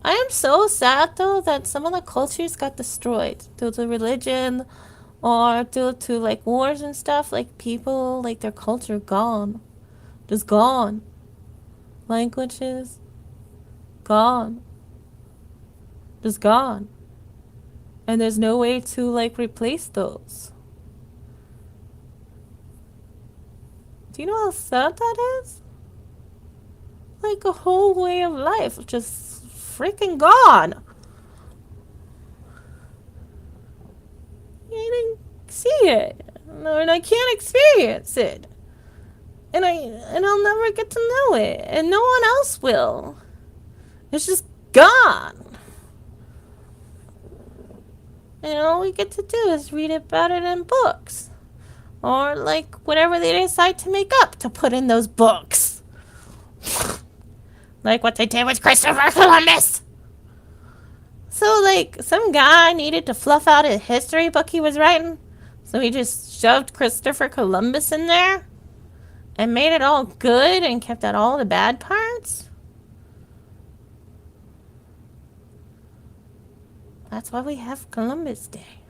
I am so sad though that some of the cultures got destroyed due to religion or due to like wars and stuff. Like people, like their culture gone. Just gone. Languages gone. Just gone. And there's no way to like replace those. Do you know how sad that is? Like a whole way of life just freaking gone. I didn't see it. And I can't experience it. And I'll never get to know it. And no one else will. It's just gone. And all we get to do is read about it in books. Or like whatever they decide to make up to put in those books. Like what they did with Christopher Columbus. So like some guy needed to fluff out a history book he was writing. So he just shoved Christopher Columbus in there. And made it all good and kept out all the bad parts. That's why we have Columbus Day.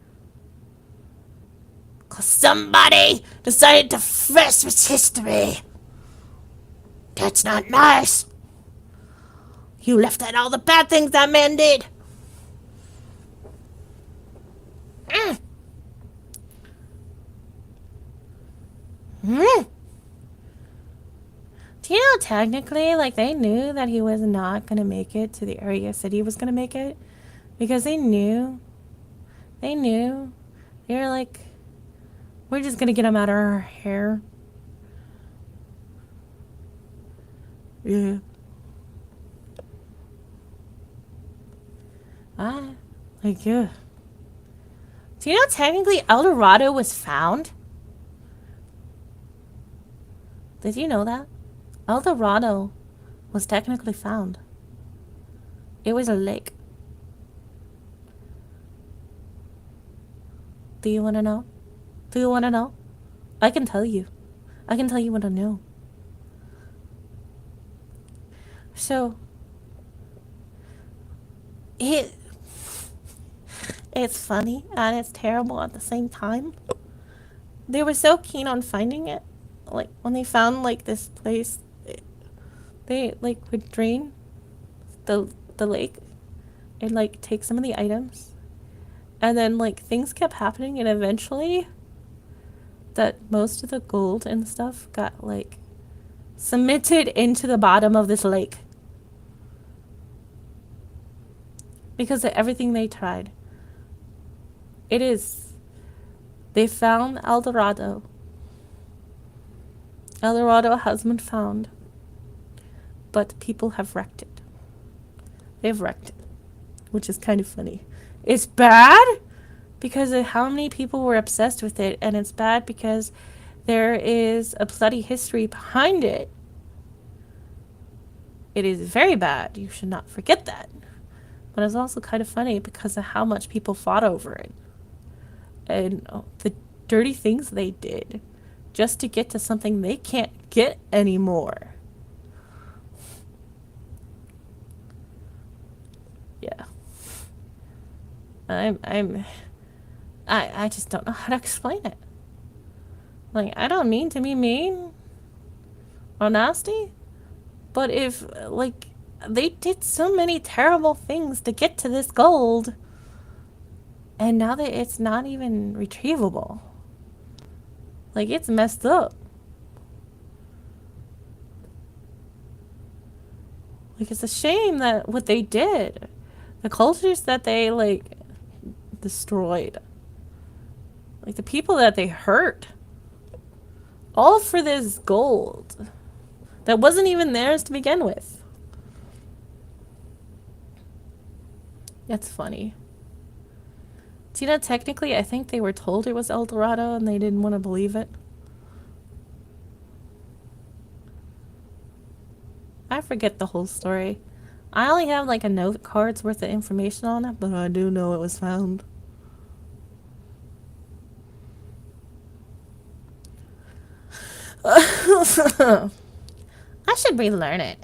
Because somebody decided to mess with history. That's not nice. You left out all the bad things that man did. Mm. Mm. Do you know technically, like, they knew that he was not going to make it to the area city was going to make it? Because they knew. They were like, we're just going to get him out of our hair. Yeah. Yeah. Do you know technically El Dorado was found? Did you know that? El Dorado was technically found. It was a lake. Do you want to know? Do you want to know? I can tell you. I can tell you what I know. So, it's funny and it's terrible at the same time. They were so keen on finding it. Like, when they found, like, this place, they, like, would drain the lake and, like, take some of the items. And then, like, things kept happening, and eventually that most of the gold and stuff got, like, cemented into the bottom of this lake. Because of everything they tried. They found El Dorado. El Dorado has been found. But people have wrecked it. They've wrecked it. Which is kind of funny. It's bad because of how many people were obsessed with it. And it's bad because there is a bloody history behind it. It is very bad. You should not forget that. But it's also kind of funny because of how much people fought over it. And the dirty things they did just to get to something they can't get anymore. Yeah. I just don't know how to explain it. Like, I don't mean to be mean or nasty, but if, like, they did so many terrible things to get to this gold, and now that it's not even retrievable. Like, it's messed up. Like, it's a shame that what they did, the cultures that they, like, destroyed, like, the people that they hurt, all for this gold that wasn't even theirs to begin with. That's funny. Do you know, technically, I think they were told it was El Dorado and they didn't want to believe it. I forget the whole story. I only have like a note card's worth of information on it, but I do know it was found. I should relearn it.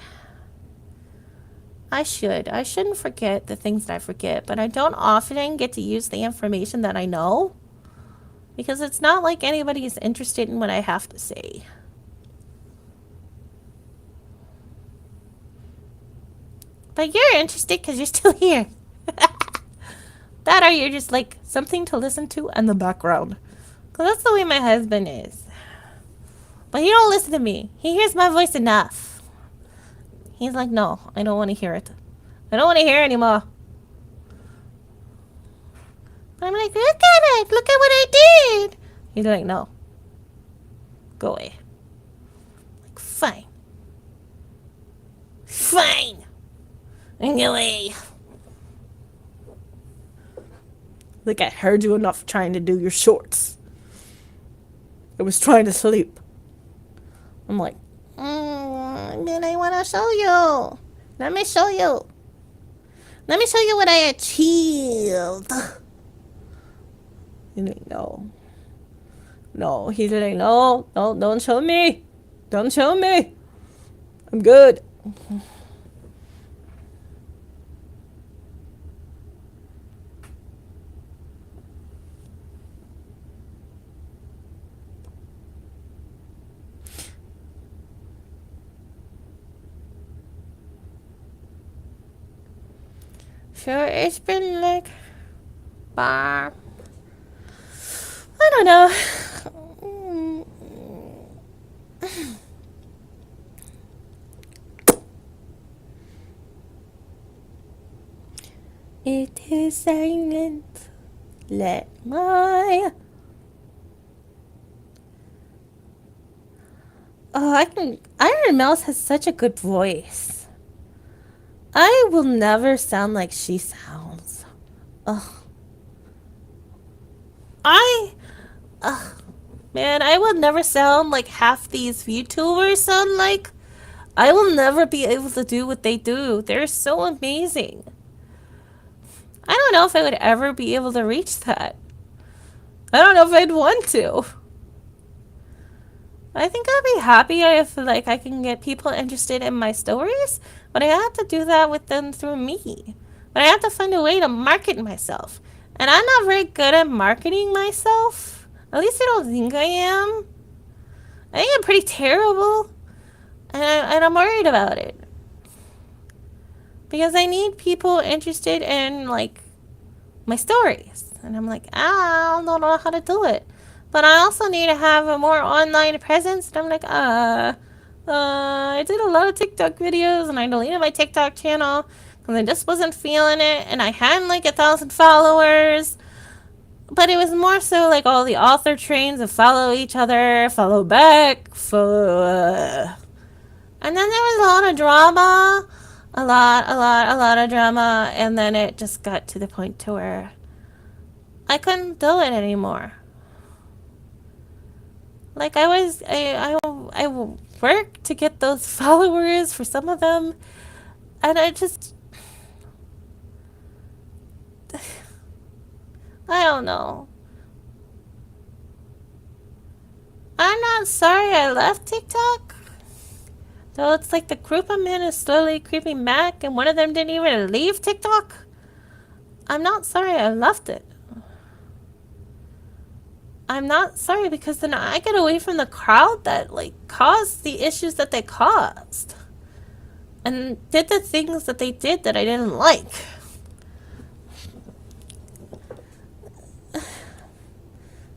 I should. I shouldn't forget the things that I forget, but I don't often get to use the information that I know because it's not like anybody is interested in what I have to say. But you're interested because you're still here. That or you're just like something to listen to in the background. Because that's the way my husband is. But he don't listen to me. He hears my voice enough. He's like, no, I don't want to hear it. I don't want to hear it anymore. But I'm like, look at it. Look at what I did. He's like, no. Go away. Like, fine. Fine. And go away. Like, I heard you enough trying to do your shorts. I was trying to sleep. I'm like, then I want to show you. Let me show you. Let me show you what I achieved. He's like, no. No. He's like, no, don't show me. Don't show me. I'm good. So it's been like, I don't know. It is silent. Let my... Oh, Iron Mouse has such a good voice. I will never sound like she sounds. Ugh. Man, I will never sound like half these VTubers sound like. I will never be able to do what they do. They're so amazing. I don't know if I would ever be able to reach that. I don't know if I'd want to. I think I'd be happy if like I can get people interested in my stories, but I have to do that with them through me. But I have to find a way to market myself. And I'm not very good at marketing myself. At least I don't think I am. I think I'm pretty terrible. And I'm worried about it. Because I need people interested in like my stories. And I'm like, I don't know how to do it. But I also need to have a more online presence. And I'm like, I did a lot of TikTok videos and I deleted my TikTok channel because I just wasn't feeling it. And I had like 1,000 followers. But it was more so like all the author trains of follow each other, follow back, follow. And then there was a lot of drama. A lot of drama. And then it just got to the point to where I couldn't do it anymore. Like I worked to get those followers for some of them, and I don't know. I'm not sorry I left TikTok. Though it's like the group I'm in is slowly creeping back, and one of them didn't even leave TikTok. I'm not sorry I left it. I'm not sorry because then I get away from the crowd that like caused the issues that they caused. And did the things that they did that I didn't like.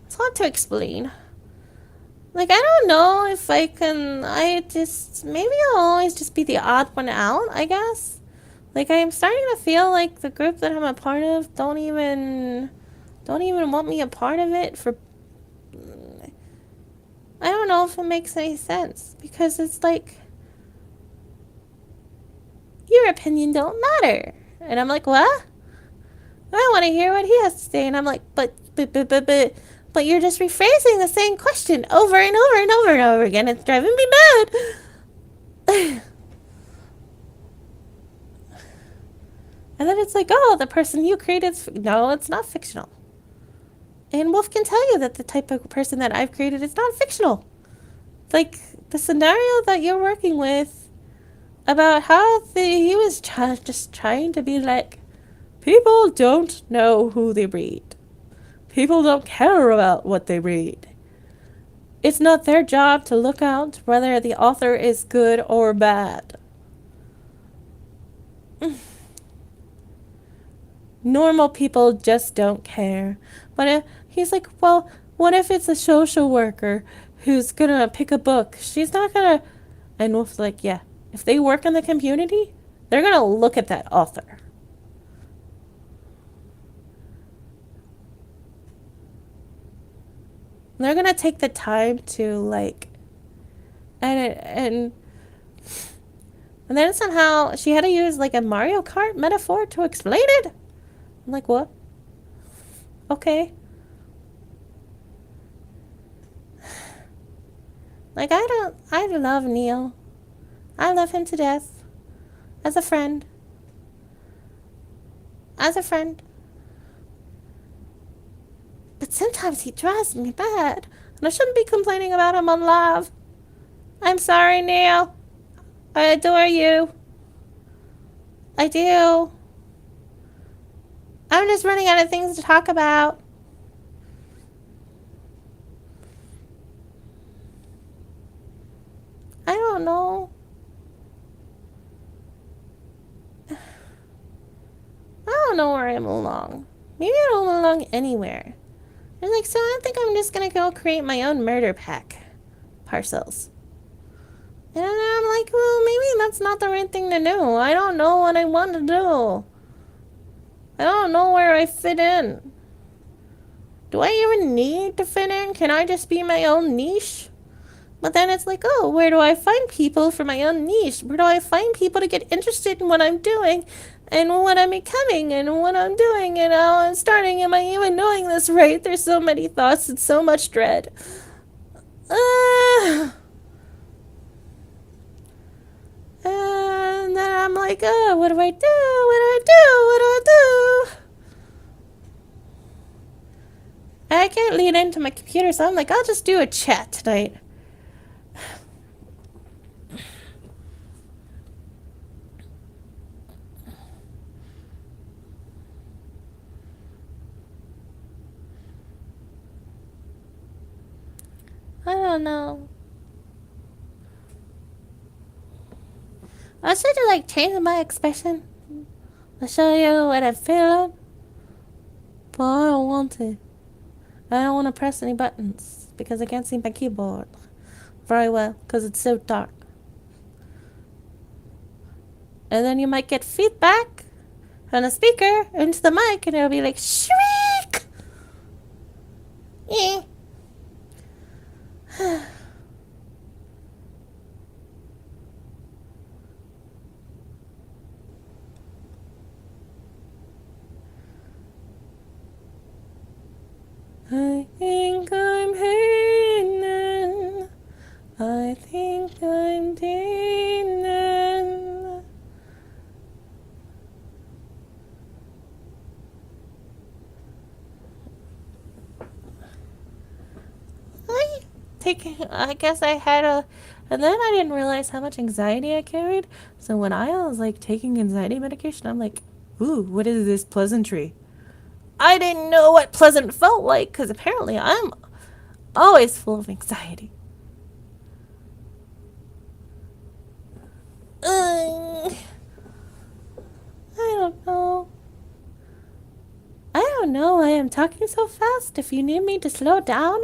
It's hard to explain. Like, I don't know if I can, maybe I'll always just be the odd one out, I guess. Like, I'm starting to feel like the group that I'm a part of don't even want me a part of it for, I don't know if it makes any sense. Because it's like, your opinion don't matter. And I'm like, what? I want to hear what he has to say. And I'm like, but you're just rephrasing the same question over and over and over and over again. It's driving me mad. And then it's like, oh, the person you created, no, it's not fictional. And Wolf can tell you that the type of person that I've created is not fictional. Like, the scenario that you're working with about how he was just trying to be like, people don't know who they read. People don't care about what they read. It's not their job to look out whether the author is good or bad. Normal people just don't care. But he's like, well, what if it's a social worker who's gonna pick a book. She's not gonna. And Wolf's like, yeah, if they work in the community, they're gonna look at that author. They're gonna take the time to like, and then somehow she had to use like a Mario Kart metaphor to explain it. I'm like, what? Okay. Like I love Neil. I love him to death. As a friend. As a friend. But sometimes he drives me mad. And I shouldn't be complaining about him on live. I'm sorry, Neil. I adore you. I do. I'm just running out of things to talk about. I don't know. I don't know where I belong. Maybe I don't belong anywhere. They're like, so I think I'm just gonna go create my own murder pack parcels. And I'm like, well, maybe that's not the right thing to do. I don't know what I want to do. I don't know where I fit in. Do I even need to fit in? Can I just be my own niche? But then it's like, oh, where do I find people for my own niche? Where do I find people to get interested in what I'm doing and what I'm becoming and what I'm doing and how I'm starting? Am I even doing this right? There's so many thoughts and so much dread. And then I'm like, oh, what do I do? What do I do? What do I do? I can't lean into my computer, so I'm like, I'll just do a chat tonight. I don't know. I should have like changed my expression. I'll show you what I'm feeling. But I don't want to. I don't want to press any buttons because I can't see my keyboard very well because it's so dark. And then you might get feedback from the speaker into the mic and it'll be like shriek. Yeah. I think I'm hidden. I think I'm hidden. I guess I had and then I didn't realize how much anxiety I carried. So when I was like taking anxiety medication, I'm like, ooh, what is this pleasantry? I didn't know what pleasant felt like because apparently I'm always full of anxiety. I don't know. I don't know. I am talking so fast. If you need me to slow down,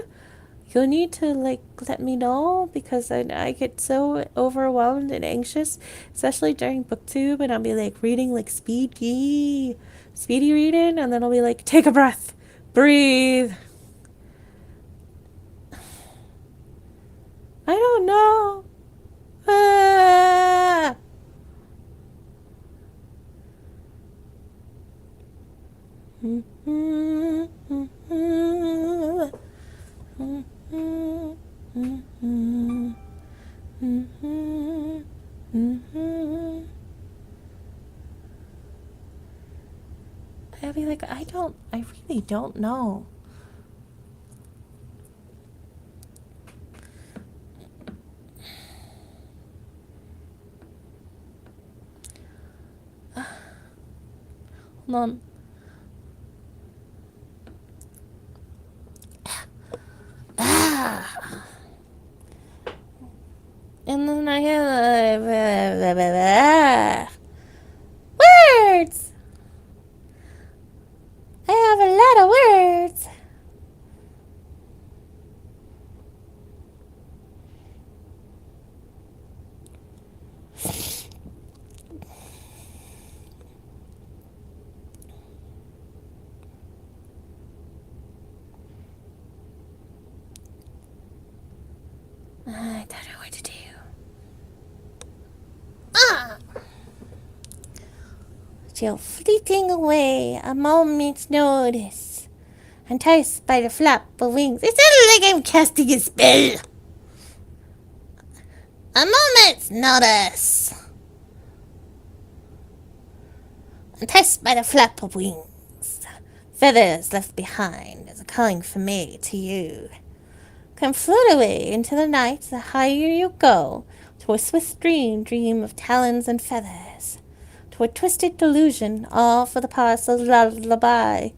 you'll need to like let me know because I get so overwhelmed and anxious, especially during booktube, and I'll be like reading like speedy reading, and then I'll be like, take a breath, breathe. I don't know. Ah. I'll be like, I really don't know. Hold on. And then I have words. I have a lot of words. till fleeting away a moment's notice, enticed by the flap of wings. It sounds like I'm casting a spell. A moment's notice, enticed by the flap of wings, feathers left behind as a calling for me to you. Come float away into the night, the higher you go, to a swift dream of talons and feathers, to a twisted delusion, all for the parcel's lullaby.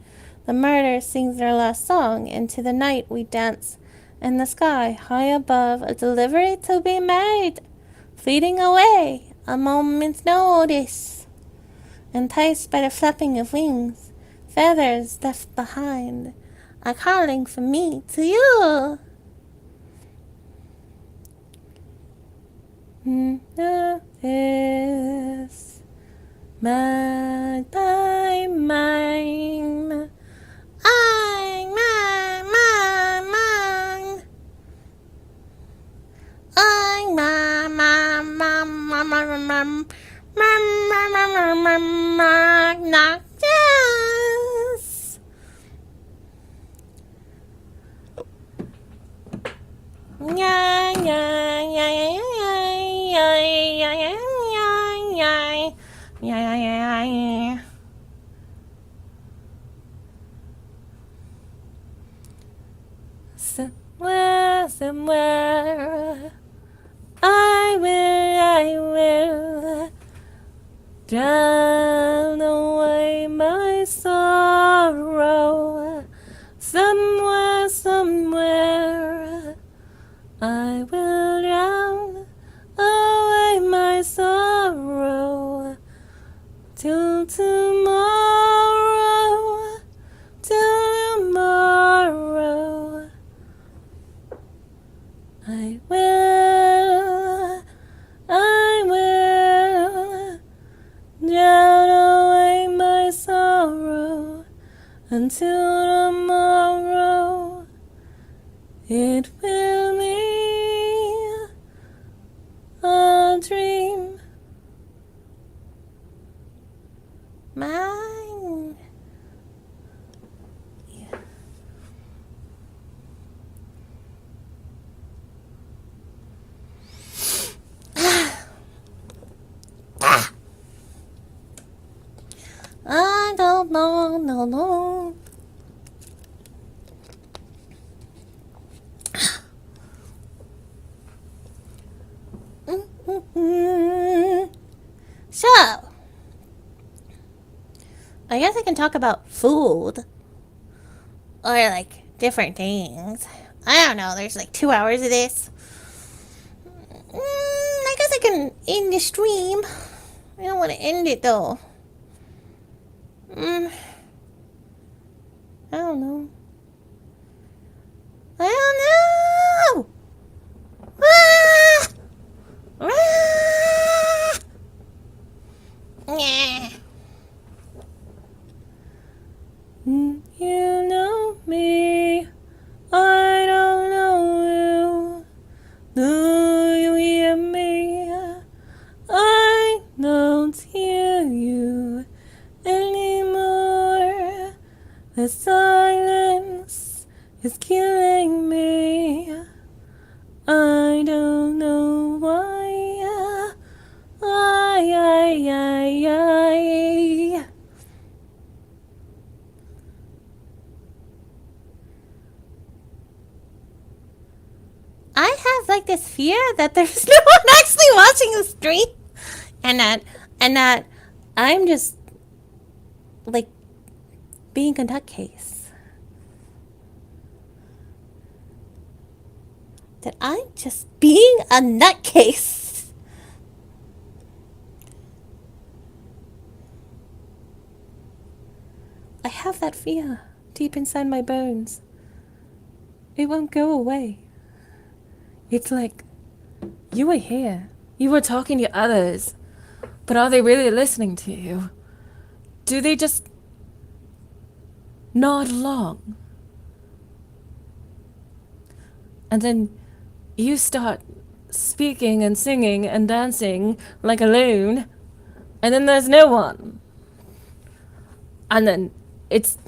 The murder sings their last song, into the night we dance, in the sky, high above, a delivery to be made, fleeting away, a moment's notice, enticed by the flapping of wings, feathers left behind, a calling for me to you. Notice mad by mine. I'm noctis. Yeah, yeah, yeah, yeah, yeah, yeah, yeah, yeah, yeah, yeah, yeah. Somewhere, I will drown away my sorrow. Somewhere, I will drown away my sorrow till tomorrow, till tomorrow. I will drown away my sorrow until tomorrow. It will be a dream. Mine. Yeah. I don't know, no. So, I guess I can talk about food. Or, like, different things. I don't know, there's like 2 hours of this. I guess I can end the stream. I don't want to end it, though. I don't know. I don't know! Ah! Ah! Yeah. You know me, I don't know you. Do you hear me? I don't hear you anymore. The silence is killing me. I don't know why. I have like this fear that there's no one actually watching the stream, and that I'm just like being a nutcase. That I'm just being a nutcase. I have that fear deep inside my bones. It won't go away. It's like, you were here. You were talking to others. But are they really listening to you? Do they just nod along? And then you start speaking and singing and dancing like a loon, and then there's no one. And then it's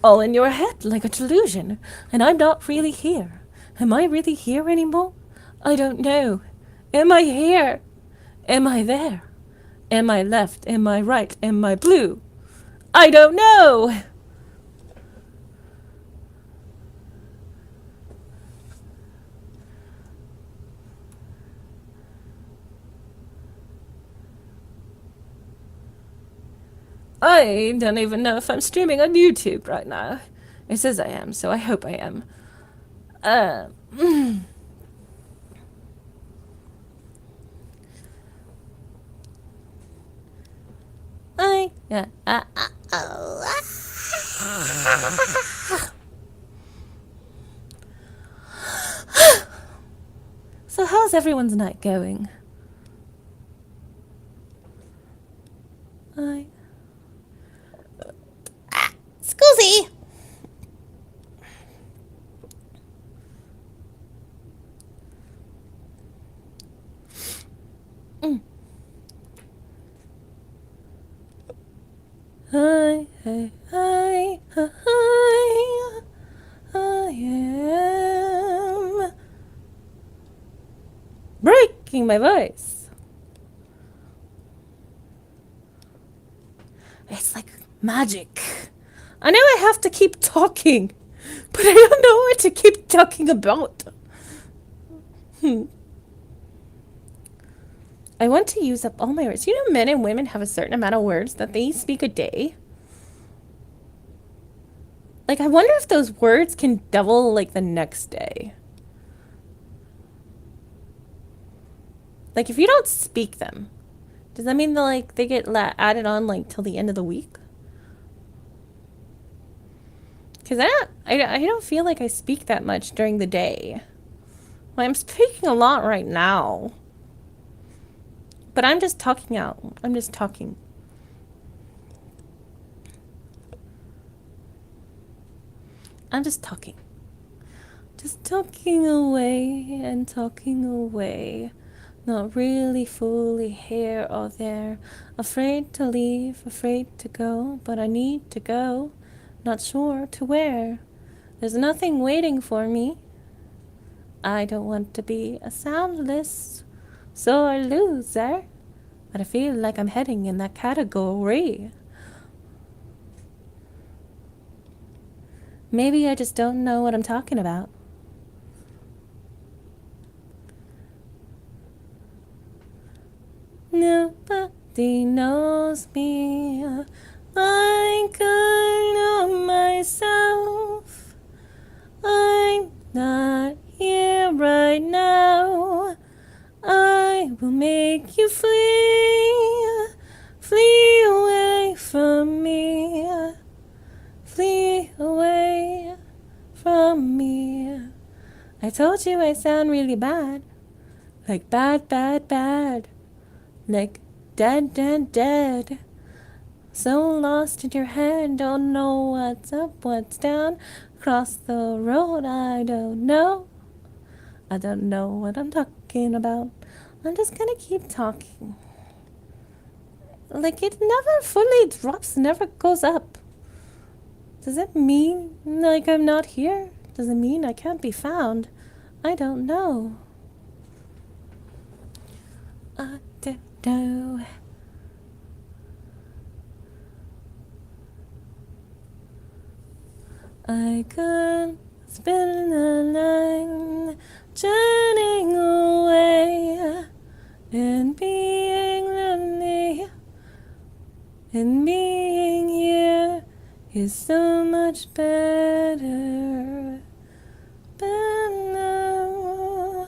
all in your head like a delusion, and I'm not really here. Am I really here anymore? I don't know. Am I here? Am I there? Am I left? Am I right? Am I blue? I don't know! I don't even know if I'm streaming on YouTube right now. It says I am, so I hope I am. Uh, I So how's everyone's night going? Scusi! I am breaking my voice. It's like magic. I know I have to keep talking, but I don't know what to keep talking about. I want to use up all my words. You know, men and women have a certain amount of words that they speak a day. Like, I wonder if those words can double, like, the next day. Like, if you don't speak them, does that mean that, like, they get added on, like, till the end of the week? Because I don't feel like I speak that much during the day. Well, I'm speaking a lot right now. But I'm just talking out. I'm just talking. I'm just talking. Just talking away and talking away. Not really fully here or there. Afraid to leave, afraid to go. But I need to go. Not sure to where. There's nothing waiting for me. I don't want to be a soundless sore loser. But I feel like I'm heading in that category. Maybe I just don't know what I'm talking about. Nobody knows me like I know myself. I'm not here right now. I will make you flee, flee away from me, flee away from me. I told you I sound really bad, like bad, bad, bad, like dead, dead, dead. So lost in your head, don't know what's up, what's down. Cross the road, I don't know. I don't know what I'm talking about. I'm just gonna keep talking. Like, it never fully drops, never goes up. Does it mean, like, I'm not here? Does it mean I can't be found? I don't know. I don't know. I could spend the night turning away and being lonely, and being here is so much better. But no,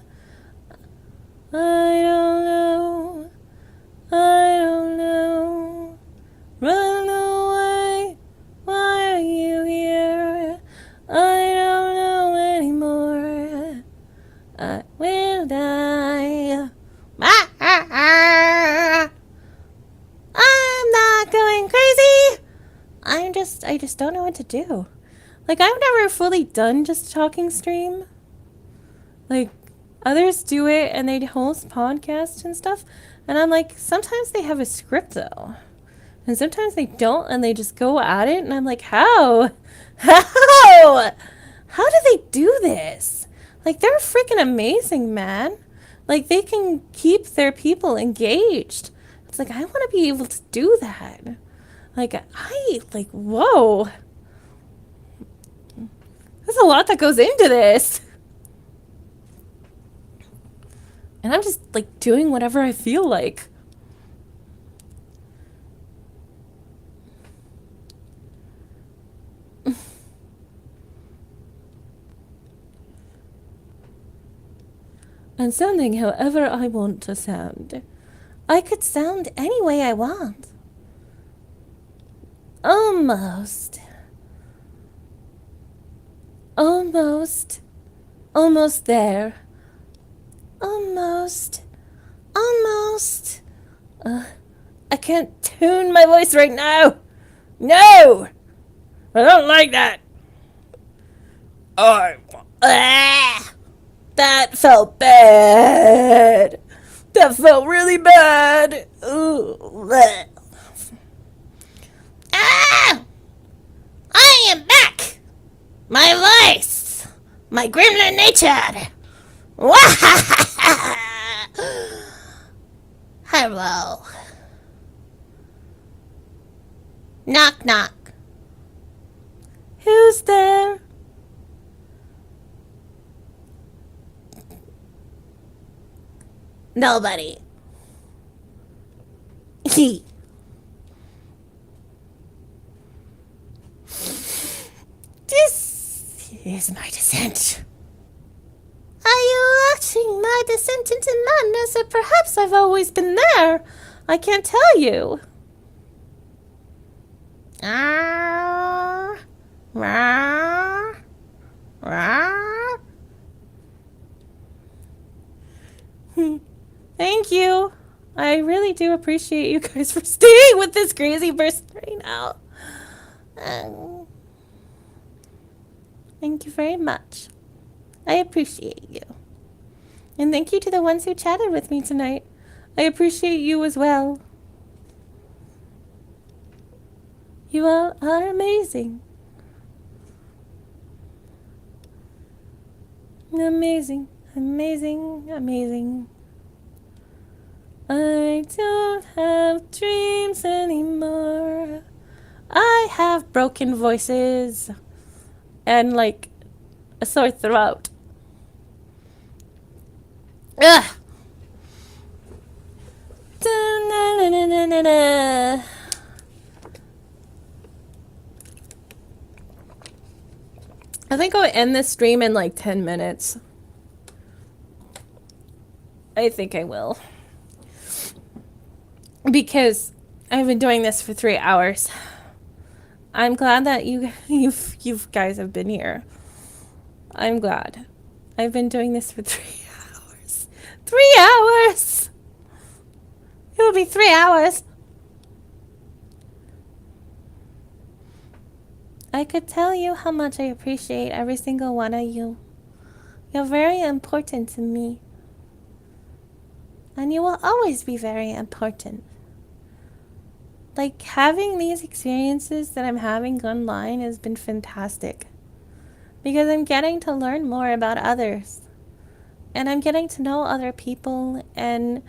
I don't know, I don't know. Run away, why are you here? I don't know anymore. I will die. I'm not going crazy. I just don't know what to do. Like, I've never fully done just a talking stream. Like, others do it and they host podcasts and stuff. And I'm like, sometimes they have a script though. And sometimes they don't and they just go at it and I'm like, how? How? How do they do this? Like they're freaking amazing, man. Like they can keep their people engaged. It's like I want to be able to do that. Like whoa. There's a lot that goes into this. And I'm just like doing whatever I feel like. And sounding however I want to sound. I could sound any way I want. Almost. Almost. Almost there. Almost. Almost. I can't tune my voice right now. No! I don't like that. Oh, that felt bad. That felt really bad. Ooh, Ah! I am back! My voice! My gremlin nature! Mwahahaha! Hello. Knock knock. who's there? Nobody. This is my descent. Are you watching my descent into madness? Or perhaps I've always been there. I can't tell you. Ah, rah, rah. Thank you. I really do appreciate you guys for staying with this crazy person right now. Thank you very much. I appreciate you. And thank you to the ones who chatted with me tonight. I appreciate you as well. You all are amazing. Amazing, amazing, amazing. I don't have dreams anymore. I have broken voices and like a sore throat. Ugh. Da-na-na-na-na-na. I think I'll end this stream in like 10 minutes. I think I will. Because I've been doing this for 3 hours. I'm glad that you guys have been here. I'm glad. I've been doing this for 3 hours. 3 hours! It'll be 3 hours. I could tell you how much I appreciate every single one of you. You're very important to me. And you will always be very important. Like, having these experiences that I'm having online has been fantastic. Because I'm getting to learn more about others. And I'm getting to know other people and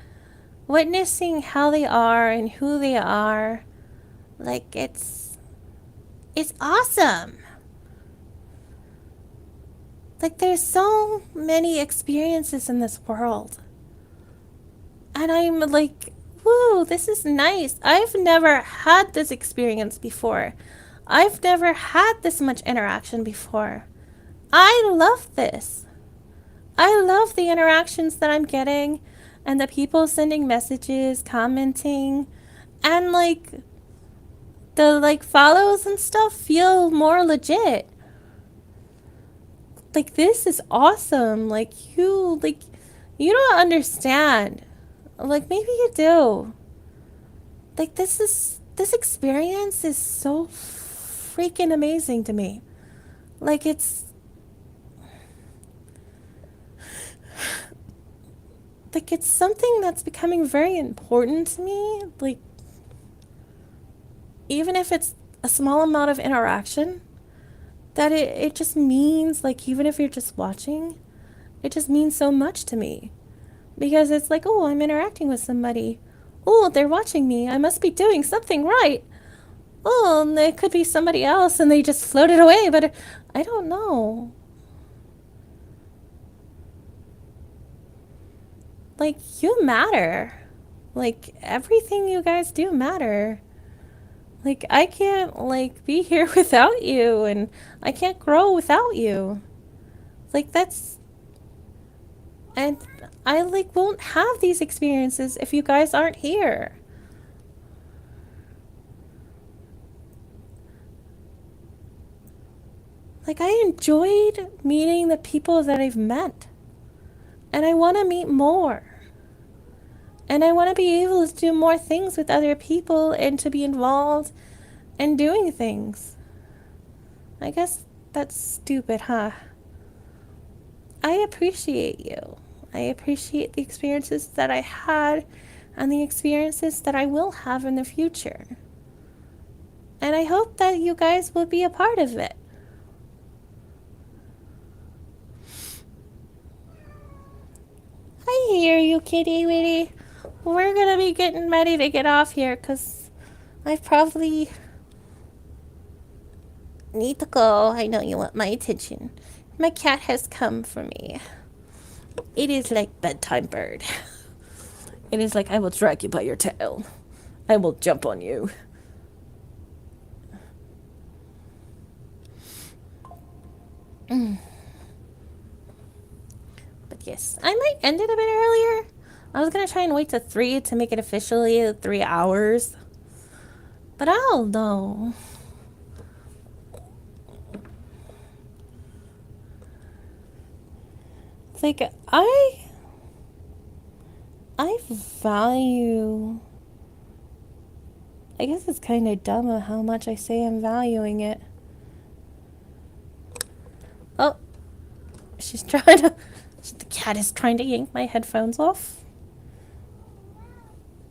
witnessing how they are and who they are. Like, it's awesome. Like, there's so many experiences in this world. And I'm like, woo, this is nice. I've never had this experience before. I've never had this much interaction before. I love this. I love the interactions that I'm getting and the people sending messages, commenting, and like the like follows and stuff feel more legit. Like, this is awesome. Like you don't understand. Like, maybe you do. Like, this experience is so freaking amazing to me. Like, it's something that's becoming very important to me. Like, even if it's a small amount of interaction, that it just means, like, even if you're just watching, it just means so much to me. Because it's like, oh, I'm interacting with somebody. Oh, they're watching me. I must be doing something right. Oh, and it could be somebody else and they just floated away, but I don't know. Like, you matter. Like, everything you guys do matter. Like, I can't, like, be here without you, and I can't grow without you. Like, that's. And I, like, won't have these experiences if you guys aren't here. Like, I enjoyed meeting the people that I've met. And I want to meet more. And I want to be able to do more things with other people and to be involved in doing things. I guess that's stupid, huh? I appreciate you. I appreciate the experiences that I had and the experiences that I will have in the future. And I hope that you guys will be a part of it. I hear you, kitty witty. We're gonna be getting ready to get off here because I probably need to go. I know you want my attention. My cat has come for me. It is like bedtime bird. It is like, I will drag you by your tail. I will jump on you. But yes, I might end it a bit earlier. I was gonna try and wait to 3 to make it officially 3 hours. But I don't know. It's like, I value. I guess it's kind of dumb of how much I say I'm valuing it. Oh, she's trying to. The cat is trying to yank my headphones off.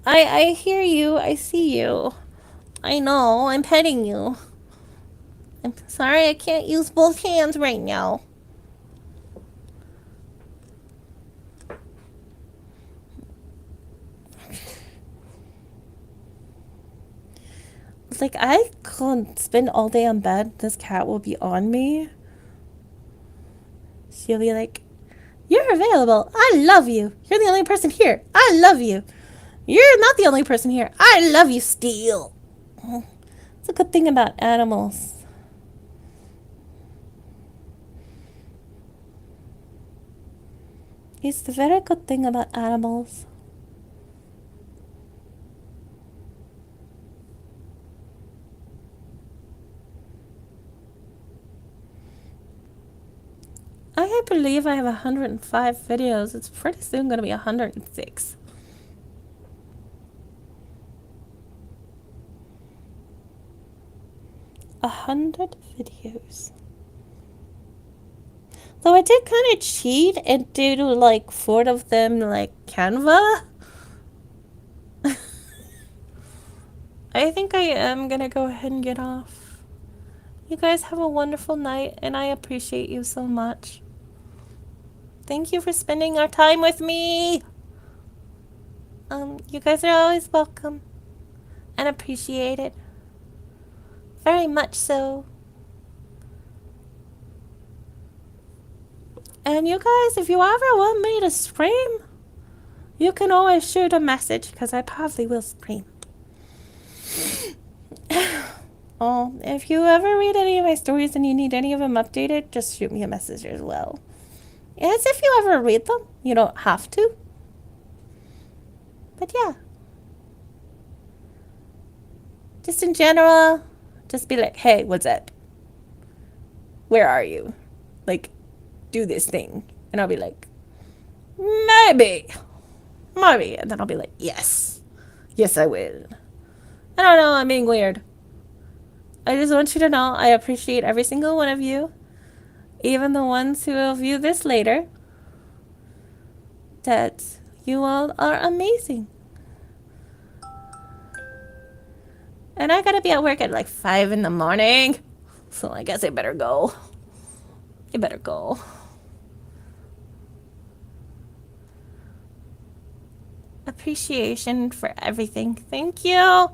I hear you. I see you. I know. I'm petting you. I'm sorry I can't use both hands right now. It's like, I could spend all day on bed. This cat will be on me. She'll be like, you're available. I love you. You're the only person here. I love you. You're not the only person here. I love you still. It's a good thing about animals. It's the very good thing about animals. I believe I have 105 videos. It's pretty soon going to be 106. A 100 videos. Though I did kind of cheat and do like 4 of them like Canva. I think I am going to go ahead and get off. You guys have a wonderful night and I appreciate you so much. Thank you for spending our time with me. You guys are always welcome and appreciated. Very much so. And you guys, if you ever want me to scream, you can always shoot a message because I probably will scream. Oh, if you ever read any of my stories and you need any of them updated, just shoot me a message as well. As if you ever read them. You don't have to. But yeah. Just in general, just be like, hey, what's up? Where are you? Like, do this thing. And I'll be like, maybe. And then I'll be like, yes. Yes, I will. I don't know, I'm being weird. I just want you to know I appreciate every single one of you. Even the ones who will view this later. That you all are amazing. And I gotta be at work at like 5 in the morning. So I guess I better go. I better go. Appreciation for everything. Thank you.